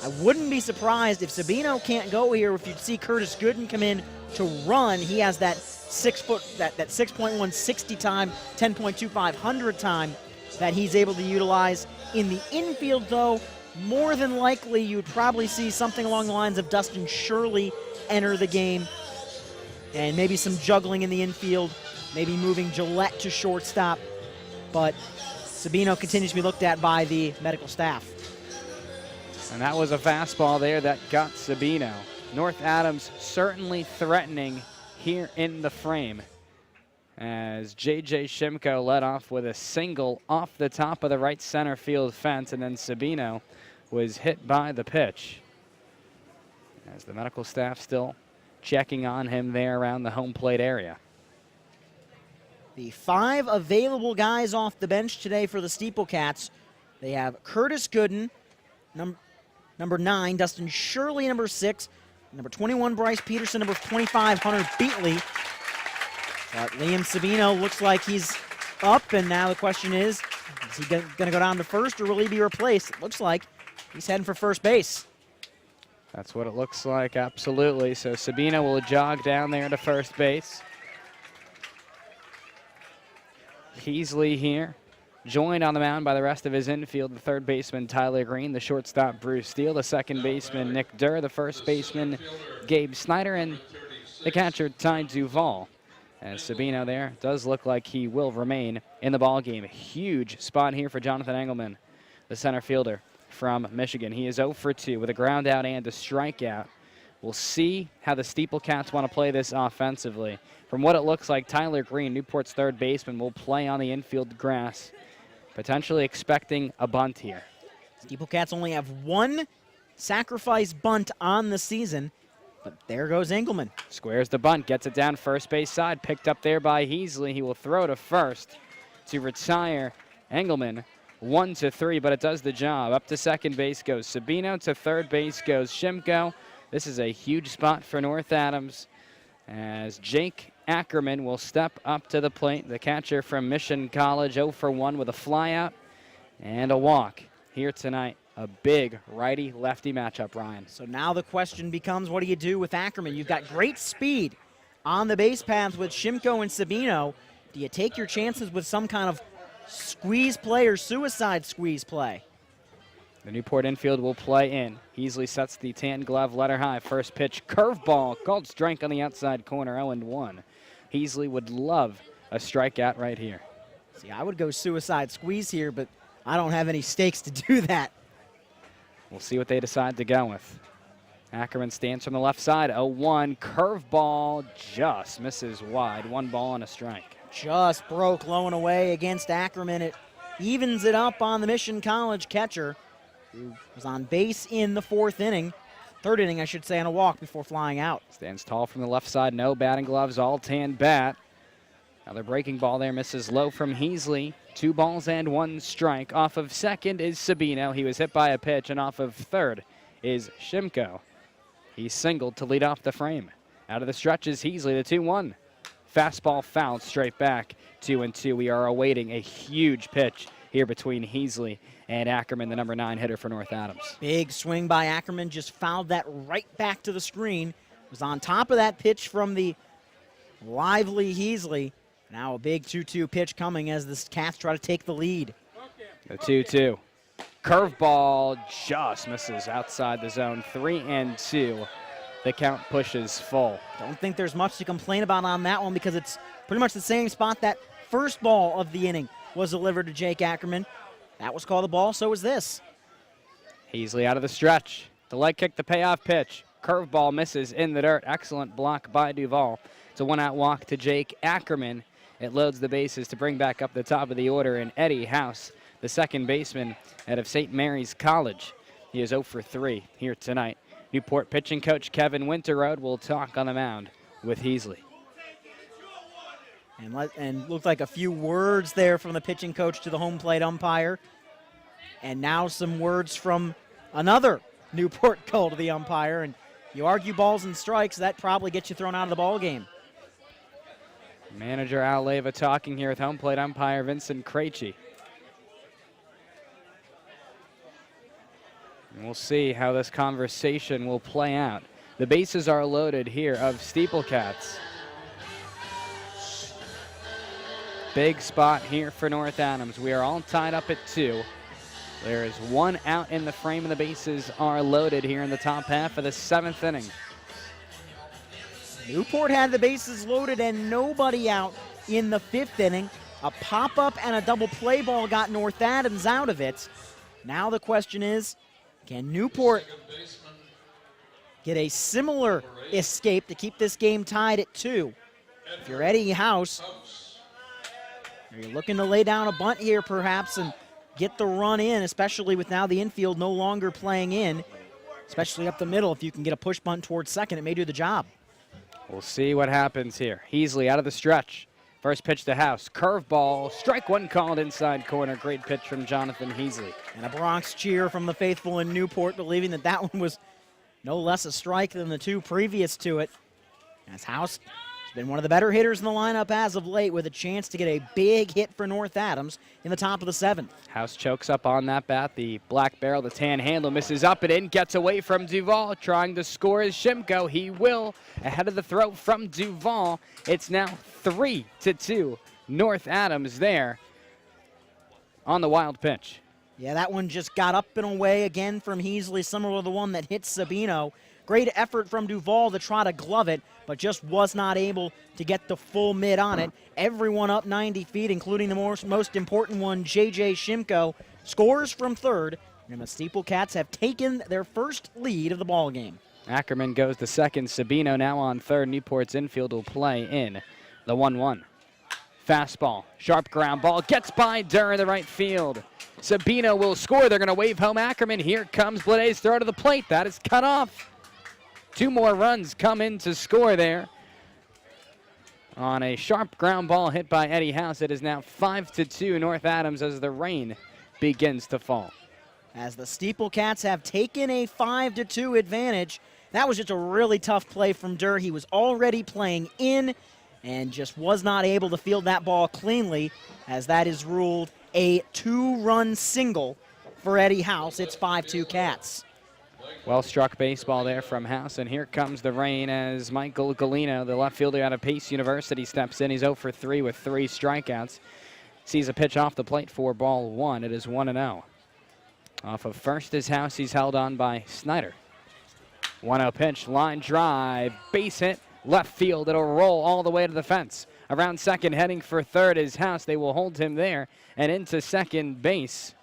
Speaker 8: I wouldn't be surprised if Sabino can't go here if you'd see Curtis Gooden come in to run. He has that 6.1 60 time, 10.25 100 time that he's able to utilize. In the infield, though, more than likely you'd probably see something along the lines of Dustin Shirley enter the game, and maybe some juggling in the infield, maybe moving Gillette to shortstop. But Sabino continues to be looked at by the medical staff.
Speaker 3: And that was a fastball there that got Sabino. North Adams certainly threatening here in the frame as J.J. Shimko led off with a single off the top of the right center field fence, and then Sabino was hit by the pitch. As the medical staff still checking on him there around the home plate area.
Speaker 8: The 5 available guys off the bench today for the SteepleCats. They have Curtis Gooden, number 9, Dustin Shirley, number 6, number 21, Bryce Peterson, number 25, Hunter Beatley. But Liam Sabino looks like he's up, and now the question is he going to go down to first, or will he be replaced? It looks like he's heading for first base.
Speaker 3: That's what it looks like, absolutely. So Sabino will jog down there to first base. Heasley here, joined on the mound by the rest of his infield, the third baseman Tyler Green, the shortstop Bruce Steele, the second baseman Nick Durr, the first baseman Gabe Snyder, and the catcher Ty Duval. And Sabino there does look like he will remain in the ballgame. A huge spot here for Jonathan Engelman, the center fielder from Michigan. He is 0 for 2 with a ground out and a strikeout. We'll see how the SteepleCats want to play this offensively. From what it looks like, Tyler Green, Newport's third baseman, will play on the infield grass, potentially expecting a bunt here.
Speaker 8: SteepleCats only have 1 sacrifice bunt on the season, but there goes Engelman.
Speaker 3: Squares the bunt, gets it down first base side, picked up there by Heasley. He will throw to first to retire Engelman. 1-3, but it does the job. Up to second base goes Sabino. To third base goes Shimko. This is a huge spot for North Adams as Jake Ackerman will step up to the plate. The catcher from Mission College, 0 for 1 with a flyout and a walk here tonight. A big righty-lefty matchup, Ryan.
Speaker 8: So now the question becomes, what do you do with Ackerman? You've got great speed on the base paths with Shimko and Sabino. Do you take your chances with some kind of squeeze play or suicide squeeze play?
Speaker 3: The Newport infield will play in. Heasley sets the tan glove letter high. First pitch, curveball, called strike on the outside corner, 0-1. Heasley would love a strikeout right here.
Speaker 8: See, I would go suicide squeeze here, but I don't have any stakes to do that.
Speaker 3: We'll see what they decide to go with. Ackerman stands from the left side, 0-1. Curveball just misses wide. 1 ball and a strike.
Speaker 8: Just broke low and away against Ackerman. It evens it up on the Mission College catcher, who was on base in the third inning, I should say, on a walk before flying out.
Speaker 3: Stands tall from the left side, no batting gloves, all tan bat. Another breaking ball there, misses low from Heasley. 2 balls and 1 strike. Off of second is Sabino. He was hit by a pitch, and off of third is Shimko. He singled to lead off the frame. Out of the stretch is Heasley, the 2-1. Fastball fouled straight back, 2-2. We are awaiting a huge pitch here between Heasley and Ackerman, the number 9 hitter for North Adams.
Speaker 8: Big swing by Ackerman, just fouled that right back to the screen. Was on top of that pitch from the lively Heasley. Now a big 2-2 pitch coming as the Cats try to take the lead.
Speaker 3: The 2-2. Curveball just misses outside the zone, 3-2. The count pushes full.
Speaker 8: Don't think there's much to complain about on that one because it's pretty much the same spot that first ball of the inning was delivered to Jake Ackerman. That was called a ball, so was this.
Speaker 3: Heasley out of the stretch. The leg kick, the payoff pitch. Curveball misses in the dirt. Excellent block by Duvall. It's a 1-out walk to Jake Ackerman. It loads the bases to bring back up the top of the order in Eddie House, the second baseman out of St. Mary's College. He is 0 for 3 here tonight. Newport pitching coach Kevin Winterroad will talk on the mound with Heasley.
Speaker 8: And looked like a few words there from the pitching coach to the home plate umpire. And now some words from another Newport Gull to the umpire. And you argue balls and strikes, that probably gets you thrown out of the ball game.
Speaker 3: Manager Al Leyva talking here with home plate umpire Vincent Krejci. And we'll see how this conversation will play out. The bases are loaded here of SteepleCats. Big spot here for North Adams. We are all tied up at 2. There is 1 out in the frame, and the bases are loaded here in the top half of the 7th inning.
Speaker 8: Newport had the bases loaded and nobody out in the 5th inning. A pop-up and a double play ball got North Adams out of it. Now the question is, can Newport get a similar escape to keep this game tied at 2? If you're Eddie House, are you looking to lay down a bunt here perhaps and get the run in, especially with now the infield no longer playing in, especially up the middle. If you can get a push bunt towards second, it may do the job.
Speaker 3: We'll see what happens here. Heasley out of the stretch. First pitch to House. Curveball. Strike 1 called inside corner. Great pitch from Jonathan Heasley.
Speaker 8: And a Bronx cheer from the faithful in Newport, believing that that one was no less a strike than the 2 previous to it. As House has been one of the better hitters in the lineup as of late, with a chance to get a big hit for North Adams in the top of the 7th.
Speaker 3: House chokes up on that bat. The black barrel, the tan handle, misses up and in. Gets away from Duvall. Trying to score is Shimko. He will. Ahead of the throw from Duvall. It's now 3-2. North Adams there on the wild pitch.
Speaker 8: Yeah, that one just got up and away again from Heasley, similar to the one that hit Sabino. Great effort from Duvall to try to glove it, but just was not able to get the full mid on it. Everyone up 90 feet, including the most important one, J.J. Shimko, scores from third, and the SteepleCats have taken their first lead of the ball game.
Speaker 3: Ackerman goes to second. Sabino now on third. Newport's infield will play in the 1-1. Fastball, sharp ground ball, gets by Durr in the right field. Sabino will score. They're going to wave home Ackerman. Here comes Blade's throw to the plate. That is cut off. 2 more runs come in to score there on a sharp ground ball hit by Eddie House. It is now 5-2 North Adams as the rain begins to fall.
Speaker 8: As the SteepleCats have taken a 5-2 advantage. That was just a really tough play from Durr. He was already playing in and just was not able to field that ball cleanly, as that is ruled a 2-run single for Eddie House. It's 5-2 Cats.
Speaker 3: Well struck baseball there from House, and here comes the rain as Michael Galino, the left fielder out of Pace University, steps in. He's 0 for 3 with 3 strikeouts. Sees a pitch off the plate for ball 1. It is 1-0. Off of first is House. He's held on by Snyder. 1-0 pitch, line drive, base hit, left field. It'll roll all the way to the fence. Around second, heading for third is House. They will hold him there and into second base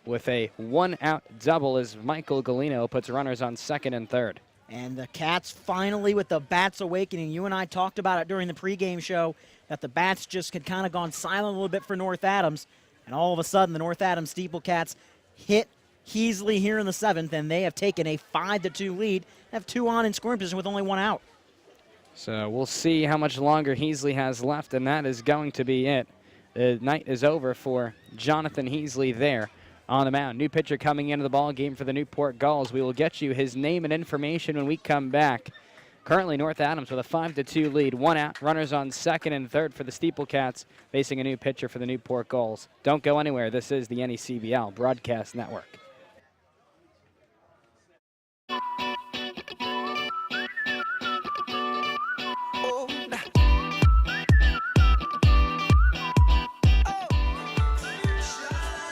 Speaker 3: with a 1-out double as Michael Galino puts runners on second and third.
Speaker 8: And the Cats finally with the bats awakening. You and I talked about it during the pregame show that the bats just had kind of gone silent a little bit for North Adams. And all of a sudden, the North Adams SteepleCats hit Heasley here in the 7th, and they have taken a 5-2 lead, have 2 on in scoring position with only 1 out.
Speaker 3: So we'll see how much longer Heasley has left, and that is going to be it. The night is over for Jonathan Heasley there on the mound. New pitcher coming into the ball game for the Newport Gulls. We will get you his name and information when we come back. Currently, North Adams with a 5-2 lead, 1 out, runners on second and third for the SteepleCats, facing a new pitcher for the Newport Gulls. Don't go anywhere. This is the NECBL Broadcast Network.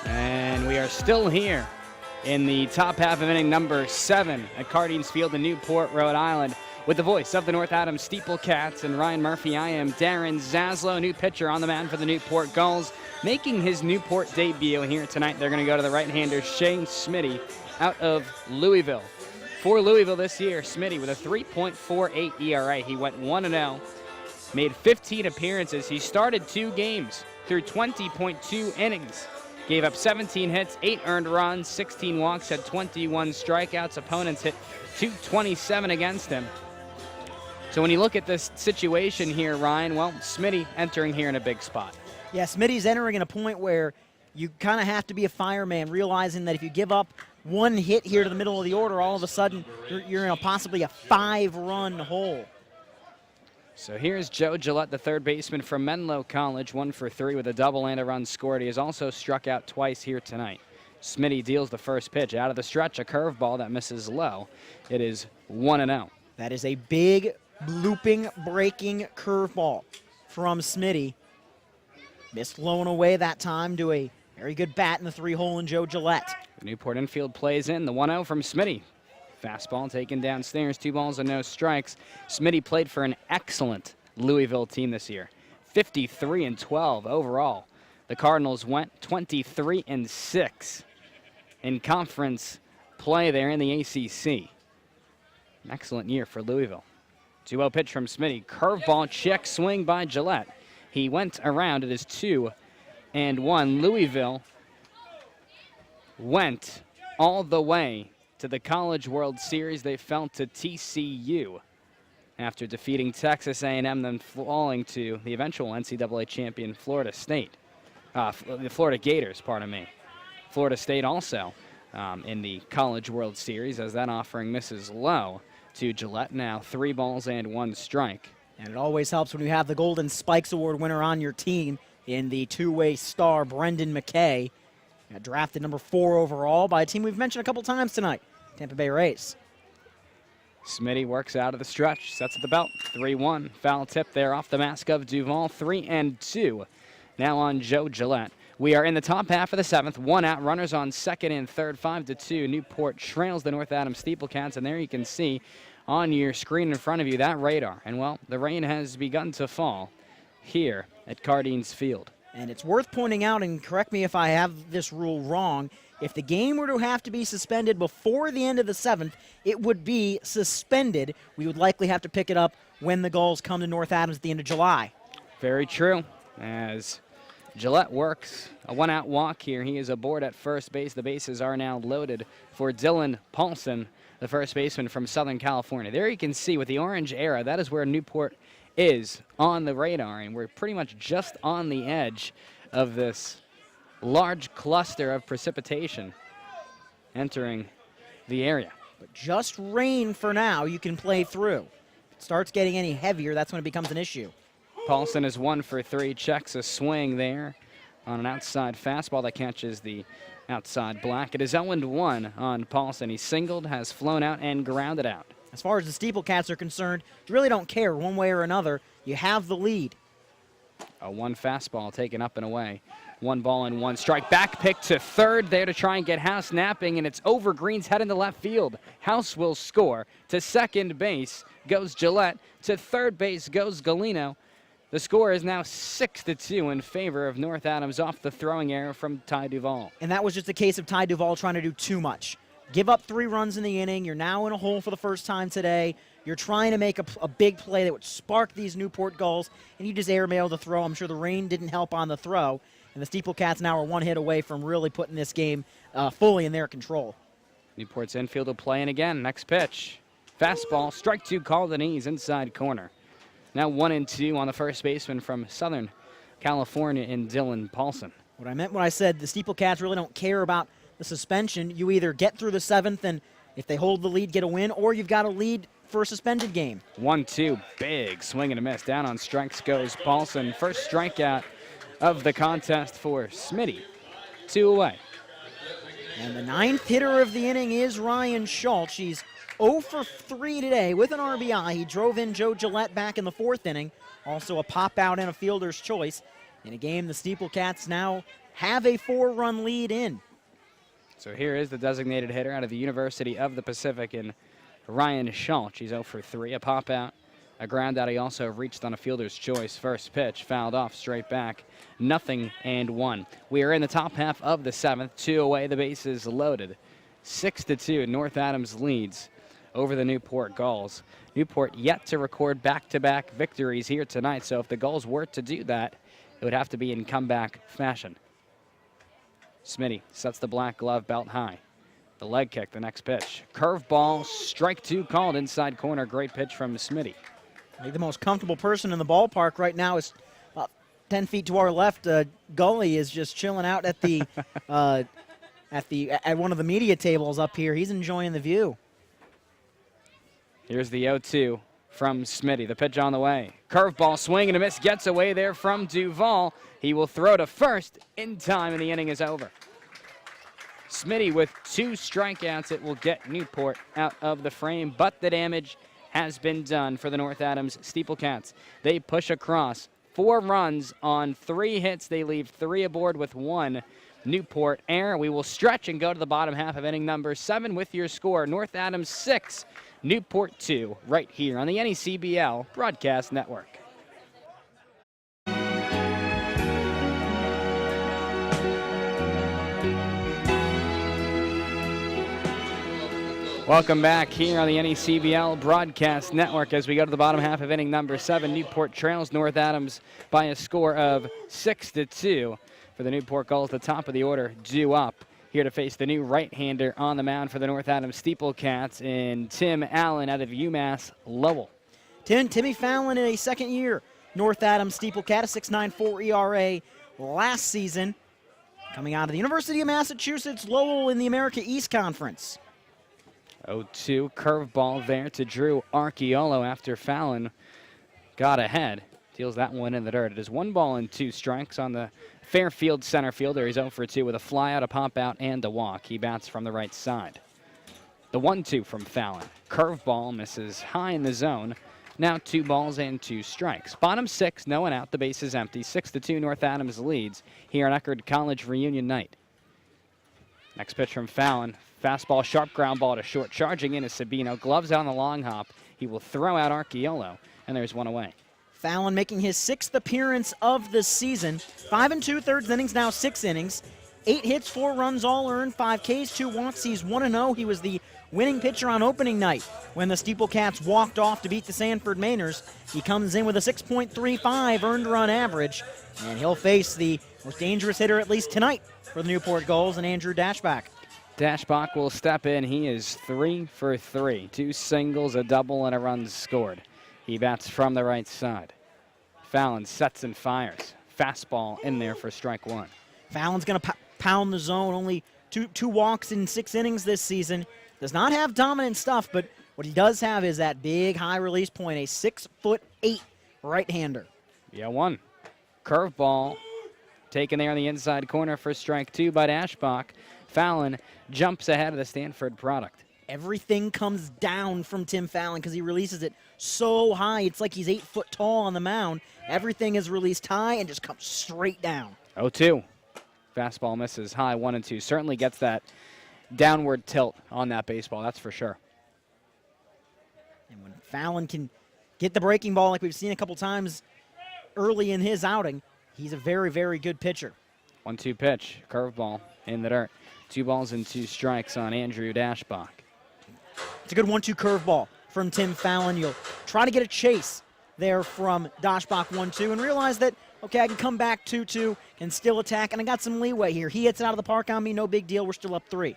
Speaker 3: And we are still here in the top half of inning number 7 at Cardines Field in Newport, Rhode Island. With the voice of the North Adams SteepleCats and Ryan Murphy, I am Darren Zaslow, new pitcher on the mound for the Newport Gulls, making his Newport debut here tonight. They're going to go to the right-hander Shane Smitty out of Louisville. For Louisville this year, Smitty with a 3.48 ERA. He went 1-0, made 15 appearances. He started 2 games through 20.2 innings. Gave up 17 hits, 8 earned runs, 16 walks, had 21 strikeouts. Opponents hit 227 against him. So when you look at this situation here, Ryan, well, Smitty entering here in a big spot.
Speaker 8: Yeah, Smitty's entering in a point where you kind of have to be a fireman, realizing that if you give up 1 hit here to the middle of the order, all of a sudden you're in a possibly a 5-run hole.
Speaker 3: So here's Joe Gillette, the third baseman from Menlo College, 1 for 3 with a double and a run scored. He has also struck out twice here tonight. Smitty deals the first pitch out of the stretch, a curveball that misses low. It is 1-0.
Speaker 8: That is a big, looping, breaking curveball from Smitty. Missed low and away that time to a very good bat in the 3-hole in Joe Gillette.
Speaker 3: The Newport infield plays in the 1-0 from Smitty. Fastball taken downstairs, 2 balls and no strikes. Smitty played for an excellent Louisville team this year, 53-12 overall. The Cardinals went 23-6 in conference play there in the ACC. An excellent year for Louisville. 2-0 pitch from Smitty. Curveball check swing by Gillette. He went around. It is 2-1. Louisville went all the way to the College World Series. They fell to TCU after defeating Texas A&M, then falling to the eventual NCAA champion Florida State. The Florida Gators, pardon me. Florida State also in the College World Series, as that offering misses low to Gillette. Now 3 balls and 1 strike.
Speaker 8: And it always helps when you have the Golden Spikes Award winner on your team in the 2-way star, Brendan McKay. Drafted number 4 overall by a team we've mentioned a couple times tonight, Tampa Bay Rays.
Speaker 3: Smitty works out of the stretch, sets at the belt, 3-1. Foul tip there off the mask of Duval, 3-2. Now on Joe Gillette. We are in the top half of the 7th, 1 out, runners on second and third, 5-2. Newport trails the North Adams SteepleCats, and there you can see on your screen in front of you that radar. And well, the rain has begun to fall here at Cardines Field.
Speaker 8: And it's worth pointing out, and correct me if I have this rule wrong, if the game were to have to be suspended before the end of the 7th, it would be suspended. We would likely have to pick it up when the Gulls come to North Adams at the end of July.
Speaker 3: Very true. As Gillette works a 1-out walk here, he is aboard at first base. The bases are now loaded for Dylan Paulson, the first baseman from Southern California. There you can see with the orange arrow, that is where Newport is on the radar, and we're pretty much just on the edge of this large cluster of precipitation entering the area.
Speaker 8: But just rain for now, you can play through. If it starts getting any heavier, that's when it becomes an issue.
Speaker 3: Paulson is 1 for 3, checks a swing there on an outside fastball that catches the outside black. It is 0-1 on Paulson. He singled, has flown out, and grounded out.
Speaker 8: As far as the SteepleCats are concerned, you really don't care one way or another. You have the lead.
Speaker 3: A 1 fastball taken up and away. 1 ball and 1 strike. Back pick to third there to try and get House napping, and it's over Green's head into left field. House will score. To second base goes Gillette. To third base goes Galino. The score is now 6-2 in favor of North Adams off the throwing error from Ty Duvall.
Speaker 8: And that was just a case of Ty Duvall trying to do too much. Give up 3 runs in the inning. You're now in a hole for the first time today. You're trying to make a big play that would spark these Newport Gulls, and you just airmail the throw. I'm sure the rain didn't help on the throw, and the SteepleCats now are 1 hit away from really putting this game fully in their control.
Speaker 3: Newport's infield will play in again. Next pitch. Fastball, strike 2 called, and he's inside corner. Now 1-2 on the first baseman from Southern California in Dylan Paulson.
Speaker 8: What I meant when I said the SteepleCats really don't care about the suspension. You either get through the 7th, and if they hold the lead, get a win, or you've got a lead for a suspended game.
Speaker 3: 1-2, big swing and a miss. Down on strikes goes Paulson. First strikeout of the contest for Smitty. 2 away.
Speaker 8: And the 9th hitter of the inning is Ryan Schultz. He's 0 for 3 today with an RBI. He drove in Joe Gillette back in the 4th inning. Also a pop out and a fielder's choice. In a game the SteepleCats now have a 4-run lead in.
Speaker 3: So here is the designated hitter out of the University of the Pacific in Ryan Schultz. He's 0 for 3, a pop out, a ground out. He also reached on a fielder's choice. First pitch fouled off straight back. 0-1. We are in the top half of the 7th. 2 away, the bases loaded. 6-2, North Adams leads over the Newport Gulls. Newport yet to record back-to-back victories here tonight, so if the Gulls were to do that, it would have to be in comeback fashion. Smitty sets the black glove belt high. The leg kick, the next pitch. Curveball, strike 2 called inside corner. Great pitch from Smitty.
Speaker 8: I think the most comfortable person in the ballpark right now is about 10 feet to our left. Gully is just chilling out at the at one of the media tables up here. He's enjoying the view.
Speaker 3: Here's the 0-2 from Smitty. The pitch on the way. Curveball, swing and a miss. Gets away there from Duvall. He will throw to first in time, and the inning is over. Smitty with 2 strikeouts. It will get Newport out of the frame, but the damage has been done for the North Adams SteepleCats. They push across 4 runs on 3 hits. They leave 3 aboard with 1 Newport error. We will stretch and go to the bottom half of inning number 7 with your score. North Adams 6, Newport 2, right here on the NECBL Broadcast Network. Welcome back here on the NECBL Broadcast Network as we go to the bottom half of inning number 7. Newport trails North Adams by a score of 6-2. For the Newport Gulls, the top of the order due up. Here to face the new right-hander on the mound for the North Adams SteepleCats in Tim Allen out of UMass Lowell.
Speaker 8: Timmy Fallon in a second year. North Adams SteepleCat, a 6.94 ERA last season. Coming out of the University of Massachusetts, Lowell in the America East Conference.
Speaker 3: 0-2, curveball there to Drew Archiolo after Fallon got ahead. Deals that one in the dirt. It is 1 ball and 2 strikes on the Fairfield center fielder. He's 0 for 2 with a fly out, a pop out, and a walk. He bats from the right side. The 1-2 from Fallon. Curveball misses high in the zone. Now 2 balls and 2 strikes. Bottom 6, no one out. The base is empty. 6-2, North Adams leads here on Eckerd College reunion night. Next pitch from Fallon. Fastball, sharp ground ball to short. Charging in is Sabino. Gloves on the long hop. He will throw out Archiolo, and there's 1 away.
Speaker 8: Fallon making his 6th appearance of the season. 5 2/3 innings, now 6 innings. 8 hits, 4 runs, all earned, 5 Ks, 2 walks. He's 1-0. He was the winning pitcher on opening night when the SteepleCats walked off to beat the Sanford Mainers. He comes in with a 6.35 earned run average, and he'll face the most dangerous hitter, at least tonight, for the Newport Gulls, and Andrew Dashbach.
Speaker 3: Dashbach will step in. He is 3 for 3. 2 singles, a double, and a run scored. He bats from the right side. Fallon sets and fires. Fastball in there for strike 1.
Speaker 8: Fallon's going to pound the zone. Only two walks in 6 innings this season. Does not have dominant stuff, but what he does have is that big high release point, a 6'8" right-hander.
Speaker 3: Yeah, 1. Curveball taken there on the inside corner for strike 2 by Dashbach. Fallon jumps ahead of the Stanford product.
Speaker 8: Everything comes down from Tim Fallon because he releases it so high. It's like he's 8 foot tall on the mound. Everything is released high and just comes straight down.
Speaker 3: 0-2. Fastball misses high, 1-2. Certainly gets that downward tilt on that baseball, that's for sure.
Speaker 8: And when Fallon can get the breaking ball like we've seen a couple times early in his outing, he's a very, very good pitcher.
Speaker 3: 1-2 pitch, curveball in the dirt. 2 balls and 2 strikes on Andrew Dashbach.
Speaker 8: It's a good 1-2 curveball from Tim Fallon. You'll try to get a chase there from Dashbach 1-2 and realize that, okay, I can come back 2-2 and still attack, and I got some leeway here. He hits it out of the park on me, no big deal. We're still up 3.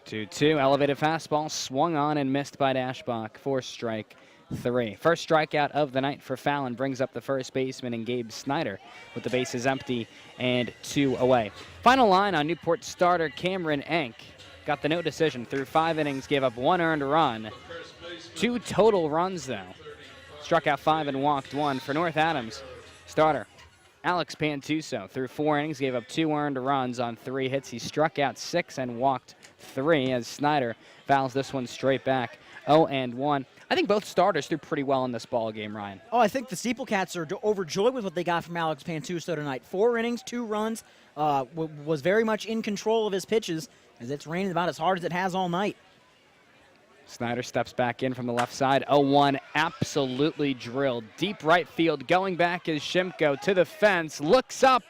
Speaker 3: 2-2, elevated fastball, swung on and missed by Dashbach for strike 3. First strikeout of the night for Fallon brings up the first baseman and Gabe Snyder with the bases empty and 2 away. Final line on Newport starter Cameron Enck. Got the no decision through 5 innings, gave up 1 earned run. 2 total runs, though. Struck out 5 and walked 1. For North Adams, starter Alex Pantuso through 4 innings, gave up 2 earned runs on 3 hits. He struck out 6 and walked 3 as Snyder fouls this one straight back, 0-1. I think both starters threw pretty well in this ball game, Ryan.
Speaker 8: Oh, I think the SteepleCats are overjoyed with what they got from Alex Pantuso tonight. 4 innings, 2 runs, was very much in control of his pitches as it's raining about as hard as it has all night.
Speaker 3: Snyder steps back in from the left side, 0-1, absolutely drilled. Deep right field, going back is Shimko to the fence, looks up,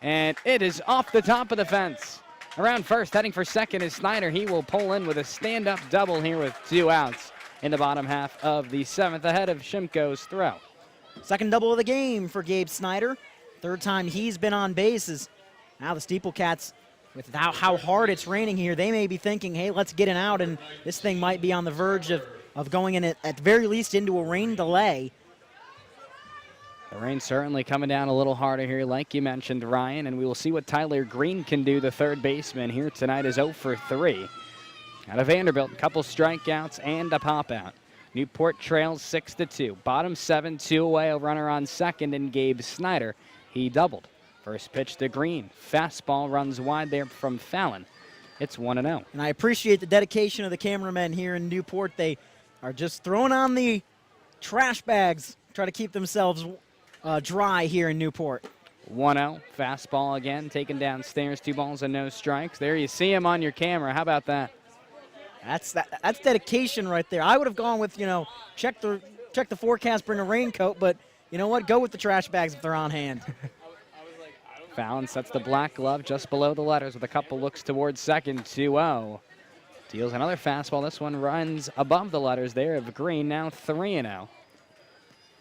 Speaker 3: and it is off the top of the fence. Around first, heading for second is Snyder. He will pull in with a stand-up double here with 2 outs in the bottom half of the 7th, ahead of Shimko's throw.
Speaker 8: Second double of the game for Gabe Snyder. 3rd time he's been on bases. Now the SteepleCats, with how hard it's raining here, they may be thinking, hey, let's get an out, and this thing might be on the verge of going in at the very least into a rain delay.
Speaker 3: The rain certainly coming down a little harder here, like you mentioned, Ryan, and we will see what Tyler Green can do. The third baseman here tonight is 0 for 3. Out of Vanderbilt, a couple strikeouts and a pop-out. Newport trails 6-2. Bottom 7, 2 away, a runner on second, and Gabe Snyder, he doubled. First pitch to Green. Fastball runs wide there from Fallon. It's 1-0.
Speaker 8: And I appreciate the dedication of the cameramen here in Newport. They are just throwing on the trash bags, try to keep themselves dry here in Newport.
Speaker 3: 1-0. Fastball again, taken downstairs. 2 balls and no strikes. There you see him on your camera. How about that?
Speaker 8: That's dedication right there. I would have gone with, check the forecast, bring a raincoat, but you know what? Go with the trash bags if they're on hand.
Speaker 3: Fallon sets the black glove just below the letters with a couple looks towards second, 2-0. Deals another fastball. This one runs above the letters there of Green, now 3-0.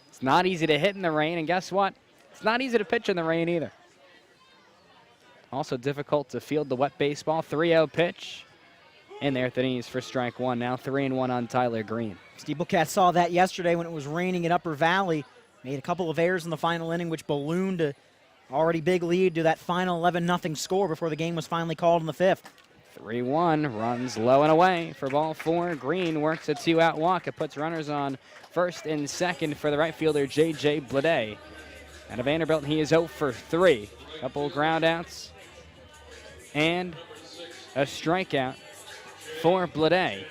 Speaker 3: It's not easy to hit in the rain, and guess what? It's not easy to pitch in the rain either. Also difficult to field the wet baseball. 3-0 pitch. In there at the knees for strike 1. Now 3-1 on Tyler Green.
Speaker 8: SteepleCats saw that yesterday when it was raining at Upper Valley. Made a couple of errors in the final inning, which ballooned a already big lead to that final 11-0 score before the game was finally called in the 5th.
Speaker 3: 3-1, runs low and away for ball 4. Green works a 2-out walk. It puts runners on first and second for the right fielder, J.J. Blade. Out of Vanderbilt, he is 0 for 3. Couple ground outs and a strikeout for Blade.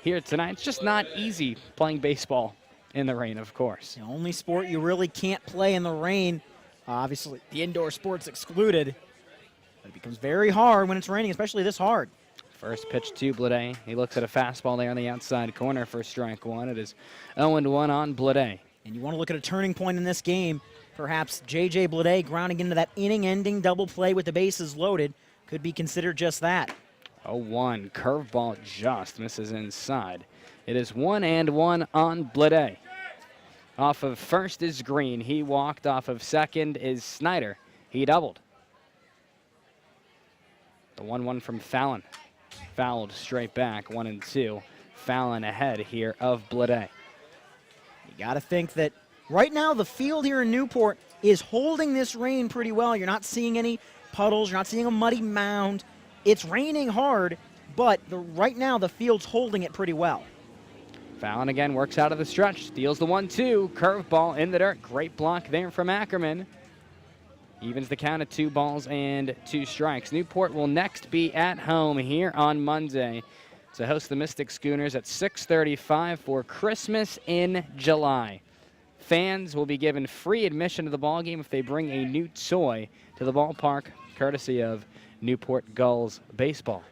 Speaker 3: Here tonight, it's just not easy playing baseball in the rain, of course.
Speaker 8: The only sport you really can't play in the rain, obviously the indoor sports excluded, but it becomes very hard when it's raining, especially this hard.
Speaker 3: First pitch to Blade. He looks at a fastball there on the outside corner for strike 1. It is 0-1 on Blade.
Speaker 8: And you want to look at a turning point in this game. Perhaps J.J. Blade grounding into that inning-ending double play with the bases loaded could be considered just that.
Speaker 3: 0-1, curveball just misses inside. It is 1-1 on Blade. Off of first is Green. He walked. Off of second is Snyder. He doubled. The 1-1 from Fallon. Fouled straight back, 1-2. Fallon ahead here of Blade.
Speaker 8: You got to think that right now the field here in Newport is holding this rain pretty well. You're not seeing any puddles. You're not seeing a muddy mound. It's raining hard, but right now the field's holding it pretty well.
Speaker 3: Fallon again works out of the stretch, steals the 1-2, curveball in the dirt. Great block there from Ackerman. Evens the count at 2 balls and 2 strikes. Newport will next be at home here on Monday to host the Mystic Schooners at 6:35 for Christmas in July. Fans will be given free admission to the ballgame if they bring a new toy to the ballpark, courtesy of Newport Gulls baseball.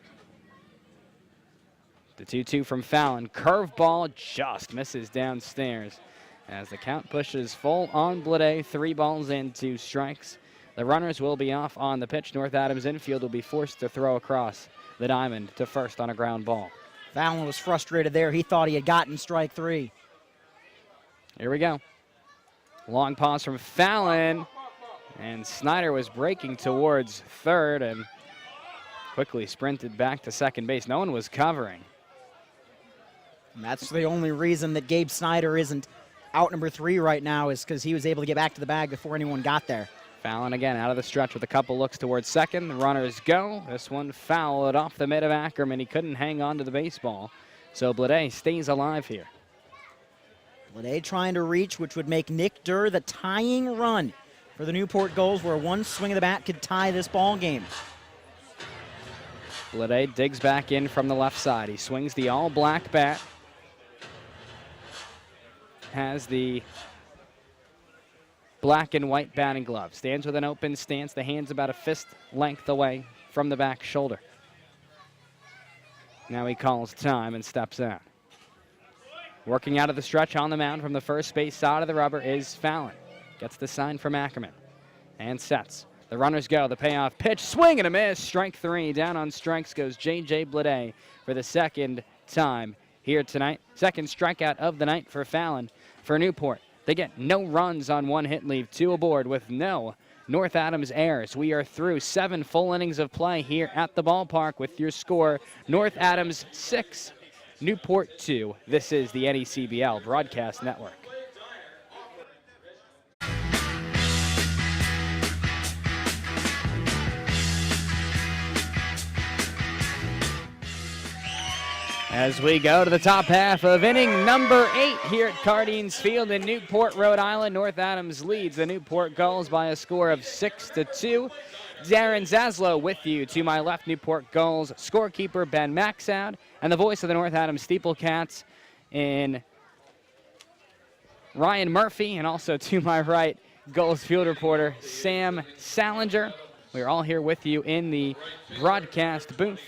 Speaker 3: The 2-2 from Fallon. Curveball just misses downstairs as the count pushes full on Blade. 3 balls and 2 strikes. The runners will be off on the pitch. North Adams infield will be forced to throw across the diamond to first on a ground ball.
Speaker 8: Fallon was frustrated there. He thought he had gotten strike 3.
Speaker 3: Here we go. Long pause from Fallon. And Snyder was breaking towards third and quickly sprinted back to second base. No one was covering.
Speaker 8: And that's the only reason that Gabe Snyder isn't out number 3 right now, is because he was able to get back to the bag before anyone got there.
Speaker 3: Fallon again out of the stretch with a couple looks towards second. The runners go. This one fouled off the mid of Ackerman. He couldn't hang on to the baseball. So Blade stays alive here.
Speaker 8: Blade trying to reach, which would make Nick Durr the tying run for the Newport Gulls, where one swing of the bat could tie this ball game.
Speaker 3: Blade digs back in from the left side. He swings the all-black bat. Has the black and white batting glove. Stands with an open stance. The hand's about a fist length away from the back shoulder. Now he calls time and steps out. Working out of the stretch on the mound from the first base side of the rubber is Fallon. Gets the sign from Ackerman and sets. The runners go. The payoff pitch. Swing and a miss. Strike 3. Down on strikes goes J.J. Blade for the second time here tonight. Second strikeout of the night for Fallon. For Newport, they get no runs on 1 hit, leave 2 aboard with no North Adams errors. We are through 7 full innings of play here at the ballpark with your score, North Adams 6, Newport 2. This is the NECBL Broadcast Network. As we go to the top half of inning number 8 here at Cardines Field in Newport, Rhode Island, North Adams leads the Newport Gulls by a score of 6-2. Darren Zaslow with you. To my left, Newport Gulls scorekeeper Ben Maxoud, and the voice of the North Adams SteepleCats in Ryan Murphy, and also to my right, Gulls field reporter Sam Salinger. We're all here with you in the broadcast booth.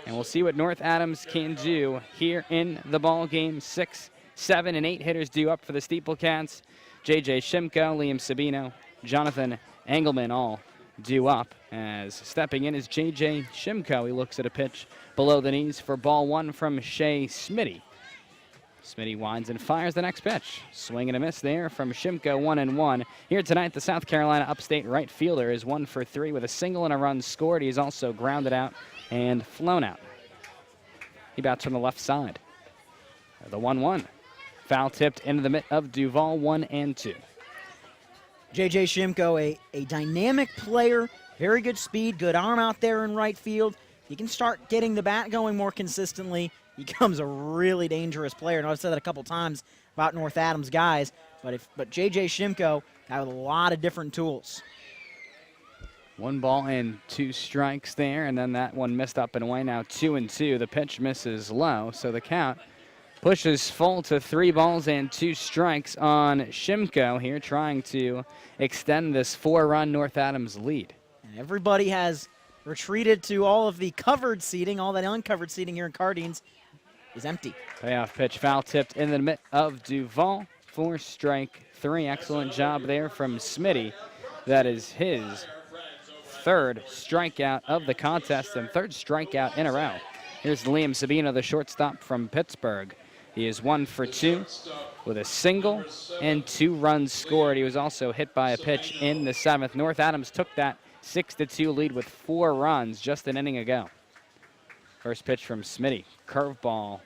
Speaker 3: And we'll see what North Adams can do here in the ball game. 6, 7, and 8 hitters due up for the SteepleCats. J.J. Shimko, Liam Sabino, Jonathan Engelman all due up. As stepping in is J.J. Shimko. He looks at a pitch below the knees for ball 1 from Shea Smitty. Smitty winds and fires the next pitch. Swing and a miss there from Shimko, 1-1. Here tonight, the South Carolina upstate right fielder is 1 for 3 with a single and a run scored. He's also grounded out and flown out. He bats from the left side. The 1-1. Foul tipped into the mitt of Duval, 1-2.
Speaker 8: J.J. Shimko, a dynamic player, very good speed, good arm out there in right field. He can start getting the bat going more consistently. He becomes a really dangerous player. And I've said that a couple times about North Adams guys, but J.J. Shimko got a lot of different tools.
Speaker 3: 1 ball and 2 strikes there, and then that one missed up and away. Now 2-2. The pitch misses low, so the count pushes full to 3 balls and 2 strikes on Shimko here, trying to extend this 4-run North Adams lead.
Speaker 8: And everybody has retreated to all of the covered seating. All that uncovered seating here in Cardines is empty.
Speaker 3: Payoff pitch foul tipped in the mitt of Duval for strike 3. Excellent job there from Smitty. That is his 3rd strikeout of the contest and 3rd strikeout in a row. Here's Liam Sabino, the shortstop from Pittsburgh. He is 1 for 2 with a single and 2 runs scored. He was also hit by a pitch in the 7th. North Adams took that 6-2 lead with 4 runs just an inning ago. First pitch from Smitty. Curveball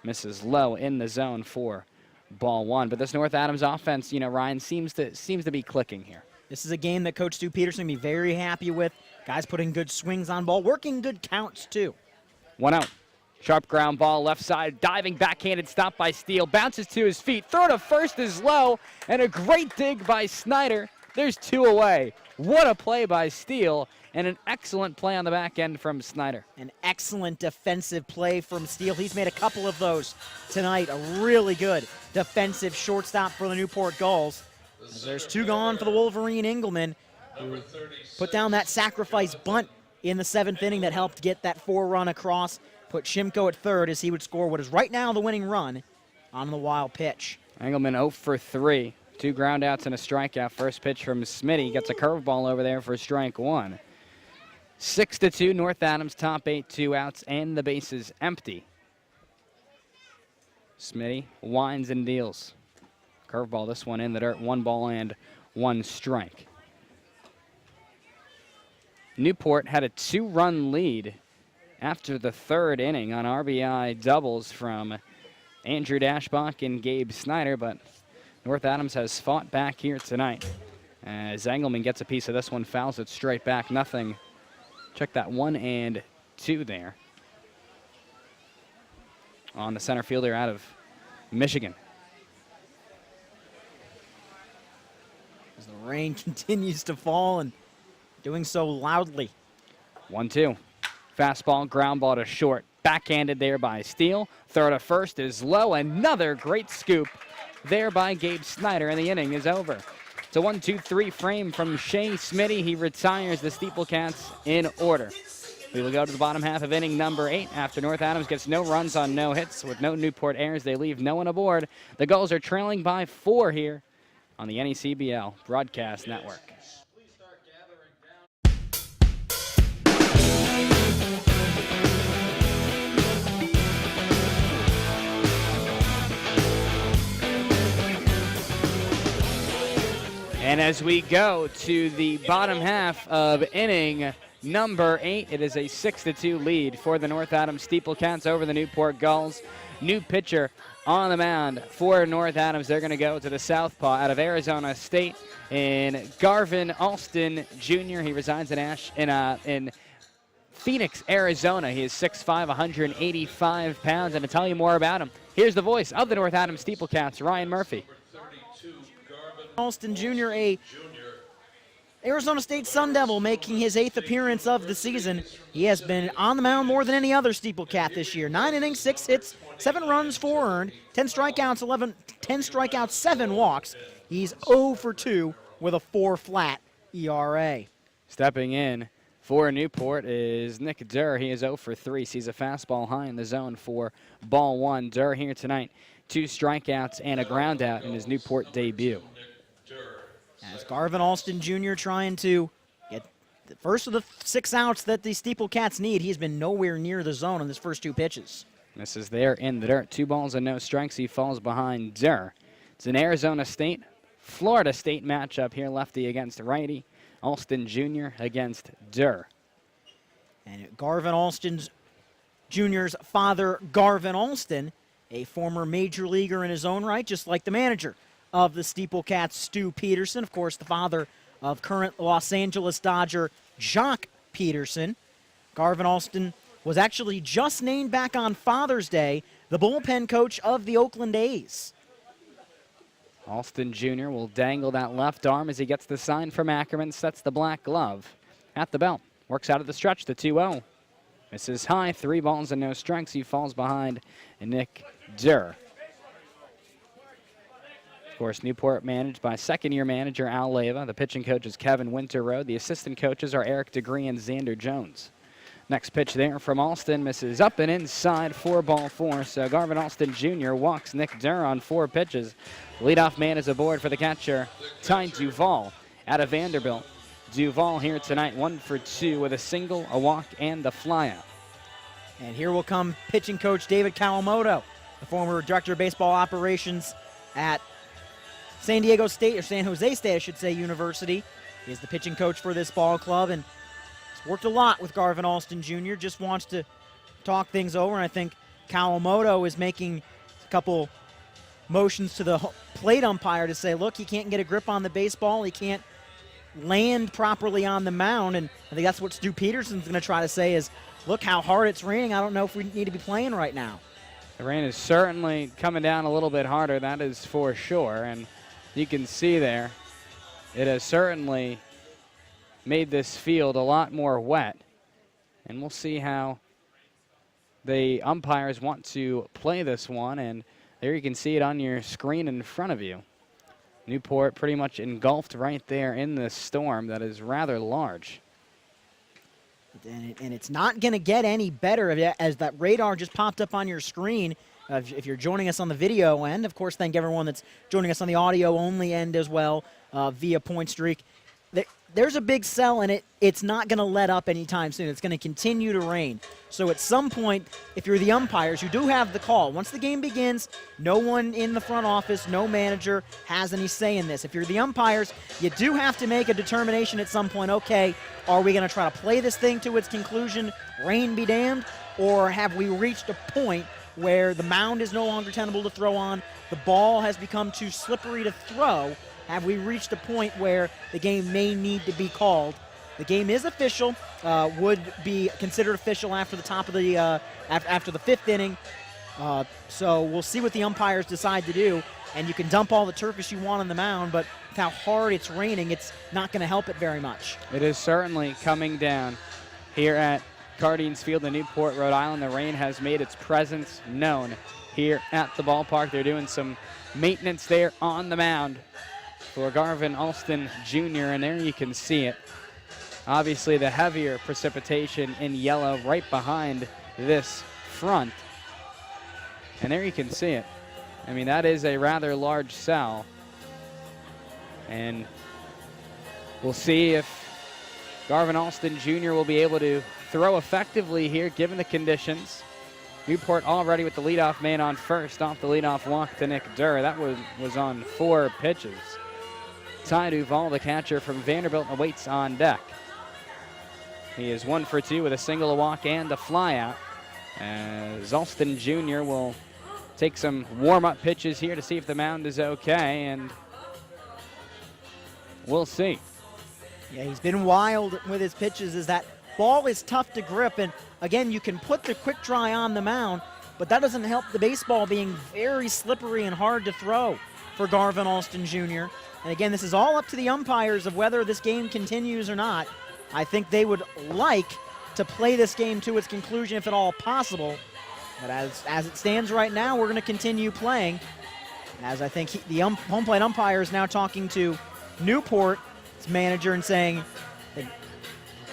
Speaker 3: misses low in the zone for ball 1. But this North Adams offense, Ryan, seems to be clicking here.
Speaker 8: This is a game that Coach Stu Peterson will be very happy with. Guys putting good swings on ball, working good counts too.
Speaker 3: 1 out. Sharp ground ball, left side, diving backhanded stop by Steele. Bounces to his feet. Throw to first is low, and a great dig by Snyder. There's 2 away. What a play by Steele, and an excellent play on the back end from Snyder.
Speaker 8: An excellent defensive play from Steele. He's made a couple of those tonight. A really good defensive shortstop for the Newport Gulls. As there's 2 gone for the Wolverine Engelman, who put down that sacrifice bunt in the 7th inning that helped get that 4-run across. Put Shimko at third as he would score what is right now the winning run on the wild pitch.
Speaker 3: Engelman 0 for 3. 2 groundouts and a strikeout. First pitch from Smitty. Gets a curveball over there for strike 1. 6-2, North Adams, top 8, 2 outs, and the bases empty. Smitty winds and deals. Curveball, this one in the dirt. 1 ball and 1 strike. Newport had a 2-run lead after the 3rd inning on RBI doubles from Andrew Dashbach and Gabe Snyder, but North Adams has fought back here tonight. As Engelman gets a piece of this one, fouls it straight back. Nothing. Check that 1 and 2 there on the center fielder out of Michigan.
Speaker 8: As the rain continues to fall and doing so loudly.
Speaker 3: 1-2. Fastball, ground ball to short. Backhanded there by Steele. Throw to first is low. Another great scoop there by Gabe Snyder, and the inning is over. It's a 1-2-3 frame from Shea Smitty. He retires the SteepleCats in order. We will go to the bottom half of inning number 8 after North Adams gets no runs on no hits. With no Newport errors, they leave no one aboard. The Gulls are trailing by 4 here on the NECBL Broadcast Network. And as we go to the bottom half of inning number 8, it is a 6-2 lead for the North Adams SteepleCats over the Newport Gulls. New pitcher on the mound for North Adams. They're going to go to the southpaw out of Arizona State in Garvin Alston Jr. He resides in Phoenix, Arizona. He is 6'5", 185 pounds. And to tell you more about him, here's the voice of the North Adams SteepleCats, Ryan Murphy.
Speaker 8: Alston Jr., a Arizona State Sun Devil, making his 8th appearance of the season. He has been on the mound more than any other SteepleCat this year. 9 innings, 6 hits, 7 runs, 4 earned, 10 strikeouts, 7 walks. He's 0 for 2 with a 4 flat ERA.
Speaker 3: Stepping in for Newport is Nick Durr. He is 0 for 3. Sees a fastball high in the zone for ball 1. Durr here tonight, 2 strikeouts and a ground out in his Newport debut.
Speaker 8: As Garvin Alston Jr. trying to get the first of the 6 outs that the SteepleCats need. He's been nowhere near the zone on his first 2 pitches.
Speaker 3: This is there in the dirt. 2 balls and no strikes. He falls behind Durr. It's an Arizona State, Florida State matchup here. Lefty against righty. Alston Jr. against Durr.
Speaker 8: And Garvin Alston Jr.'s father, Garvin Alston, a former major leaguer in his own right, just like the manager of the SteepleCats, Stu Peterson. Of course, the father of current Los Angeles Dodger, Jock Peterson. Garvin Alston was actually just named back on Father's Day the bullpen coach of the Oakland A's.
Speaker 3: Alston Jr. will dangle that left arm as he gets the sign from Ackerman, sets the black glove at the belt. Works out of the stretch, the 2-0. Misses high, 3 balls and no strikes. He falls behind Nick Durr. Of course, Newport managed by second-year manager Al Leyva. The pitching coach is Kevin Winterroad. The assistant coaches are Eric DeGree and Xander Jones. Next pitch there from Alston, misses up and inside for ball 4. So Garvin Alston Jr. walks Nick Durr on 4 pitches. Leadoff man is aboard for the catcher, Ty Duvall out of Vanderbilt. Duvall here tonight, 1 for 2 with a single, a walk, and a flyout.
Speaker 8: And here will come pitching coach David Kawamoto, the former director of baseball operations at San Diego State, or San Jose State, I should say, University. He is the pitching coach for this ball club, and he's worked a lot with Garvin Alston Jr., just wants to talk things over, and I think Kawamoto is making a couple motions to the plate umpire to say, look, he can't get a grip on the baseball, he can't land properly on the mound, and I think that's what Stu Peterson's going to try to say is, look how hard it's raining. I don't know if we need to be playing right now.
Speaker 3: The rain is certainly coming down a little bit harder, that is for sure. And you can see there, it has certainly made this field a lot more wet. And we'll see how the umpires want to play this one. And there you can see it on your screen in front of you. Newport pretty much engulfed right there in this storm that is rather large.
Speaker 8: And it's not going to get any better as that radar just popped up on your screen. If you're joining us on the video end, of course, thank everyone that's joining us on the audio-only end as well via Point Streak. There's a big cell in it. It's not going to let up anytime soon. It's going to continue to rain. So at some point, if you're the umpires, you do have the call. Once the game begins, no one in the front office, no manager has any say in this. If you're the umpires, you do have to make a determination at some point. Okay, are we going to try to play this thing to its conclusion, rain be damned, or have we reached a point where the mound is no longer tenable to throw on, the ball has become too slippery to throw? Have we reached a point where the game may need to be called? The game is official, would be considered official after the top of the after the 5th inning. So we'll see what the umpires decide to do. And you can dump all the turf you want on the mound, but with how hard it's raining, it's not going to help it very much.
Speaker 3: It is certainly coming down here at Cardines Field in Newport, Rhode Island. The rain has made its presence known here at the ballpark. They're doing some maintenance there on the mound for Garvin Alston Jr., and there you can see it. Obviously, the heavier precipitation in yellow right behind this front. And there you can see it. I mean, that is a rather large cell. And we'll see if Garvin Alston Jr. will be able to throw effectively here, given the conditions. Newport already with the leadoff man on first, off the leadoff walk to Nick Durr. That was on 4 pitches. Ty Duvall, the catcher from Vanderbilt, awaits on deck. He is 1 for 2 with a single, a walk, and a flyout. As Alston Jr. will take some warm-up pitches here to see if the mound is okay, and we'll see.
Speaker 8: Yeah, he's been wild with his pitches as that ball is tough to grip, and again, you can put the quick dry on the mound, but that doesn't help the baseball being very slippery and hard to throw for Garvin Alston Jr. And again, this is all up to the umpires of whether this game continues or not. I think they would like to play this game to its conclusion if at all possible. But as it stands right now, we're going to continue playing. As I think the home plate umpire is now talking to Newport's manager and saying, I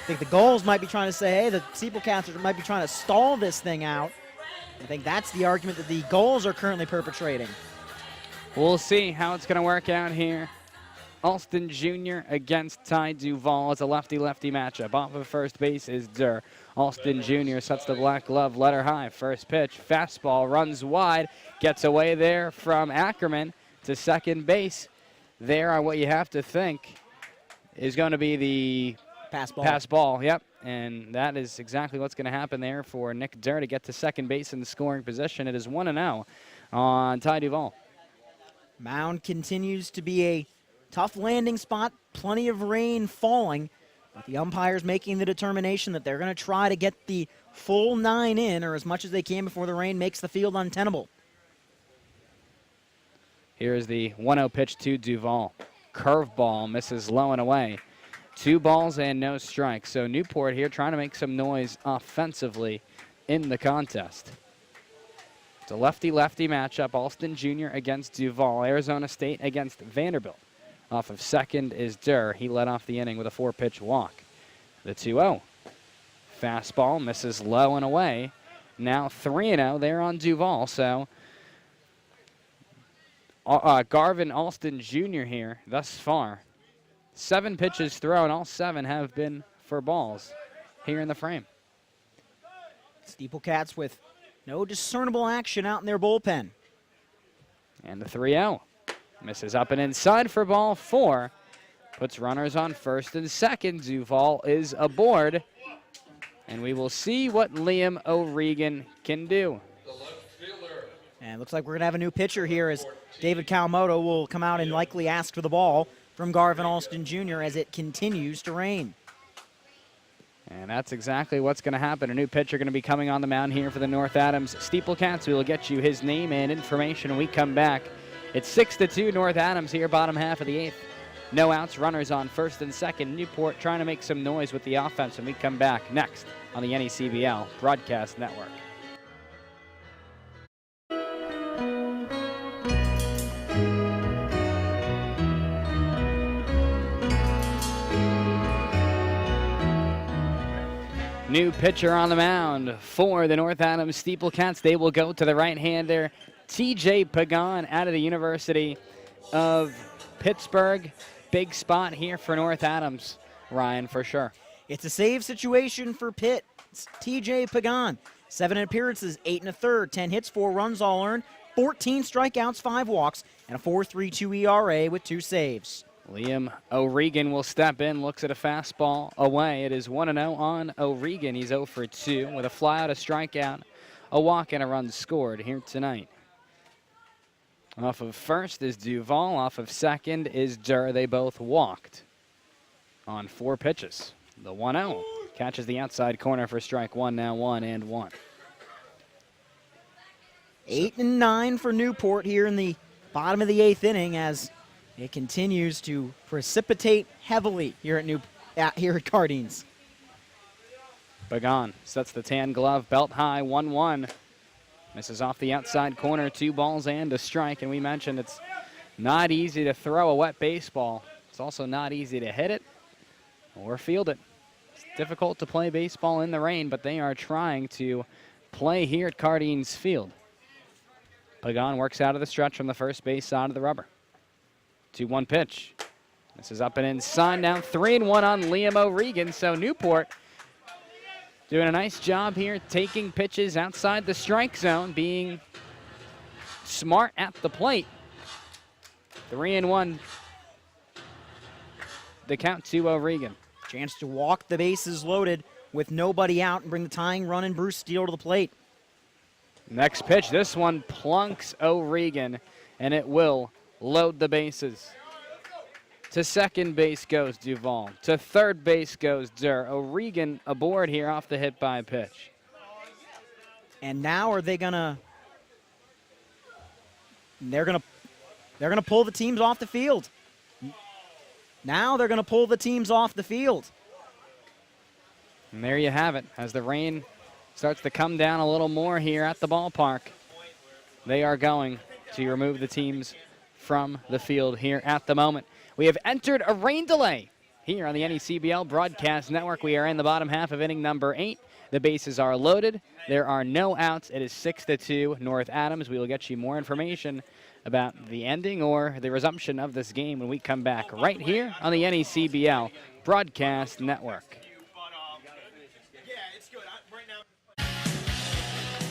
Speaker 8: think the Gulls might be trying to say, hey, the SteepleCats might be trying to stall this thing out. I think that's the argument that the Gulls are currently perpetrating.
Speaker 3: We'll see how it's going to work out here. Alston Jr. against Ty Duvall. It's a lefty-lefty matchup. Off of first base is Durr. Alston Jr. sets the black glove, letter high. First pitch, fastball, runs wide, gets away there from Ackerman to second base. There are what you have to think is going to be the pass ball. Yep, and that is exactly what's going to happen there for Nick Durr to get to second base in the scoring position. It is 1-0 on Ty Duvall.
Speaker 8: Mound continues to be a tough landing spot, plenty of rain falling, but the umpires making the determination that they're going to try to get the full 9 in, or as much as they can before the rain makes the field untenable.
Speaker 3: Here is the 1-0 pitch to Duvall. Curveball misses low and away. 2 balls and no strikes. So Newport here trying to make some noise offensively in the contest. It's a lefty-lefty matchup. Alston Jr. against Duvall. Arizona State against Vanderbilt. Off of second is Durr. He led off the inning with a 4-pitch walk. The 2-0. Fastball misses low and away. Now 3-0 there on Duvall. So Garvin Alston Jr. here thus far. 7 pitches thrown. All 7 have been for balls here in the frame.
Speaker 8: SteepleCats with no discernible action out in their bullpen.
Speaker 3: And the 3-0. Misses up and inside for ball 4. Puts runners on first and second. Duvall is aboard. And we will see what Liam O'Regan can do.
Speaker 8: And it looks like we're going to have a new pitcher here as David Kawamoto will come out and likely ask for the ball. from Garvin Alston Jr. as it continues to rain.
Speaker 3: And that's exactly what's going to happen. A new pitcher going to be coming on the mound here for the North Adams SteepleCats. We will get you his name and information when we come back. It's 6-2 North Adams here, bottom half of the 8th. No outs, runners on first and second. Newport trying to make some noise with the offense when we come back next on the NECBL Broadcast Network. New pitcher on the mound for the North Adams SteepleCats. They will go to the right-hander, TJ Pagan, out of the University of Pittsburgh. Big spot here for North Adams, Ryan, for sure.
Speaker 8: It's a save situation for Pitt. It's TJ Pagan, 7 appearances, 8 1/3, 10 hits, 4 runs all earned, 14 strikeouts, 5 walks, and a 4.32 ERA with 2 saves.
Speaker 3: Liam O'Regan will step in, looks at a fastball away. It is 1-0 on O'Regan. He's 0 for 2 with a flyout, a strikeout, a walk, and a run scored here tonight. Off of first is Duvall. Off of second is Durr. They both walked on 4 pitches. The 1-0 catches the outside corner for strike 1, now 1-1.
Speaker 8: 8-9 for Newport here in the bottom of the 8th inning as it continues to precipitate heavily here at Cardines.
Speaker 3: Pagan sets the tan glove, belt high, 1-1. Misses off the outside corner, 2 balls and a strike. And we mentioned it's not easy to throw a wet baseball. It's also not easy to hit it or field it. It's difficult to play baseball in the rain, but they are trying to play here at Cardines Field. Pagan works out of the stretch from the first base side of the rubber. 2-1 pitch. This is up and inside now, 3-1 on Liam O'Regan. So Newport doing a nice job here, taking pitches outside the strike zone, being smart at the plate. 3-1. The count to O'Regan.
Speaker 8: Chance to walk the bases loaded with nobody out and bring the tying run and Bruce Steele to the plate.
Speaker 3: Next pitch, this one plunks O'Regan, and it will load the bases. To second base goes Duvall. To third base goes Durr. O'Regan aboard here off the hit by pitch.
Speaker 8: And now are they gonna? They're gonna pull the teams off the field. Now they're gonna pull the teams off the field.
Speaker 3: And there you have it. As the rain starts to come down a little more here at the ballpark, they are going to remove the teams from the field here at the moment. We have entered a rain delay here on the NECBL Broadcast Network. We are in the bottom half of inning number 8. The bases are loaded. There are no outs. It is 6-2 North Adams. We will get you more information about the ending or the resumption of this game when we come back right here on the NECBL Broadcast Network.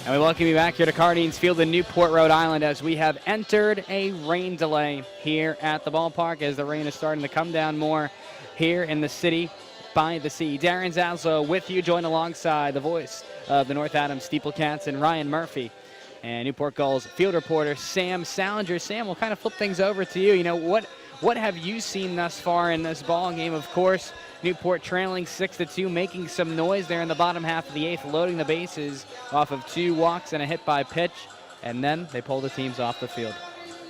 Speaker 3: And we welcome you back here to Cardines Field in Newport, Rhode Island, as we have entered a rain delay here at the ballpark as the rain is starting to come down more here in the city by the sea. Darren Zaslow with you, joined alongside the voice of the North Adams SteepleCats and Ryan Murphy. And Newport Gulls field reporter Sam Salinger. Sam, we'll kind of flip things over to you. You know, what have you seen thus far in this ball game? Of course, Newport trailing 6-2, making some noise there in the bottom half of the 8th, loading the bases off of 2 walks and a hit by pitch, and then they pull the teams off the field.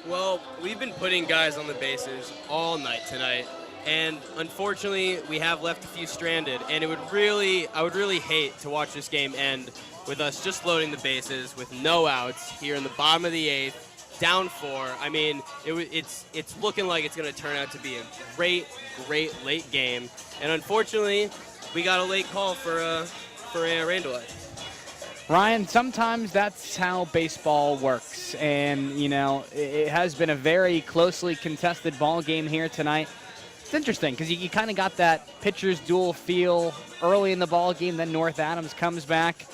Speaker 4: Well, we've been putting guys on the bases all night tonight, and unfortunately, we have left a few stranded, and I would really hate to watch this game end with us just loading the bases with no outs here in the bottom of the 8th. Down 4. I mean, it's looking like it's going to turn out to be a great late game. And unfortunately, we got a late call for a rain delay.
Speaker 3: Ryan, sometimes that's how baseball works. And, you know, it has been a very closely contested ball game here tonight. It's interesting because you kind of got that pitcher's duel feel early in the ball game. Then North Adams comes back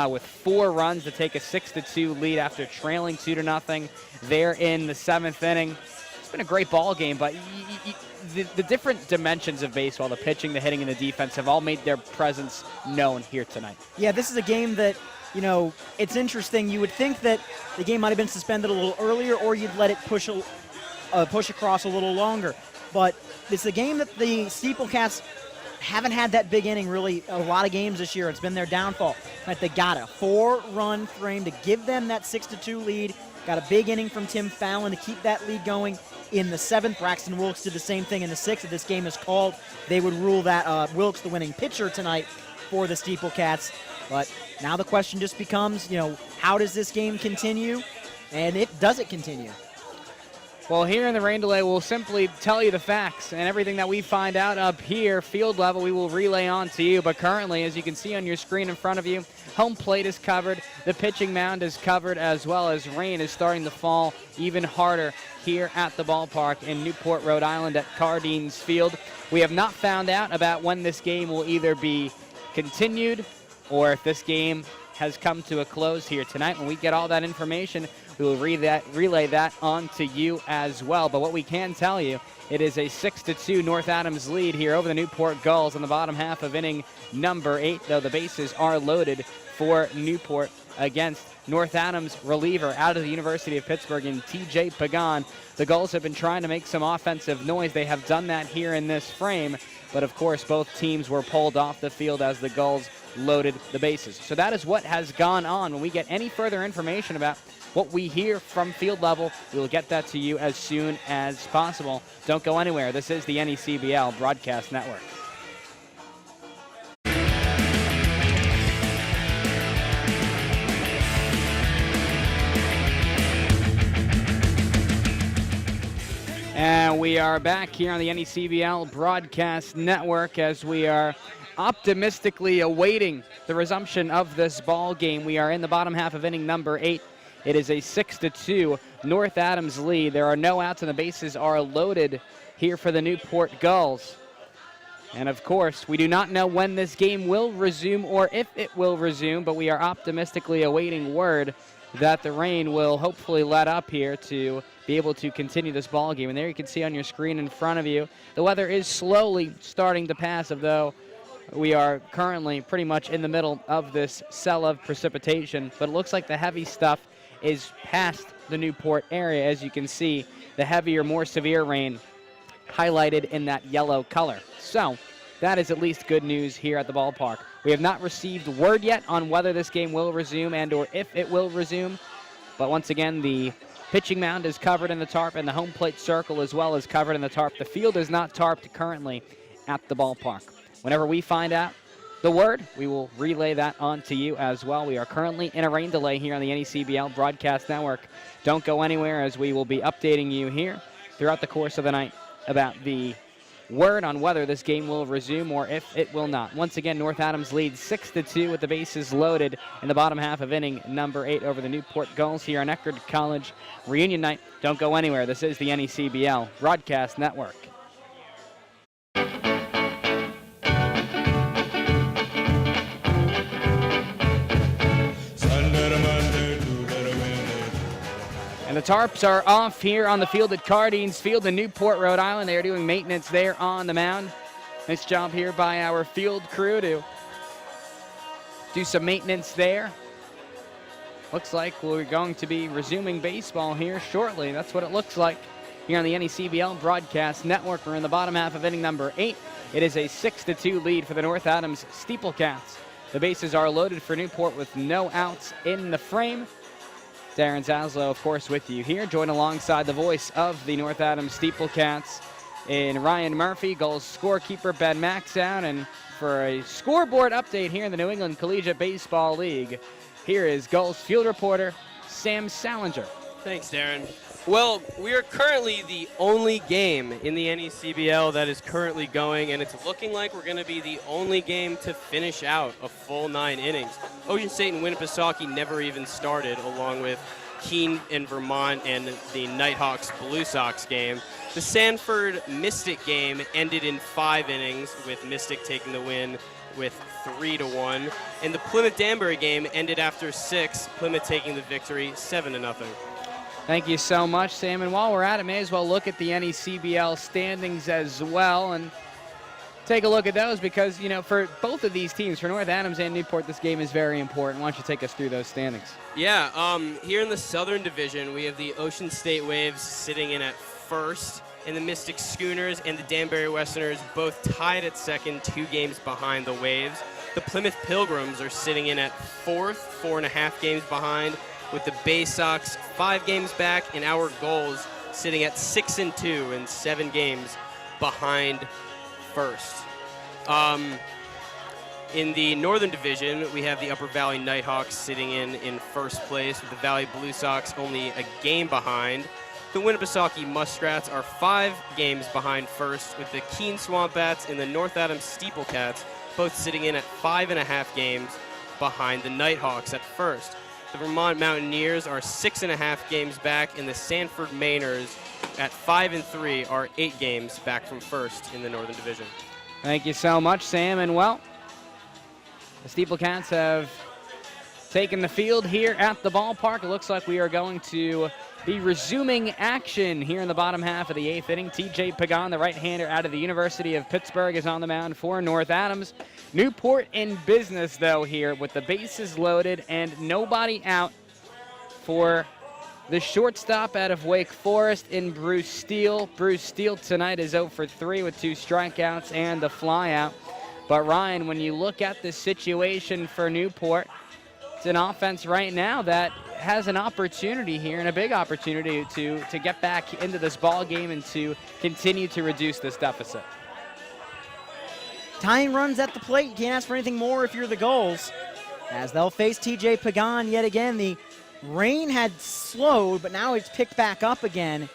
Speaker 3: with 4 runs to take a 6-2 lead after trailing 2-0 there in the 7th inning. It's been a great ball game, but the different dimensions of baseball, the pitching, the hitting, and the defense have all made their presence known here tonight.
Speaker 8: Yeah, this is a game that, you know, it's interesting. You would think that the game might have been suspended a little earlier, or you'd let it push across a little longer. but it's a game that the SteepleCats haven't had that big inning really a lot of games this year. It's been their downfall. But they got a 4-run frame to give them that 6-2 lead. Got a big inning from Tim Fallon to keep that lead going in the 7th. Braxton Wilkes did the same thing in the 6th. If this game is called, they would rule that Wilkes the winning pitcher tonight for the SteepleCats. But now the question just becomes, how does this game continue? And does it continue?
Speaker 3: Well, here in the rain delay, we'll simply tell you the facts, and everything that we find out up here, field level, we will relay on to you. But currently, as you can see on your screen in front of you, home plate is covered, the pitching mound is covered, as well as rain is starting to fall even harder here at the ballpark in Newport, Rhode Island at Cardines Field. We have not found out about when this game will either be continued or if this game has come to a close here tonight. When we get all that information, we will relay that on to you as well. But what we can tell you, it is a 6-2 North Adams lead here over the Newport Gulls in the bottom half of inning number 8, though the bases are loaded for Newport against North Adams reliever out of the University of Pittsburgh in T.J. Pagan. The Gulls have been trying to make some offensive noise. They have done that here in this frame, but of course both teams were pulled off the field as the Gulls loaded the bases. So that is what has gone on. When we get any further information about what we hear from field level, we will get that to you as soon as possible. Don't go anywhere. This is the NECBL Broadcast Network. And we are back here on the NECBL Broadcast Network as we are optimistically awaiting the resumption of this ball game. We are in the bottom half of inning number 8. It is a 6-2 North Adams lead. There are no outs and the bases are loaded here for the Newport Gulls. And of course, we do not know when this game will resume or if it will resume, but we are optimistically awaiting word that the rain will hopefully let up here to be able to continue this ball game. And there you can see on your screen in front of you, the weather is slowly starting to pass, although we are currently pretty much in the middle of this cell of precipitation. But it looks like the heavy stuff is past the Newport area. As you can see, the heavier, more severe rain highlighted in that yellow color. So that is at least good news here at the ballpark. We have not received word yet on whether this game will resume and or if it will resume. But once again, the pitching mound is covered in the tarp and the home plate circle as well is covered in the tarp. The field is not tarped currently at the ballpark. Whenever we find out the word, we will relay that on to you as well. We are currently in a rain delay here on the NECBL Broadcast Network. Don't go anywhere as we will be updating you here throughout the course of the night about the word on whether this game will resume or if it will not. Once again, North Adams leads 6-2 with the bases loaded in the bottom half of inning number 8 over the Newport Gulls here on Eckerd College Reunion Night. Don't go anywhere. This is the NECBL Broadcast Network. And the tarps are off here on the field at Cardines Field in Newport, Rhode Island. They are doing maintenance there on the mound. Nice job here by our field crew to do some maintenance there. Looks like we're going to be resuming baseball here shortly. That's what it looks like here on the NECBL Broadcast Network. We're in the bottom half of inning number 8. It is a 6-2 lead for the North Adams SteepleCats. The bases are loaded for Newport with no outs in the frame. Darren Zaslow, of course, with you here, joined alongside the voice of the North Adams SteepleCats in Ryan Murphy, Gulls scorekeeper Ben Maxout, and for a scoreboard update here in the New England Collegiate Baseball League, here is Gulls field reporter Sam Salinger.
Speaker 4: Thanks, Darren. Well, we are currently the only game in the NECBL that is currently going, and it's looking like we're going to be the only game to finish out a full 9 innings. Ocean State and Winnipesaukee never even started, along with Keene and Vermont and the Nighthawks Blue Sox game. The Sanford Mystic game ended in 5 innings, with Mystic taking the win with 3-1. And the Plymouth Danbury game ended after 6, Plymouth taking the victory 7-0.
Speaker 3: Thank you so much, Sam. And while we're at it, may as well look at the NECBL standings as well and take a look at those because, you know, for both of these teams, for North Adams and Newport, this game is very important. Why don't you take us through those standings?
Speaker 4: Yeah, here in the Southern Division, we have the Ocean State Waves sitting in at first and the Mystic Schooners and the Danbury Westerners both tied at second, 2 games behind the Waves. The Plymouth Pilgrims are sitting in at fourth, 4.5 games behind, with the Bay Sox 5 games back, and our Gulls sitting at 6-2 and 7 games behind first. In the Northern Division, we have the Upper Valley Nighthawks sitting in first place, with the Valley Blue Sox only a game behind. The Winnipesaukee Muskrats are 5 games behind first, with the Keene Swamp Bats and the North Adams SteepleCats both sitting in at 5.5 games behind the Nighthawks at first. The Vermont Mountaineers are 6.5 games back, and the Sanford Mainers at 5-3 are 8 games back from first in the Northern Division.
Speaker 3: Thank you so much, Sam. And well, the SteepleCats have taken the field here at the ballpark. It looks like we are going to be resuming action here in the bottom half of the 8th inning. TJ Pagan, the right-hander out of the University of Pittsburgh, is on the mound for North Adams. Newport in business, though, here with the bases loaded and nobody out for the shortstop out of Wake Forest in Bruce Steele. Bruce Steele tonight is 0 for 3 with 2 strikeouts and the flyout. But Ryan, when you look at the situation for Newport, it's an offense right now that has an opportunity here, and a big opportunity to get back into this ball game and to continue to reduce this deficit.
Speaker 8: Tying runs at the plate. You can't ask for anything more if you're the Gulls, as they'll face TJ Pagan yet again. The rain had slowed, but now it's picked back up again.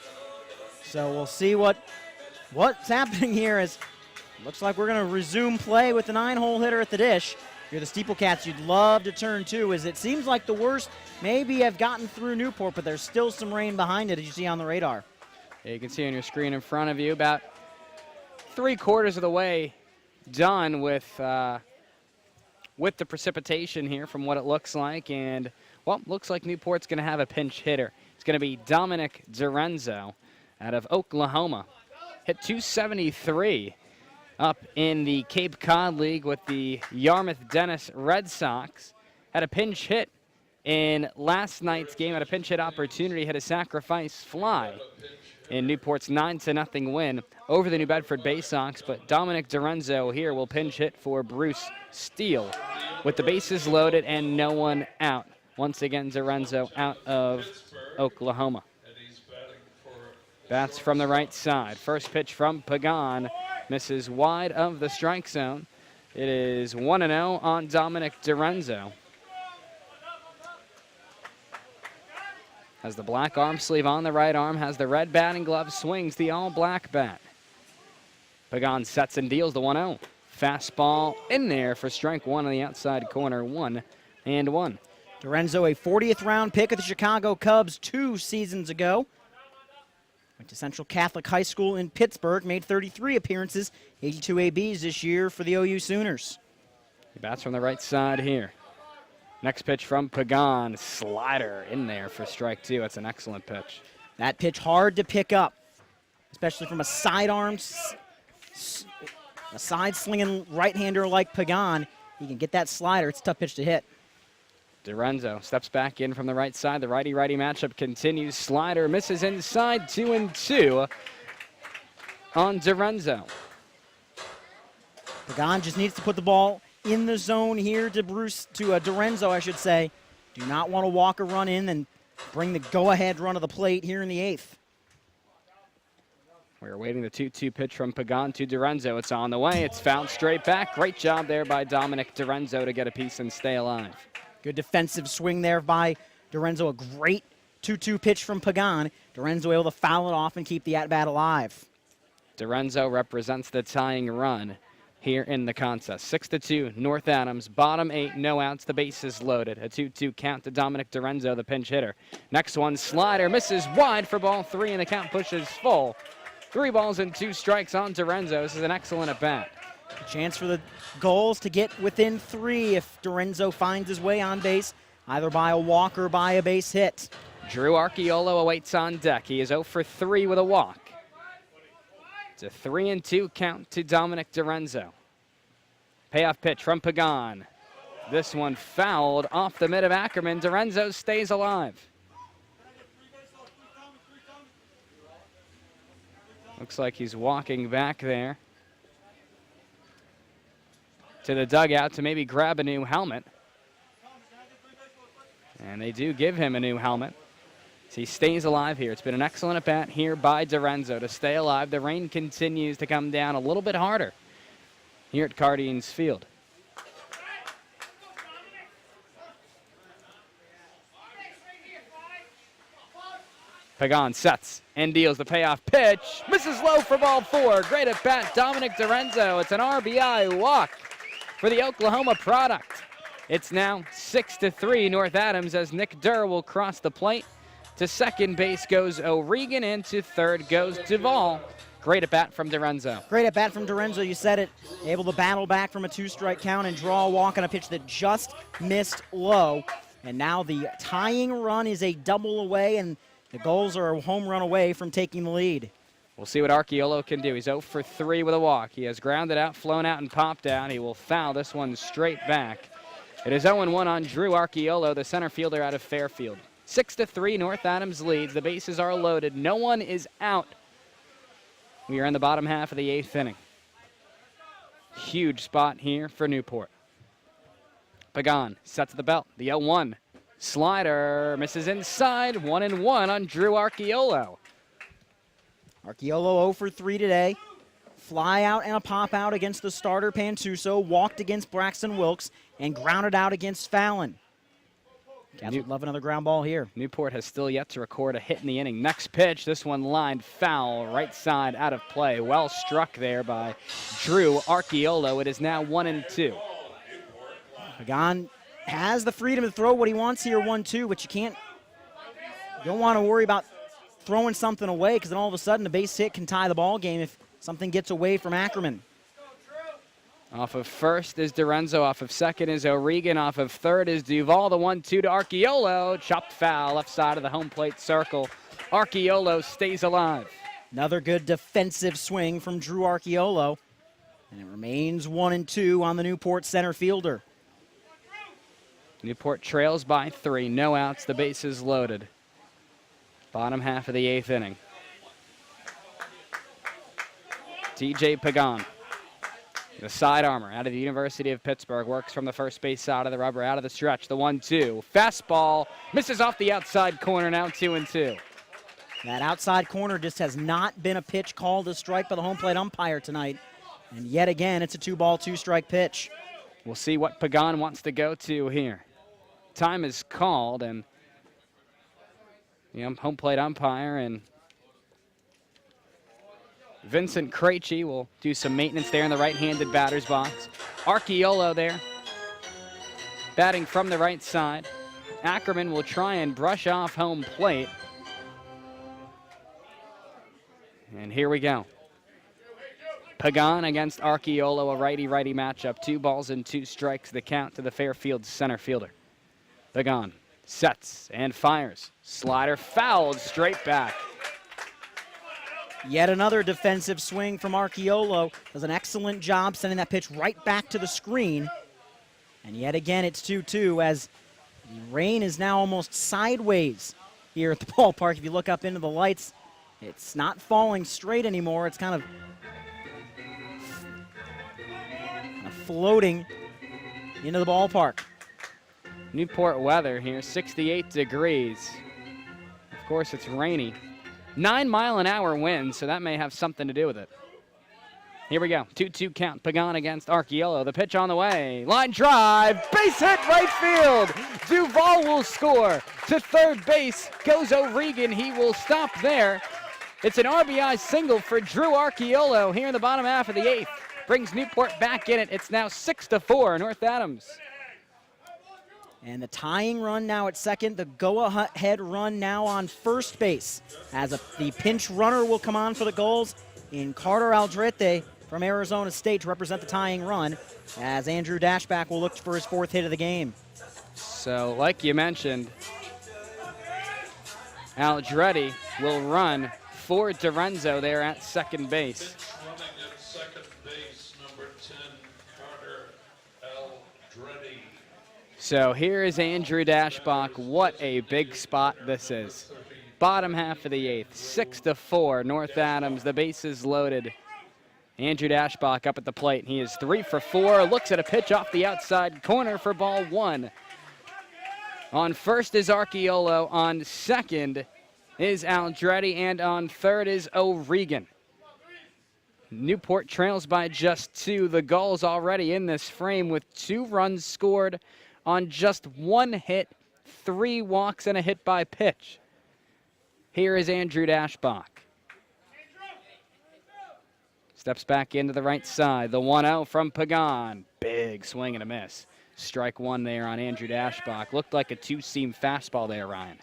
Speaker 8: So we'll see what's happening here, as looks like we're going to resume play with the 9-hole hitter at the dish. If you're the SteepleCats, you'd love to turn 2, as it seems like the worst maybe have gotten through Newport, but there's still some rain behind it, as you see on the radar.
Speaker 3: Yeah, you can see on your screen in front of you about 3/4 of the way done with the precipitation here from what it looks like. And, well, looks like Newport's going to have a pinch hitter. It's going to be Dominic Dorenzo out of Oklahoma. Hit .273 up in the Cape Cod League with the Yarmouth Dennis Red Sox. Had a pinch hit in last night's game, had a pinch hit opportunity, had a sacrifice fly in Newport's 9-0 win over the New Bedford Bay Sox. But Dominic Dorenzo here will pinch hit for Bruce Steele with the bases loaded and no one out. Once again, Dorenzo out of Oklahoma. Bats from the right side. First pitch from Pagan misses wide of the strike zone. It is 1-0 on Dominic Dorenzo. Has the black arm sleeve on the right arm, has the red batting glove, swings the all-black bat. Pagan sets and deals the 1-0. Fastball in there for strike 1 on the outside corner, 1-1.
Speaker 8: Dorenzo, a 40th round pick of the Chicago Cubs 2 seasons ago. Went to Central Catholic High School in Pittsburgh, made 33 appearances, 82 ABs this year for the OU Sooners.
Speaker 3: He bats from the right side here. Next pitch from Pagan, slider in there for strike 2. That's an excellent pitch.
Speaker 8: That pitch hard to pick up, especially from a sidearm, a side-slinging right-hander like Pagan. He can get that slider. It's a tough pitch to hit.
Speaker 3: Dorenzo steps back in from the right side. The righty-righty matchup continues. Slider misses inside, 2-2 on Dorenzo.
Speaker 8: Pagan just needs to put the ball in the zone here to Dorenzo, I should say. Do not want to walk a run in and bring the go-ahead run of the plate here in the 8th.
Speaker 3: We're awaiting the 2-2 pitch from Pagan to Dorenzo. It's on the way. It's fouled straight back. Great job there by Dominic Dorenzo to get a piece and stay alive.
Speaker 8: Good defensive swing there by Dorenzo. A great 2-2 pitch from Pagan. Dorenzo able to foul it off and keep the at-bat alive.
Speaker 3: Dorenzo represents the tying run here in the contest. 6-2, North Adams. Bottom 8, no outs. The bases loaded. A 2-2 count to Dominic Dorenzo, the pinch hitter. Next one, slider misses wide for ball 3, and the count pushes full. 3 balls and 2 strikes on Dorenzo. This is an excellent at-bat.
Speaker 8: A chance for the Gulls to get within 3 if Dorenzo finds his way on base, either by a walk or by a base hit.
Speaker 3: Drew Archiolo awaits on deck. He is 0 for 3 with a walk. It's a 3-2 count to Dominic Dorenzo. Payoff pitch from Pagan. This one fouled off the mid of Ackerman. Dorenzo stays alive. Looks like he's walking back there to the dugout to maybe grab a new helmet. And they do give him a new helmet. So he stays alive here. It's been an excellent at-bat here by Dorenzo to stay alive. The rain continues to come down a little bit harder here at Cardines Field. Pagan sets and deals the payoff pitch. Misses low for ball 4. Great at bat, Dominic Dorenzo. It's an RBI walk for the Oklahoma product. It's now 6-3 North Adams as Nick Durr will cross the plate. To second base goes O'Regan, and to third goes Duvall. Great at bat from Dorenzo.
Speaker 8: Great at bat from Dorenzo, you said it. Able to battle back from a 2-strike count and draw a walk on a pitch that just missed low. And now the tying run is a double away, and the Gulls are a home run away from taking the lead.
Speaker 3: We'll see what Archiolo can do. He's 0 for 3 with a walk. He has grounded out, flown out, and popped out. He will foul this one straight back. It is 0-1 on Drew Archiolo, the center fielder out of Fairfield. 6-3, North Adams leads. The bases are loaded. No one is out. We are in the bottom half of the 8th inning. Huge spot here for Newport. Pagan sets the belt. The 0-1. Slider misses inside. 1-1 on Drew Archiolo.
Speaker 8: Archiolo 0 for 3 today. Fly out and a pop out against the starter Pantuso. Walked against Braxton Wilkes and grounded out against Fallon. Cats would love another ground ball here.
Speaker 3: Newport has still yet to record a hit in the inning. Next pitch, this one lined foul, right side out of play. Well struck there by Drew Archiolo. It is now 1-2.
Speaker 8: Pagan has the freedom to throw what he wants here, 1-2, but you don't want to worry about throwing something away, because then all of a sudden a base hit can tie the ball game if something gets away from Ackerman.
Speaker 3: Off of first is Dorenzo. Off of second is O'Regan. Off of third is Duvall. The 1-2 to Archiolo. Chopped foul left side of the home plate circle. Archiolo stays alive.
Speaker 8: Another good defensive swing from Drew Archiolo. And it remains 1-2 on the Newport center fielder.
Speaker 3: Newport trails by 3. No outs. The bases loaded. Bottom half of the 8th inning. TJ Pagan. The side armor out of the University of Pittsburgh works from the first base side of the rubber, out of the stretch. The 1-2. Fastball misses off the outside corner, now 2-2.
Speaker 8: That outside corner just has not been a pitch called a strike by the home plate umpire tonight. And yet again, it's a 2-ball, 2-strike pitch.
Speaker 3: We'll see what Pagan wants to go to here. Time is called, and the home plate umpire and Vincent Krejci will do some maintenance there in the right-handed batter's box. Archiolo there, batting from the right side. Ackerman will try and brush off home plate. And here we go. Pagan against Archiolo, a righty-righty matchup. 2 balls and 2 strikes, the count to the Fairfield center fielder. Pagan sets and fires. Slider fouled straight back.
Speaker 8: Yet another defensive swing from Archiolo. Does an excellent job sending that pitch right back to the screen. And yet again, it's 2-2 as the rain is now almost sideways here at the ballpark. If you look up into the lights, it's not falling straight anymore. It's kind of floating into the ballpark.
Speaker 3: Newport weather here, 68 degrees. Of course, it's rainy. 9-mile-an-hour wind, so that may have something to do with it. Here we go. 2-2 count. Pagan against Archiolo. The pitch on the way. Line drive. Base hit right field. Duvall will score. To third base goes O'Regan. He will stop there. It's an RBI single for Drew Archiolo here in the bottom half of the 8th. Brings Newport back in it. It's now 6-4 North Adams.
Speaker 8: And the tying run now at second, the go-ahead run now on first base. As the pinch runner will come on for the Gulls in Carter Aldrete from Arizona State to represent the tying run, as Andrew Dashback will look for his 4th hit of the game.
Speaker 3: So, like you mentioned, Aldrete will run for Dorenzo there at second base.
Speaker 11: Running at second base, number 10, Carter Aldrete.
Speaker 3: So here is Andrew Dashbach. What a big spot this is. bottom half of the 8th. 6-4, North Adams, the bases loaded. Andrew Dashbach up at the plate. He is 3 for 4, looks at a pitch off the outside corner for ball 1. On first is Archiolo, on second is Aldretti, and on third is O'Regan. Newport trails by just 2. The Gulls already in this frame with 2 runs scored on just 1 hit, 3 walks, and a hit by pitch. Here is Andrew Dashbach. Steps back into the right side. The 1-0 from Pagan. Big swing and a miss. Strike 1 there on Andrew Dashbach. Looked like a 2-seam fastball there, Ryan.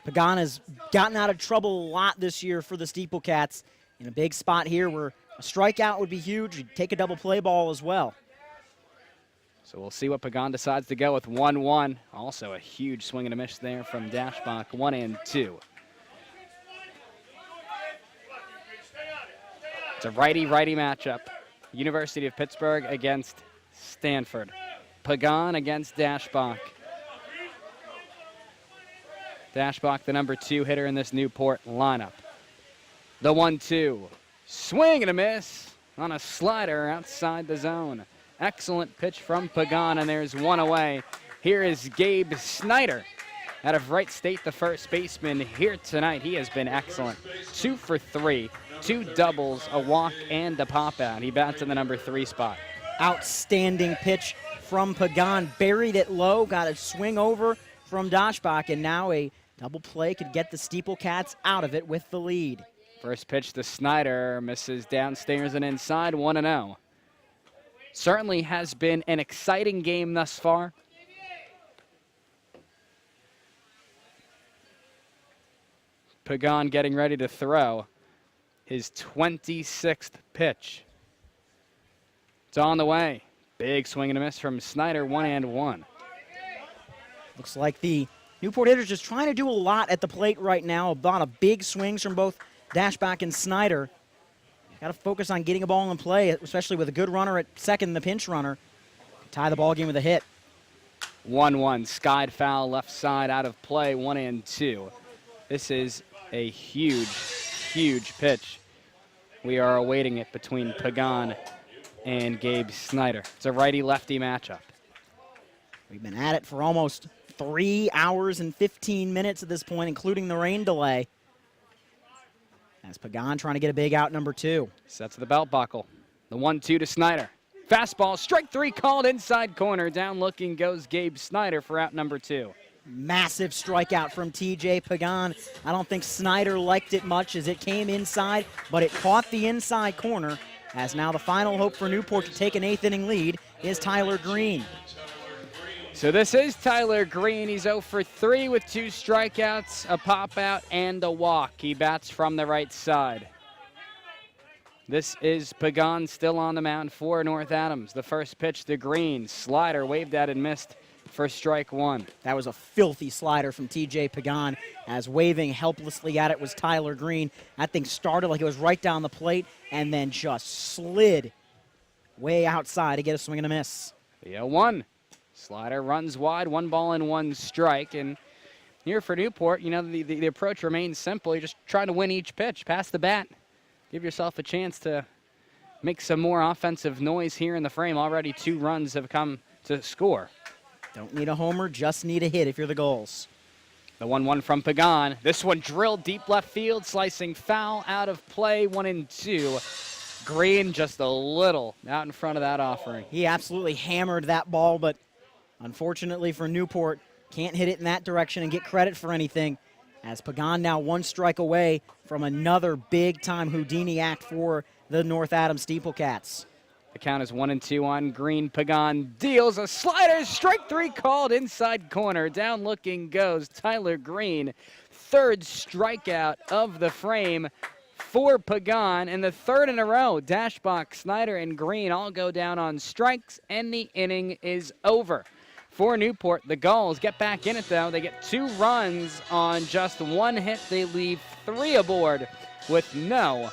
Speaker 8: Pagan has gotten out of trouble a lot this year for the SteepleCats. In a big spot here where a strikeout would be huge. You'd take a double play ball as well.
Speaker 3: So we'll see what Pagan decides to go with. 1-1. Also a huge swing and a miss there from Dashbach. 1-2. It's a righty-righty matchup. University of Pittsburgh against Stanford. Pagan against Dashbach. Dashbach, the number 2 hitter in this Newport lineup. The 1-2. Swing and a miss on a slider outside the zone. Excellent pitch from Pagan, and there's 1 away. Here is Gabe Snyder out of Wright State, the first baseman here tonight. He has been excellent. 2 for 3, 2 doubles, a walk, and a pop out. He bats in the number 3 spot.
Speaker 8: Outstanding pitch from Pagan. Buried it low, got a swing over from Dashbach, and now a double play could get the SteepleCats out of it with the lead.
Speaker 3: First pitch to Snyder, misses downstairs and inside, 1-0. Certainly has been an exciting game thus far. Pagan getting ready to throw his 26th pitch. It's on the way. Big swing and a miss from Snyder, 1-1.
Speaker 8: Looks like the Newport hitters just trying to do a lot at the plate right now. A lot of big swings from both Dashbach and Snyder. Got to focus on getting a ball in play, especially with a good runner at second and the pinch runner. Tie the ball game with a hit.
Speaker 3: 1-1, skied foul left side out of play, 1-2. This is a huge, huge pitch. We are awaiting it between Pagan and Gabe Snyder. It's a righty-lefty matchup.
Speaker 8: We've been at it for almost 3 hours and 15 minutes at this point, including the rain delay. As Pagan trying to get a big out, number 2.
Speaker 3: Sets the belt buckle. The 1-2 to Snyder. Fastball, strike 3 called inside corner. Down looking goes Gabe Snyder for out number 2.
Speaker 8: Massive strikeout from TJ Pagan. I don't think Snyder liked it much as it came inside, but it caught the inside corner. As now the final hope for Newport to take an 8th inning lead is Tyler Green.
Speaker 3: So this is Tyler Green. He's 0 for 3 with 2 strikeouts, a pop out, and a walk. He bats from the right side. This is Pagan still on the mound for North Adams. The first pitch to Green. Slider waved at and missed for strike 1.
Speaker 8: That was a filthy slider from TJ Pagan, as waving helplessly at it was Tyler Green. That thing started like it was right down the plate and then just slid way outside to get a swing and a miss.
Speaker 3: The 0-1. Slider runs wide, 1 ball and 1 strike. And here for Newport, you know, the approach remains simple. You're just trying to win each pitch. Pass the bat. Give yourself a chance to make some more offensive noise here in the frame. Already 2 runs have come to score.
Speaker 8: Don't need a homer, just need a hit if you're the Gulls.
Speaker 3: The 1-1 from Pagan. This one drilled deep left field, slicing foul out of play, 1-2. Green just a little out in front of that offering.
Speaker 8: He absolutely hammered that ball, but unfortunately for Newport, can't hit it in that direction and get credit for anything, as Pagan now 1 strike away from another big-time Houdini act for the North Adams SteepleCats.
Speaker 3: The count is 1-2 on Green. Pagan deals a slider. Strike 3 called inside corner. Down looking goes Tyler Green. 3rd strikeout of the frame for Pagan, and the 3rd in a row. Dashbach, Snyder, and Green all go down on strikes, and the inning is over. For Newport, the Gulls get back in it, though. They get 2 runs on just 1 hit. They leave 3 aboard with no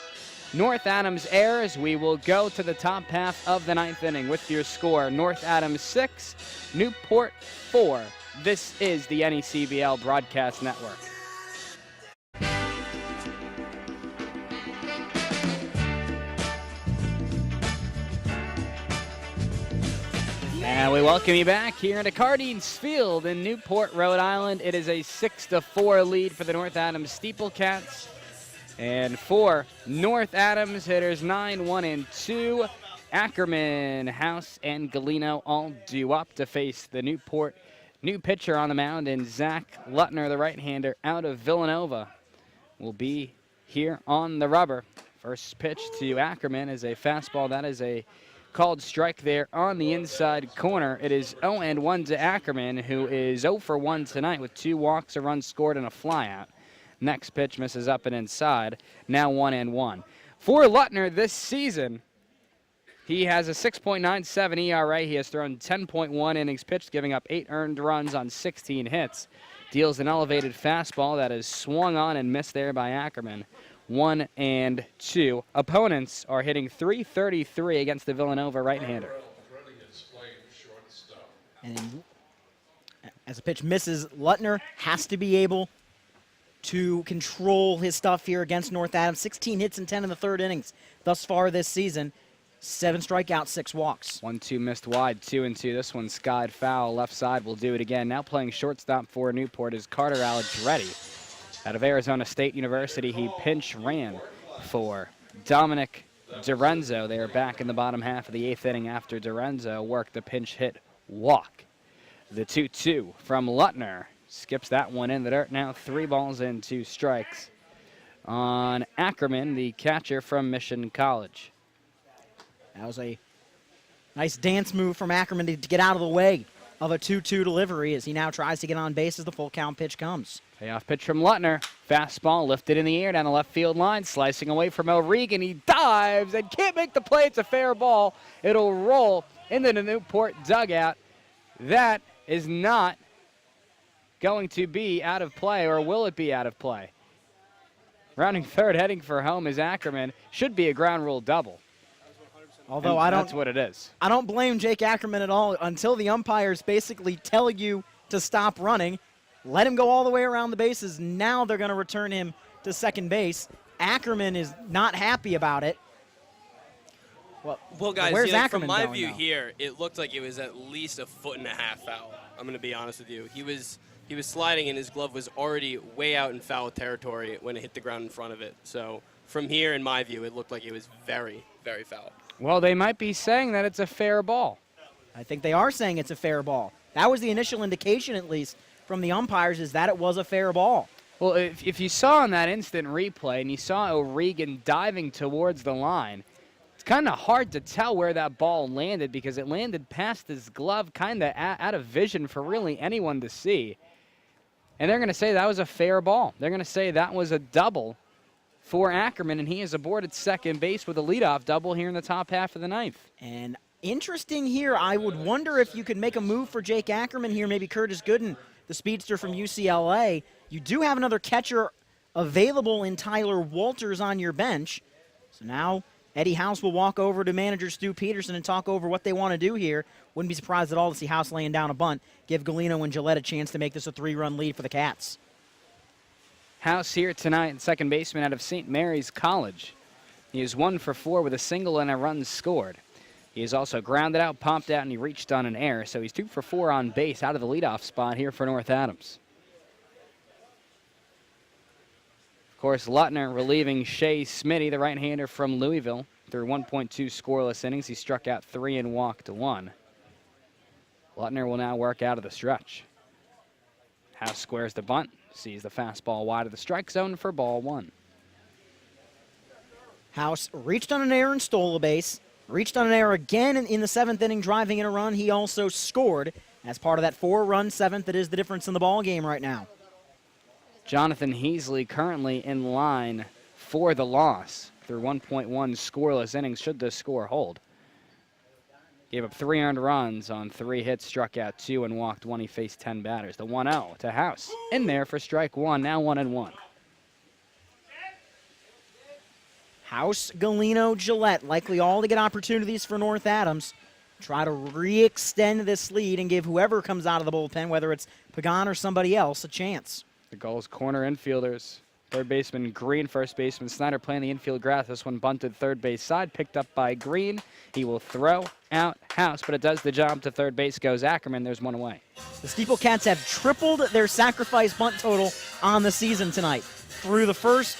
Speaker 3: North Adams errors. We will go to the top half of the 9th inning with your score. North Adams 6, Newport 4. This is the NECBL Broadcast Network. And we welcome you back here into Cardines Field in Newport, Rhode Island. It is a 6-4 lead for the North Adams SteepleCats. And for North Adams, hitters 9, 1, and 2. Ackerman, House, and Galino all due up to face the Newport new pitcher on the mound, and Zach Lutner, the right-hander out of Villanova, will be here on the rubber. First pitch to Ackerman is a fastball. That is a called strike there on the inside corner. It is 0-1 to Ackerman, who is 0-for-1 tonight with 2 walks, a run scored, and a flyout. Next pitch misses up and inside. Now 1-1. For Lutner this season, he has a 6.97 ERA. He has thrown 10.1 innings pitched, giving up 8 earned runs on 16 hits. Deals an elevated fastball that is swung on and missed there by Ackerman. 1-2. Opponents are hitting .333 against the Villanova right-hander.
Speaker 8: And as a pitch misses, Lutner has to be able to control his stuff here against North Adams. 16 hits and 10 in the third innings thus far this season. 7 strikeouts, 6 walks.
Speaker 3: 1-2 missed wide, 2-2. This one skied foul. Left side will do it again. Now playing shortstop for Newport is Carter Aladretti. Out of Arizona State University, he pinch ran for Dominic Dorenzo. They are back in the bottom half of the 8th inning after Dorenzo worked the pinch hit walk. The 2-2 from Lutner skips that one in the dirt. Now 3 balls and 2 strikes on Ackerman, the catcher from Mission College.
Speaker 8: That was a nice dance move from Ackerman to get out of the way of a 2-2 delivery as he now tries to get on base as the full count pitch comes.
Speaker 3: Payoff pitch from Lutner. Fastball lifted in the air down the left field line, slicing away from O'Regan. He dives and can't make the play. It's a fair ball. It'll roll into the Newport dugout. That is not going to be out of play, or will it be out of play? Rounding third, heading for home is Ackerman. Should be a ground rule double.
Speaker 8: Although
Speaker 3: that's what it is.
Speaker 8: I don't blame Jake Ackerman at all until the umpires basically tell you to stop running. Let him go all the way around the bases. Now they're going to return him to second base. Ackerman is not happy about it.
Speaker 4: Well, guys,
Speaker 8: where's Ackerman
Speaker 4: from my
Speaker 8: going
Speaker 4: view
Speaker 8: now?
Speaker 4: here, it looked like it was at least a 1.5 foot foul. I'm going to be honest with you. He was sliding, and his glove was already way out in foul territory when it hit the ground in front of it. So from here, in my view, it looked like it was very, very foul.
Speaker 3: Well, they might be saying that it's a fair ball.
Speaker 8: I think they are saying it's a fair ball. That was the initial indication, at least, from the umpires, is that it was a fair ball.
Speaker 3: Well, if you saw on that instant replay and you saw O'Regan diving towards the line, it's kind of hard to tell where that ball landed because it landed past his glove, kind of out of vision for really anyone to see. And they're going to say that was a fair ball. They're going to say that was a double for Ackerman, and he is aboard at second base with a leadoff double here in the top half of the 9th.
Speaker 8: And interesting here, I would wonder if you could make a move for Jake Ackerman here, maybe Curtis Gooden, the speedster from UCLA. You do have another catcher available in Tyler Walters on your bench. So now Eddie House will walk over to manager Stu Peterson and talk over what they want to do here. Wouldn't be surprised at all to see House laying down a bunt, give Galino and Gillette a chance to make this a 3-run lead for the Cats.
Speaker 3: House here tonight, second baseman out of St. Mary's College. He is 1 for 4 with a single and a run scored. He has also grounded out, popped out, and he reached on an error, so he's 2 for 4 on base out of the leadoff spot here for North Adams. Of course, Lutner relieving Shea Smitty, the right-hander from Louisville. Through 1.2 scoreless innings, he struck out 3 and walked 1. Lutner will now work out of the stretch. House squares the bunt. Sees the fastball wide of the strike zone for ball 1.
Speaker 8: House reached on an error and stole a base. Reached on an error again in the 7th inning, driving in a run. He also scored as part of that 4-run 7th that is the difference in the ball game right now.
Speaker 3: Jonathan Heasley currently in line for the loss through 1.1 scoreless innings should this score hold. Gave up 3 earned runs on 3 hits, struck out 2, and walked 1. He faced 10 batters. The 1-0 to House. In there for strike 1, now 1-1.
Speaker 8: House, Galino, Gillette, likely all to get opportunities for North Adams. Try to re-extend this lead and give whoever comes out of the bullpen, whether it's Pagan or somebody else, a chance.
Speaker 3: The Gulls corner infielders Third baseman Green, first baseman Snyder playing the infield grass. This one bunted third base side, picked up by Green. He will throw out House, but it does the job. To third base goes Ackerman. There's one away.
Speaker 8: The SteepleCats have tripled their sacrifice bunt total on the season tonight. Through the first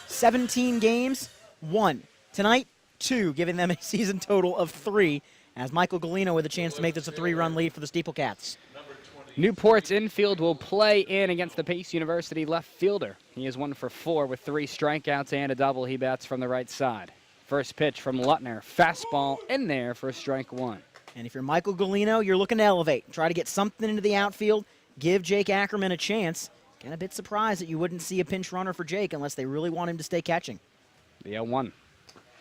Speaker 8: 17 games, 1. Tonight, 2, giving them a season total of 3, as Michael Galino with a chance to make this a 3-run lead for the SteepleCats.
Speaker 3: Newport's infield will play in against the Pace University left fielder. He is 1 for 4 with 3 strikeouts and a double. He bats from the right side. First pitch from Lutner. Fastball in there for strike 1.
Speaker 8: And if you're Michael Galino, you're looking to elevate. Try to get something into the outfield. Give Jake Ackerman a chance. Again, a bit surprised that you wouldn't see a pinch runner for Jake unless they really want him to stay catching.
Speaker 3: The 0-1.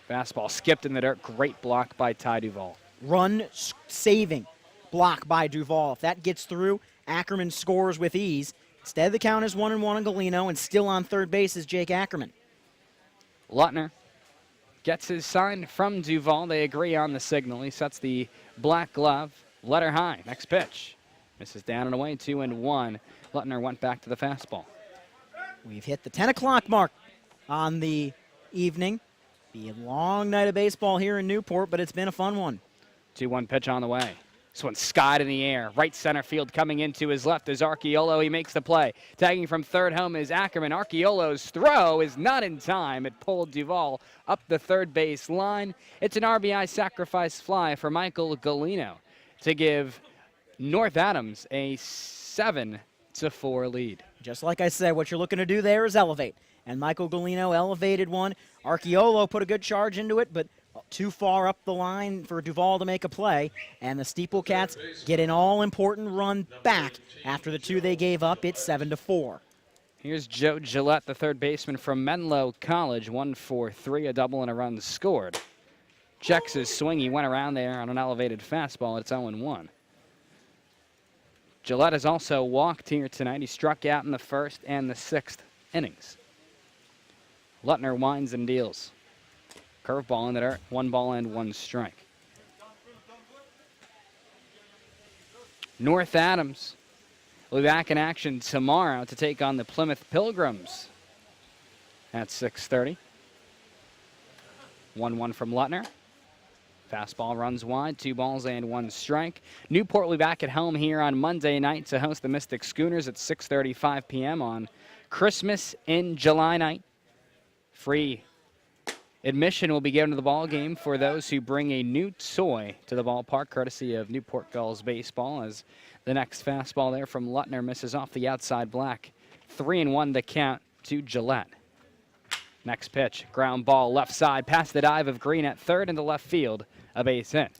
Speaker 3: Fastball skipped in the dirt. Great block by Ty Duvall.
Speaker 8: Run-saving block by Duvall. If that gets through, Ackerman scores with ease. Instead, the count is 1-1 on Galino, and still on third base is Jake Ackerman.
Speaker 3: Lutner gets his sign from Duvall. They agree on the signal. He sets the black glove. Letter high. Next pitch. Misses down and away. 2-1. Lutner went back to the fastball.
Speaker 8: We've hit the 10 o'clock mark on the evening. Be a long night of baseball here in Newport, but it's been a fun one.
Speaker 3: 2-1 pitch on the way. This one's skied in the air. Right center field coming into his left is Archiolo. He makes the play. Tagging from third home is Ackerman. Archiolo's throw is not in time. It pulled Duvall up the third base line. It's an RBI sacrifice fly for Michael Galino to give North Adams a 7-4 lead.
Speaker 8: Just like I said, what you're looking to do there is elevate. And Michael Galino elevated one. Archiolo put a good charge into it, but too far up the line for Duvall to make a play. And the SteepleCats get an all-important run back after the 2 they gave up. It's 7-4.
Speaker 3: Here's Joe Gillette, the third baseman from Menlo College. 1 for 3, a double and a run scored. Checks his swing. He went around there on an elevated fastball. It's 0-1. Gillette has also walked here tonight. He struck out in the first and the 6th innings. Lutner winds and deals. Curveball in the dirt, 1 ball and 1 strike. North Adams will be back in action tomorrow to take on the Plymouth Pilgrims at 6:30. 1-1 from Lutner. Fastball runs wide, 2 balls and 1 strike. Newport will be back at home here on Monday night to host the Mystic Schooners at 6:35 p.m. on Christmas in July night. Free admission will be given to the ball game for those who bring a new toy to the ballpark, courtesy of Newport Gulls baseball, as the next fastball there from Lutner misses off the outside black. 3-1 the count to Gillette. Next pitch, ground ball left side past the dive of Green at third into left field, a base hit.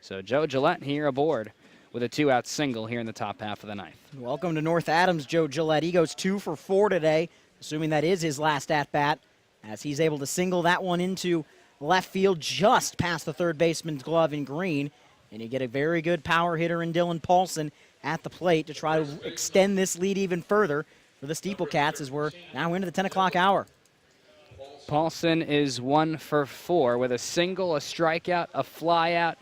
Speaker 3: So Joe Gillette here aboard with a 2-out single here in the top half of the ninth.
Speaker 8: Welcome to North Adams, Joe Gillette. He goes 2 for 4 today, assuming that is his last at-bat, as he's able to single that one into left field just past the third baseman's glove in Green. And you get a very good power hitter in Dylan Paulson at the plate to try to extend this lead even further for the SteepleCats as we're now into the 10 o'clock hour.
Speaker 3: Paulson is 1 for 4 with a single, a strikeout, a flyout,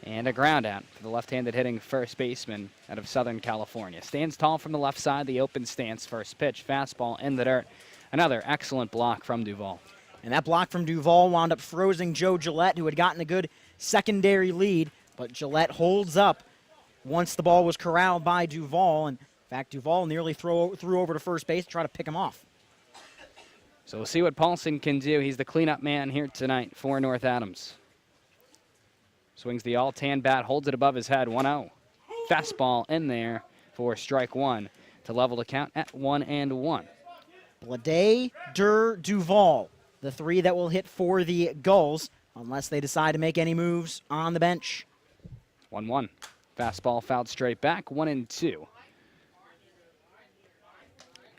Speaker 3: and a groundout for the left-handed hitting first baseman out of Southern California. Stands tall from the left side, the open stance. First pitch, fastball in the dirt. Another excellent block from Duvall.
Speaker 8: And that block from Duvall wound up freezing Joe Gillette, who had gotten a good secondary lead. But Gillette holds up once the ball was corralled by Duvall. And in fact, Duvall nearly threw over to first base to try to pick him off.
Speaker 3: So we'll see what Paulson can do. He's the cleanup man here tonight for North Adams. Swings the all-tan bat, holds it above his head, 1-0. Fastball in there for strike 1 to level the count at 1-1.
Speaker 8: Blade, Durr, Duvall, the 3 that will hit for the Gulls, unless they decide to make any moves on the bench.
Speaker 3: 1-1. Fastball fouled straight back, 1-2.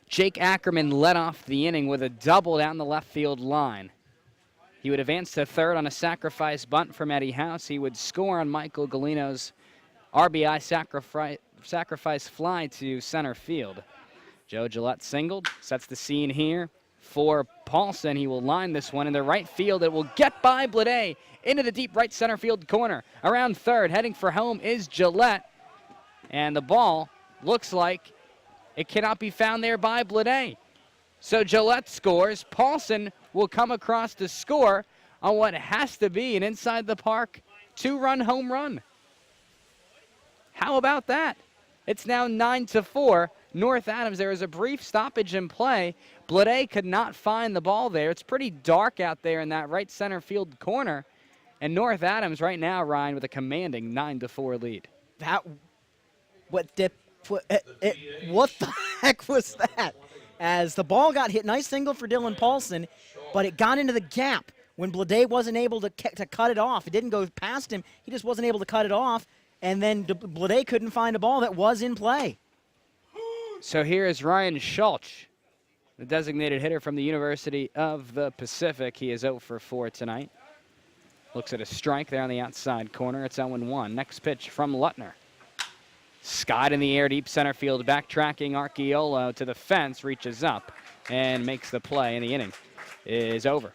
Speaker 3: Jake Ackerman led off the inning with a double down the left field line. He would advance to third on a sacrifice bunt from Eddie House. He would score on Michael Galino's RBI sacrifice fly to center field. Joe Gillette singled, sets the scene here for Paulson. He will line this one in the right field. It will get by Blade into the deep right center field corner. Around third, heading for home is Gillette. And the ball looks like it cannot be found there by Blade. So Gillette scores. Paulson will come across to score on what has to be an inside the park 2-run home run. How about that? It's now 9-4. North Adams, there is a brief stoppage in play. Blade could not find the ball there. It's pretty dark out there in that right center field corner. And North Adams right now, Ryan, with a commanding 9-4 lead.
Speaker 8: What the heck was that? As the ball got hit, nice single for Dylan Paulson, but it got into the gap when Blade wasn't able to cut it off. It didn't go past him. He just wasn't able to cut it off, and then Blade couldn't find a ball that was in play.
Speaker 3: So here is Ryan Schultz, the designated hitter from the University of the Pacific. He is 0 for 4 tonight. Looks at a strike there on the outside corner. It's 0-1. Next pitch from Lutner. Skied in the air, deep center field, backtracking Archeolo to the fence, reaches up and makes the play, and the inning is over.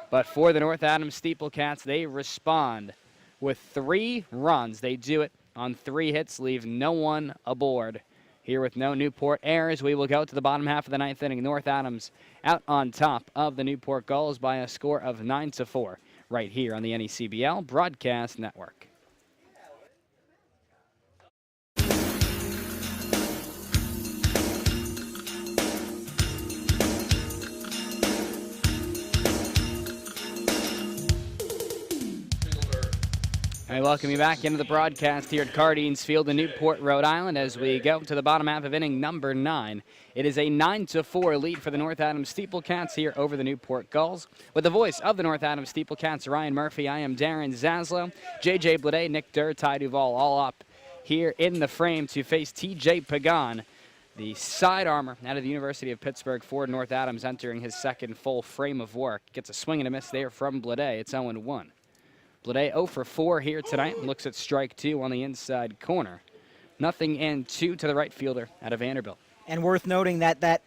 Speaker 3: But for the North Adams SteepleCats, they respond with 3 runs. They do it on 3 hits, leave no one aboard. Here with no Newport errors, we will go to the bottom half of the 9th inning. North Adams out on top of the Newport Gulls by a score of 9-4 right here on the NECBL Broadcast Network. I welcome you back into the broadcast here at Cardines Field in Newport, Rhode Island, as we go to the bottom half of inning number 9. It is a 9-4 lead for the North Adams SteepleCats here over the Newport Gulls. With the voice of the North Adams SteepleCats, Ryan Murphy, I am Darren Zaslow, JJ Blade, Nick Durr, Ty Duvall, all up here in the frame to face TJ Pagan, the side armor out of the University of Pittsburgh for North Adams, entering his second full frame of work. Gets a swing and a miss there from Blade. It's 0-1. Blade 0 for 4 here tonight. Looks at strike 2 on the inside corner. 0-2 to the right fielder out of Vanderbilt.
Speaker 8: And worth noting that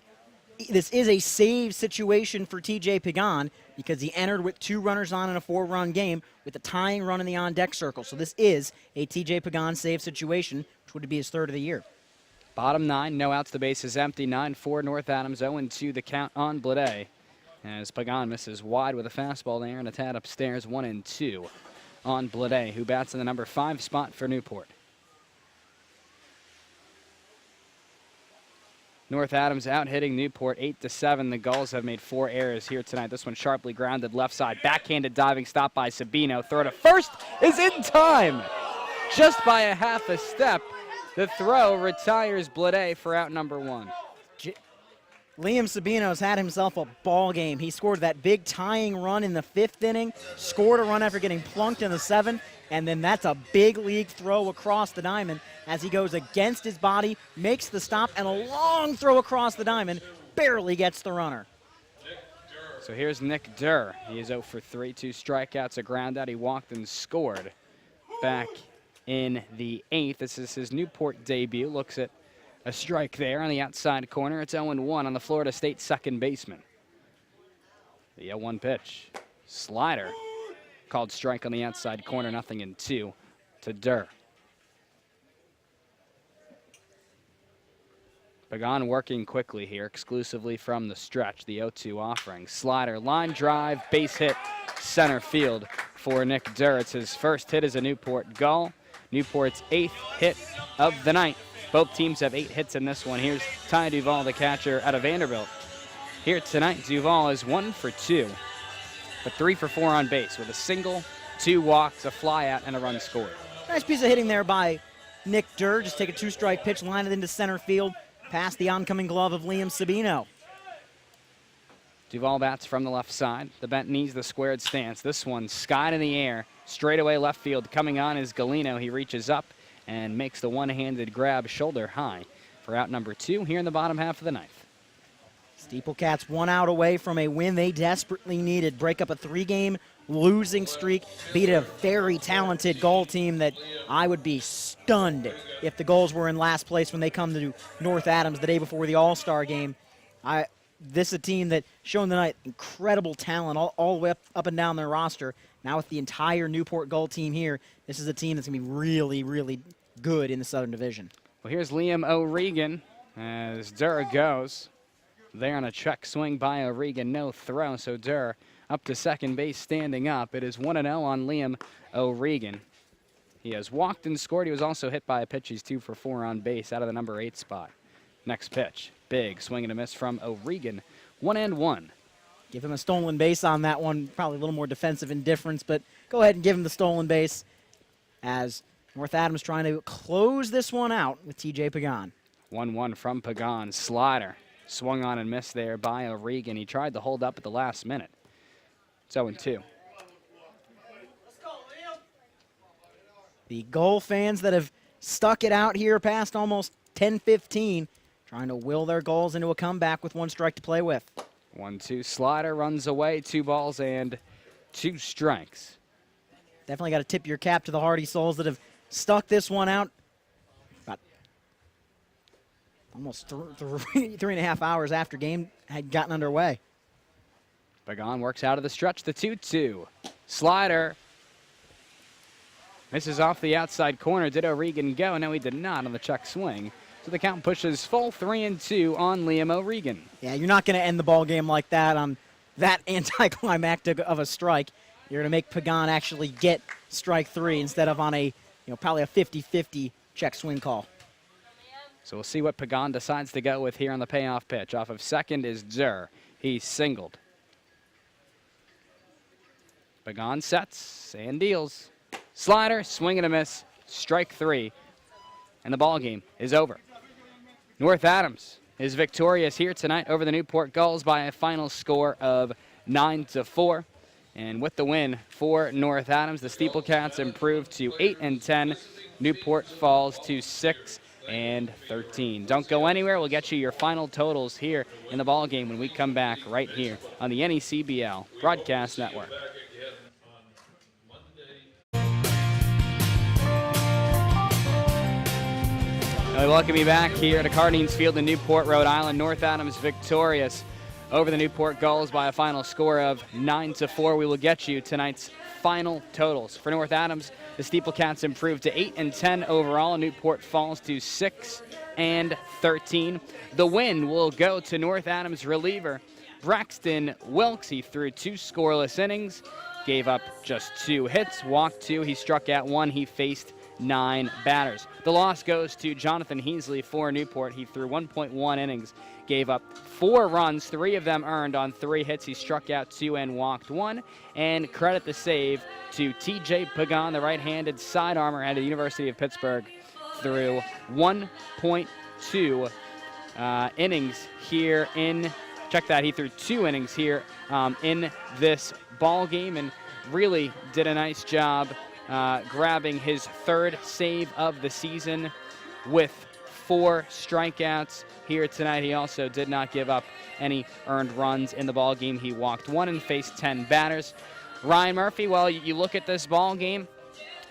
Speaker 8: this is a save situation for TJ Pagan because he entered with 2 runners on in a 4-run game with a tying run in the on-deck circle. So this is a TJ Pagan save situation, which would be his 3rd of the year.
Speaker 3: Bottom 9, no outs, the base is empty. 9-4 North Adams, 0-2 the count on Blade. As Pagan misses wide with a fastball there and a tad upstairs, 1-2 on Blade, who bats in the number 5 spot for Newport. North Adams out hitting Newport 8-7. The Gulls have made 4 errors here tonight. This one sharply grounded left side. Backhanded diving stop by Sabino. Throw to first is in time. Just by a half a step. The throw retires Blade for out number 1.
Speaker 8: Liam Sabino's had himself a ball game. He scored that big tying run in the 5th inning, scored a run after getting plunked in the 7th, and then that's a big league throw across the diamond as he goes against his body, makes the stop, and a long throw across the diamond, barely gets the runner.
Speaker 3: So here's Nick Durr. He is 0 for 3, 2 strikeouts, a ground out. He walked and scored back in the 8th. This is his Newport debut. Looks at a strike there on the outside corner. It's 0-1 on the Florida State second baseman. The 0-1 pitch. Slider. Called strike on the outside corner, 0-2 to Durr. Pagan working quickly here, exclusively from the stretch. The 0-2 offering. Slider, line drive, base hit, center field for Nick Durr. It's his first hit as a Newport Gull. Newport's 8th hit of the night. Both teams have 8 hits in this one. Here's Ty Duvall, the catcher out of Vanderbilt. Here tonight, Duvall is 1 for 2, but 3 for 4 on base with a single, 2 walks, a flyout, and a run scored.
Speaker 8: Nice piece of hitting there by Nick Durr. Just take a 2-strike pitch, line it into center field, past the oncoming glove of Liam Sabino.
Speaker 3: Duvall bats from the left side. The bent knees, the squared stance. This one skied in the air, straight away left field. Coming on is Galino. He reaches up and makes the one-handed grab shoulder high for out number 2 here in the bottom half of the 9th.
Speaker 8: SteepleCats 1 out away from a win they desperately needed. Break up a 3-game losing streak, beat a very talented Gull team that I would be stunned if the Gulls were in last place when they come to North Adams the day before the All-Star game. This is a team that shown tonight incredible talent all the way up and down their roster. Now with the entire Newport Gull team here, this is a team that's going to be really, really good in the Southern Division.
Speaker 3: Well, here's Liam O'Regan as Durr goes. there on a check swing by O'Regan. No throw, so Durr up to second base standing up. It is 1-0 on Liam O'Regan. He has walked and scored. He was also hit by a pitch. He's 2 for 4 on base out of the number 8 spot. Next pitch, big swing and a miss from O'Regan. 1-1.
Speaker 8: Give him a stolen base on that one. Probably a little more defensive indifference, but go ahead and give him the stolen base as North Adams trying to close this one out with TJ Pagan.
Speaker 3: 1-1 from Pagan. Slider swung on and missed there by O'Regan. He tried to hold up at the last minute. It's 0-2.
Speaker 8: The Gull fans that have stuck it out here past almost 10-15, trying to will their goals into a comeback with 1 strike to play with.
Speaker 3: 1-2. Slider runs away. 2 balls and 2 strikes.
Speaker 8: Definitely got to tip your cap to the hardy souls that have stuck this one out. About almost 3.5 hours after game had gotten underway.
Speaker 3: Pagan works out of the stretch. The 2-2. Slider misses off the outside corner. Did O'Regan go? No, he did not on the check swing. So the count pushes full 3-2 on Liam O'Regan.
Speaker 8: Yeah, you're not going to end the ball game like that on that anticlimactic of a strike. You're going to make Pagan actually get strike 3 instead of on a, probably a 50-50 check swing call.
Speaker 3: So we'll see what Pagan decides to go with here on the payoff pitch. Off of second is Durr. He's singled. Pagan sets and deals. Slider, swing and a miss, strike 3, and the ball game is over. North Adams is victorious here tonight over the Newport Gulls by a final score of 9-4. And with the win for North Adams, the SteepleCats improved to 8-10. Newport falls to 6-13. Don't go anywhere. We'll get you your final totals here in the ball game when we come back right here on the NECBL Broadcast Network. We welcome you back here to Cardines Field in Newport, Rhode Island. North Adams victorious over the Newport Gulls by a final score of 9-4. We will get you tonight's final totals. For North Adams, the SteepleCats improved to 8-10 overall, and Newport falls to 6-13. The win will go to North Adams reliever Braxton Wilkes. He threw 2 scoreless innings, gave up just 2 hits, walked 2. He struck out 1. He faced 9 batters. The loss goes to Jonathan Heasley for Newport. He threw 1.1 innings, gave up 4 runs, 3 of them earned on 3 hits. He struck out 2 and walked 1. And credit the save to TJ Pagan, the right-handed sidearmer out of the University of Pittsburgh, through 1.2 innings here in, check that, he threw 2 innings here in this ball game and really did a nice job grabbing his 3rd save of the season with 4 strikeouts here tonight. He also did not give up any earned runs in the ball game. He walked 1 and faced 10 batters. Ryan Murphy, well, you look at this ball game,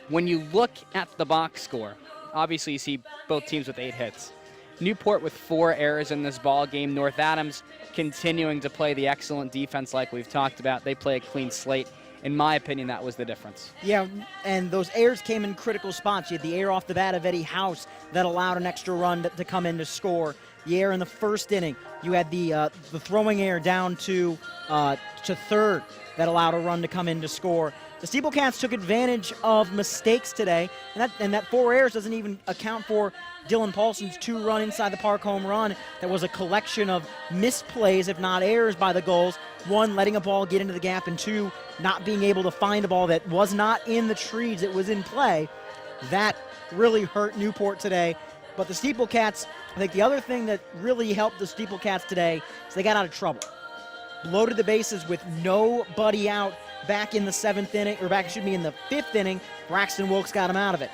Speaker 3: when you look at the box score, obviously you see both teams with 8 hits. Newport with 4 errors in this ball game. North Adams continuing to play the excellent defense like we've talked about. They play a clean slate. In my opinion, that was the difference.
Speaker 8: Yeah, and those errors came in critical spots. You had the error off the bat of Eddie House that allowed an extra run to come in to score. The error in the first inning. You had the throwing error down to third that allowed a run to come in to score. The SteepleCats took advantage of mistakes today, and that 4 errors doesn't even account for Dylan Paulson's 2-run inside the park home run. That was a collection of misplays, if not errors, by the Gulls. 1, letting a ball get into the gap, and 2, not being able to find a ball that was not in the trees, it was in play. That really hurt Newport today. But the SteepleCats, I think the other thing that really helped the SteepleCats today is they got out of trouble. Loaded the bases with nobody out back in the 7th inning, or in the 5th inning. Braxton Wilkes got him out of it.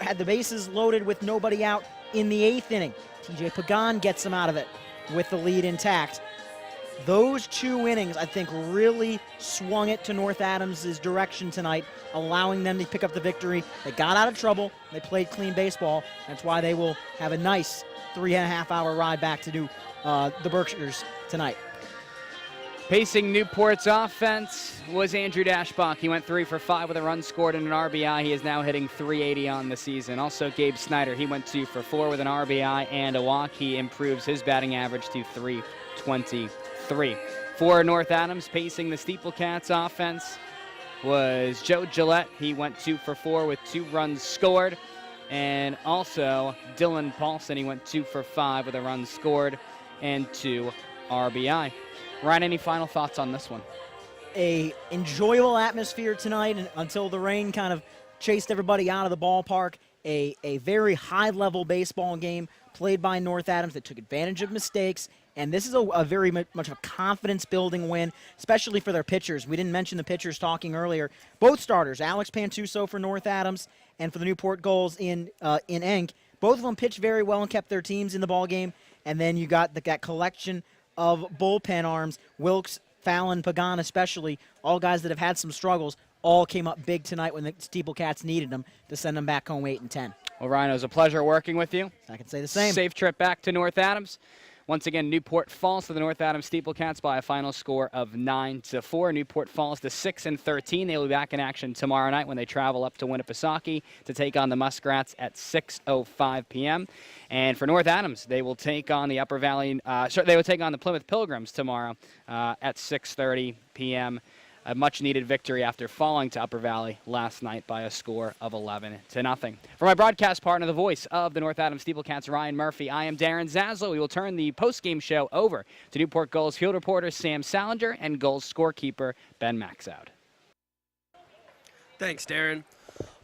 Speaker 8: Had the bases loaded with nobody out in the 8th inning. TJ Pagan gets him out of it with the lead intact. Those 2 innings, I think, really swung it to North Adams' direction tonight, allowing them to pick up the victory. They got out of trouble. They played clean baseball. That's why they will have a nice 3.5-hour ride back to do the Berkshires tonight.
Speaker 3: Pacing Newport's offense was Andrew Dashbach. He went 3 for 5 with a run scored and an RBI. He is now hitting .380 on the season. Also, Gabe Snyder, he went 2 for 4 with an RBI and a walk. He improves his batting average to .323. For North Adams, pacing the SteepleCats offense was Joe Gillette. He went 2 for 4 with 2 runs scored. And also Dylan Paulson, he went 2 for 5 with a run scored and 2 RBI. Ryan, any final thoughts on this one?
Speaker 8: A enjoyable atmosphere tonight until the rain kind of chased everybody out of the ballpark. A very high-level baseball game played by North Adams that took advantage of mistakes. And this is a very much of a confidence-building win, especially for their pitchers. We didn't mention the pitchers talking earlier. Both starters, Alex Pantuso for North Adams and for the Newport Gulls in Enk, both of them pitched very well and kept their teams in the ballgame. And then you got that collection of bullpen arms, Wilkes, Fallon, Pagan especially, all guys that have had some struggles, all came up big tonight when the SteepleCats needed them to send them back home 8-10.
Speaker 3: Well, Ryan, it was a pleasure working with you.
Speaker 8: I can say the same.
Speaker 3: Safe trip back to North Adams. Once again, Newport falls to the North Adams SteepleCats by a final score of 9-4. Newport falls to 6-13. They will be back in action tomorrow night when they travel up to Winnipesaukee to take on the Muskrats at 6:05 p.m. And for North Adams, they will take on the Upper Valley. They will take on the Plymouth Pilgrims tomorrow at 6:30 p.m. A much-needed victory after falling to Upper Valley last night by a score of 11-0. For my broadcast partner, the voice of the North Adams SteepleCats, Ryan Murphy, I am Darren Zaslow. We will turn the post-game show over to Newport Gulls field reporter Sam Salinger and Gulls scorekeeper Ben Maxoud.
Speaker 4: Thanks, Darren.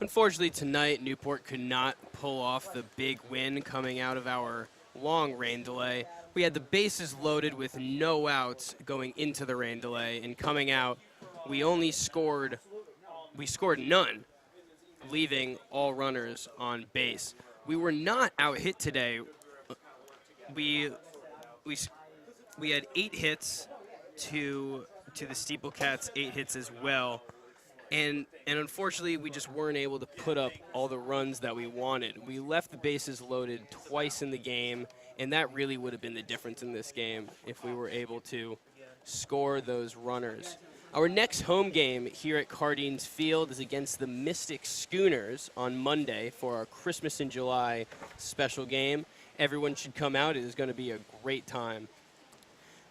Speaker 4: Unfortunately, tonight, Newport could not pull off the big win coming out of our long rain delay. We had the bases loaded with no outs going into the rain delay, and coming out, we scored none, leaving all runners on base. We were not out hit today. We had 8 hits to the SteepleCats, 8 hits as well. And unfortunately, we just weren't able to put up all the runs that we wanted. We left the bases loaded twice in the game, and that really would have been the difference in this game if we were able to score those runners. Our next home game here at Cardines Field is against the Mystic Schooners on Monday for our Christmas in July special game. Everyone should come out. It is going to be a great time.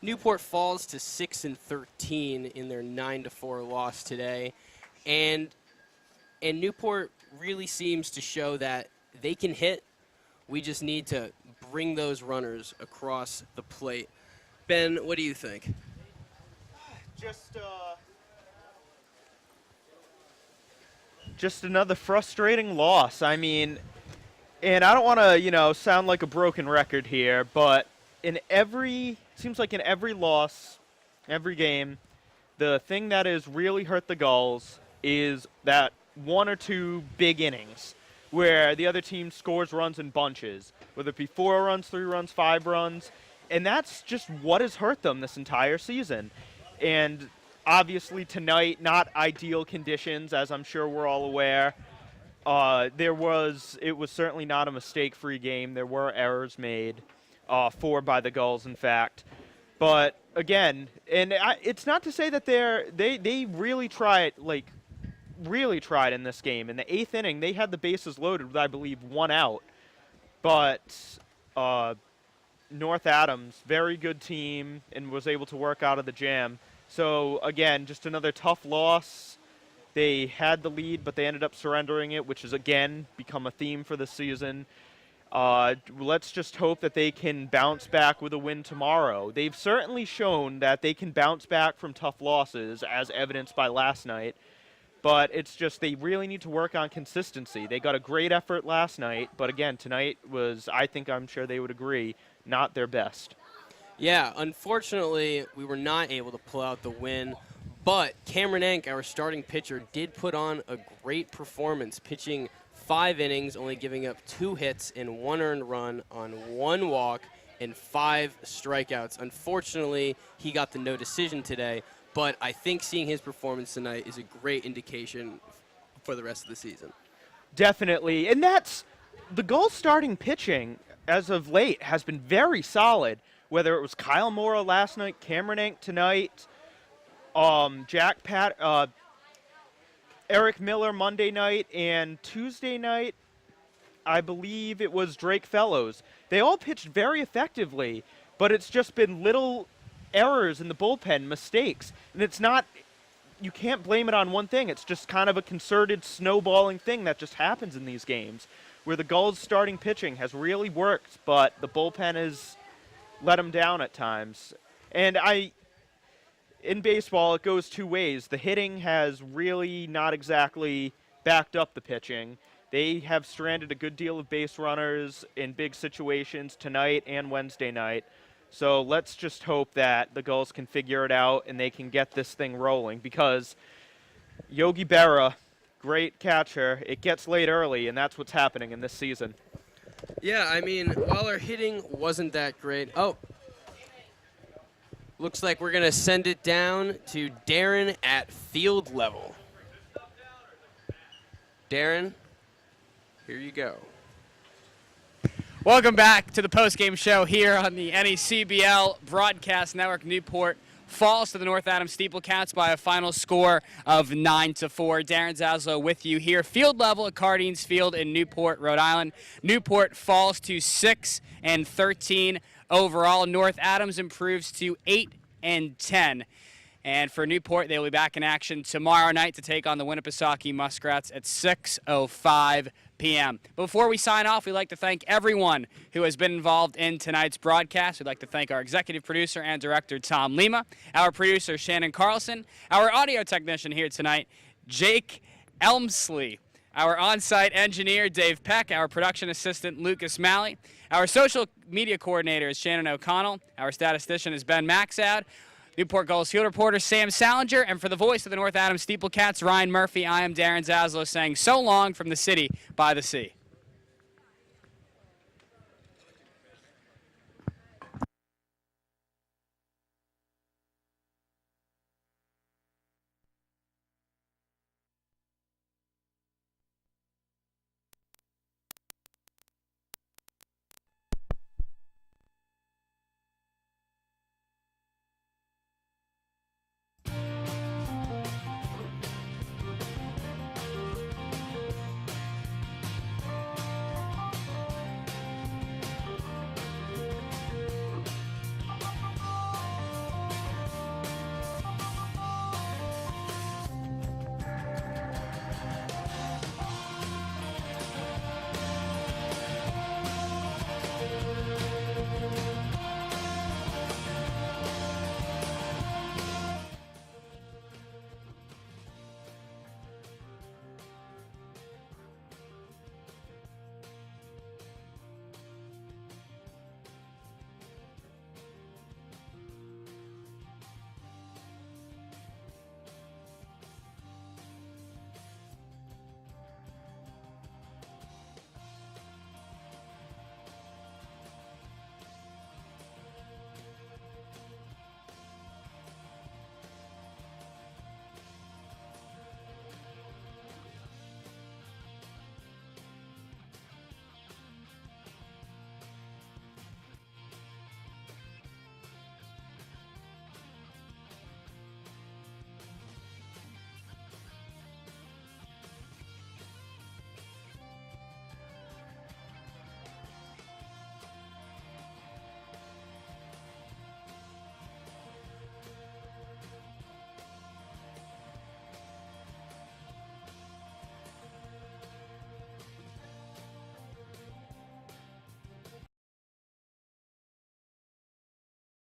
Speaker 4: Newport falls to 6-13 in their 9-4 loss today. And Newport really seems to show that they can hit. We just need to bring those runners across the plate. Ben, what do you think?
Speaker 12: Just another frustrating loss. I mean, and I don't want to, sound like a broken record here, but seems like in every loss, every game, the thing that has really hurt the Gulls is that 1 or 2 big innings where the other team scores runs in bunches, whether it be 4 runs, 3 runs, 5 runs, and that's just what has hurt them this entire season. And obviously tonight, not ideal conditions, as I'm sure we're all aware. It was certainly not a mistake-free game. There were errors made, 4 by the Gulls, in fact. But again, it's not to say that they really tried in this game. In the 8th inning, they had the bases loaded with, I believe, 1 out. But North Adams, very good team, and was able to work out of the jam. So, again, just another tough loss. They had the lead, but they ended up surrendering it, which has, again, become a theme for the season. Let's just hope that they can bounce back with a win tomorrow. They've certainly shown that they can bounce back from tough losses, as evidenced by last night. But it's just they really need to work on consistency. They got a great effort last night, but, again, tonight was, I'm sure they would agree, not their best.
Speaker 4: Yeah, unfortunately, we were not able to pull out the win, but Cameron Enk, our starting pitcher, did put on a great performance, pitching 5 innings, only giving up 2 hits and 1 earned run on 1 walk and 5 strikeouts. Unfortunately, he got the no decision today, but I think seeing his performance tonight is a great indication for the rest of the season.
Speaker 12: Definitely, and that's the Gulls starting pitching as of late has been very solid. Whether it was Kyle Mora last night, Cameron Enk tonight, Eric Miller Monday night, and Tuesday night, I believe it was Drake Fellows. They all pitched very effectively, but it's just been little errors in the bullpen, mistakes. And it's not, you can't blame it on one thing. It's just kind of a concerted snowballing thing that just happens in these games, where the Gulls' starting pitching has really worked, but the bullpen has let them down at times. And in baseball, it goes two ways. The hitting has really not exactly backed up the pitching. They have stranded a good deal of base runners in big situations tonight and Wednesday night. So let's just hope that the Gulls can figure it out and they can get this thing rolling, because Yogi Berra, great catcher, it gets late early, and that's what's happening in this season.
Speaker 4: Yeah, I mean, while our hitting wasn't that great. Oh. Looks like we're going to send it down to Darren at field level. Darren, here you go.
Speaker 3: Welcome back to the postgame show here on the NECBL Broadcast Network. Newport falls to the North Adams SteepleCats by a final score of 9-4. Darren Zaslow with you here, field level at Cardines Field in Newport, Rhode Island. Newport falls to 6-13 overall. North Adams improves to 8-10. And for Newport, they will be back in action tomorrow night to take on the Winnipesaukee Muskrats at 6:05 p.m. Before we sign off, we'd like to thank everyone who has been involved in tonight's broadcast. We'd like to thank our executive producer and director, Tom Lima, our producer, Shannon Carlson, our audio technician here tonight, Jake Elmsley, our on-site engineer, Dave Peck, our production assistant, Lucas Malley, our social media coordinator is Shannon O'Connell, our statistician is Ben Maxad, Newport Gulls field reporter Sam Salinger, and for the voice of the North Adams SteepleCats, Ryan Murphy, I am Darren Zaslow saying so long from the city by the sea.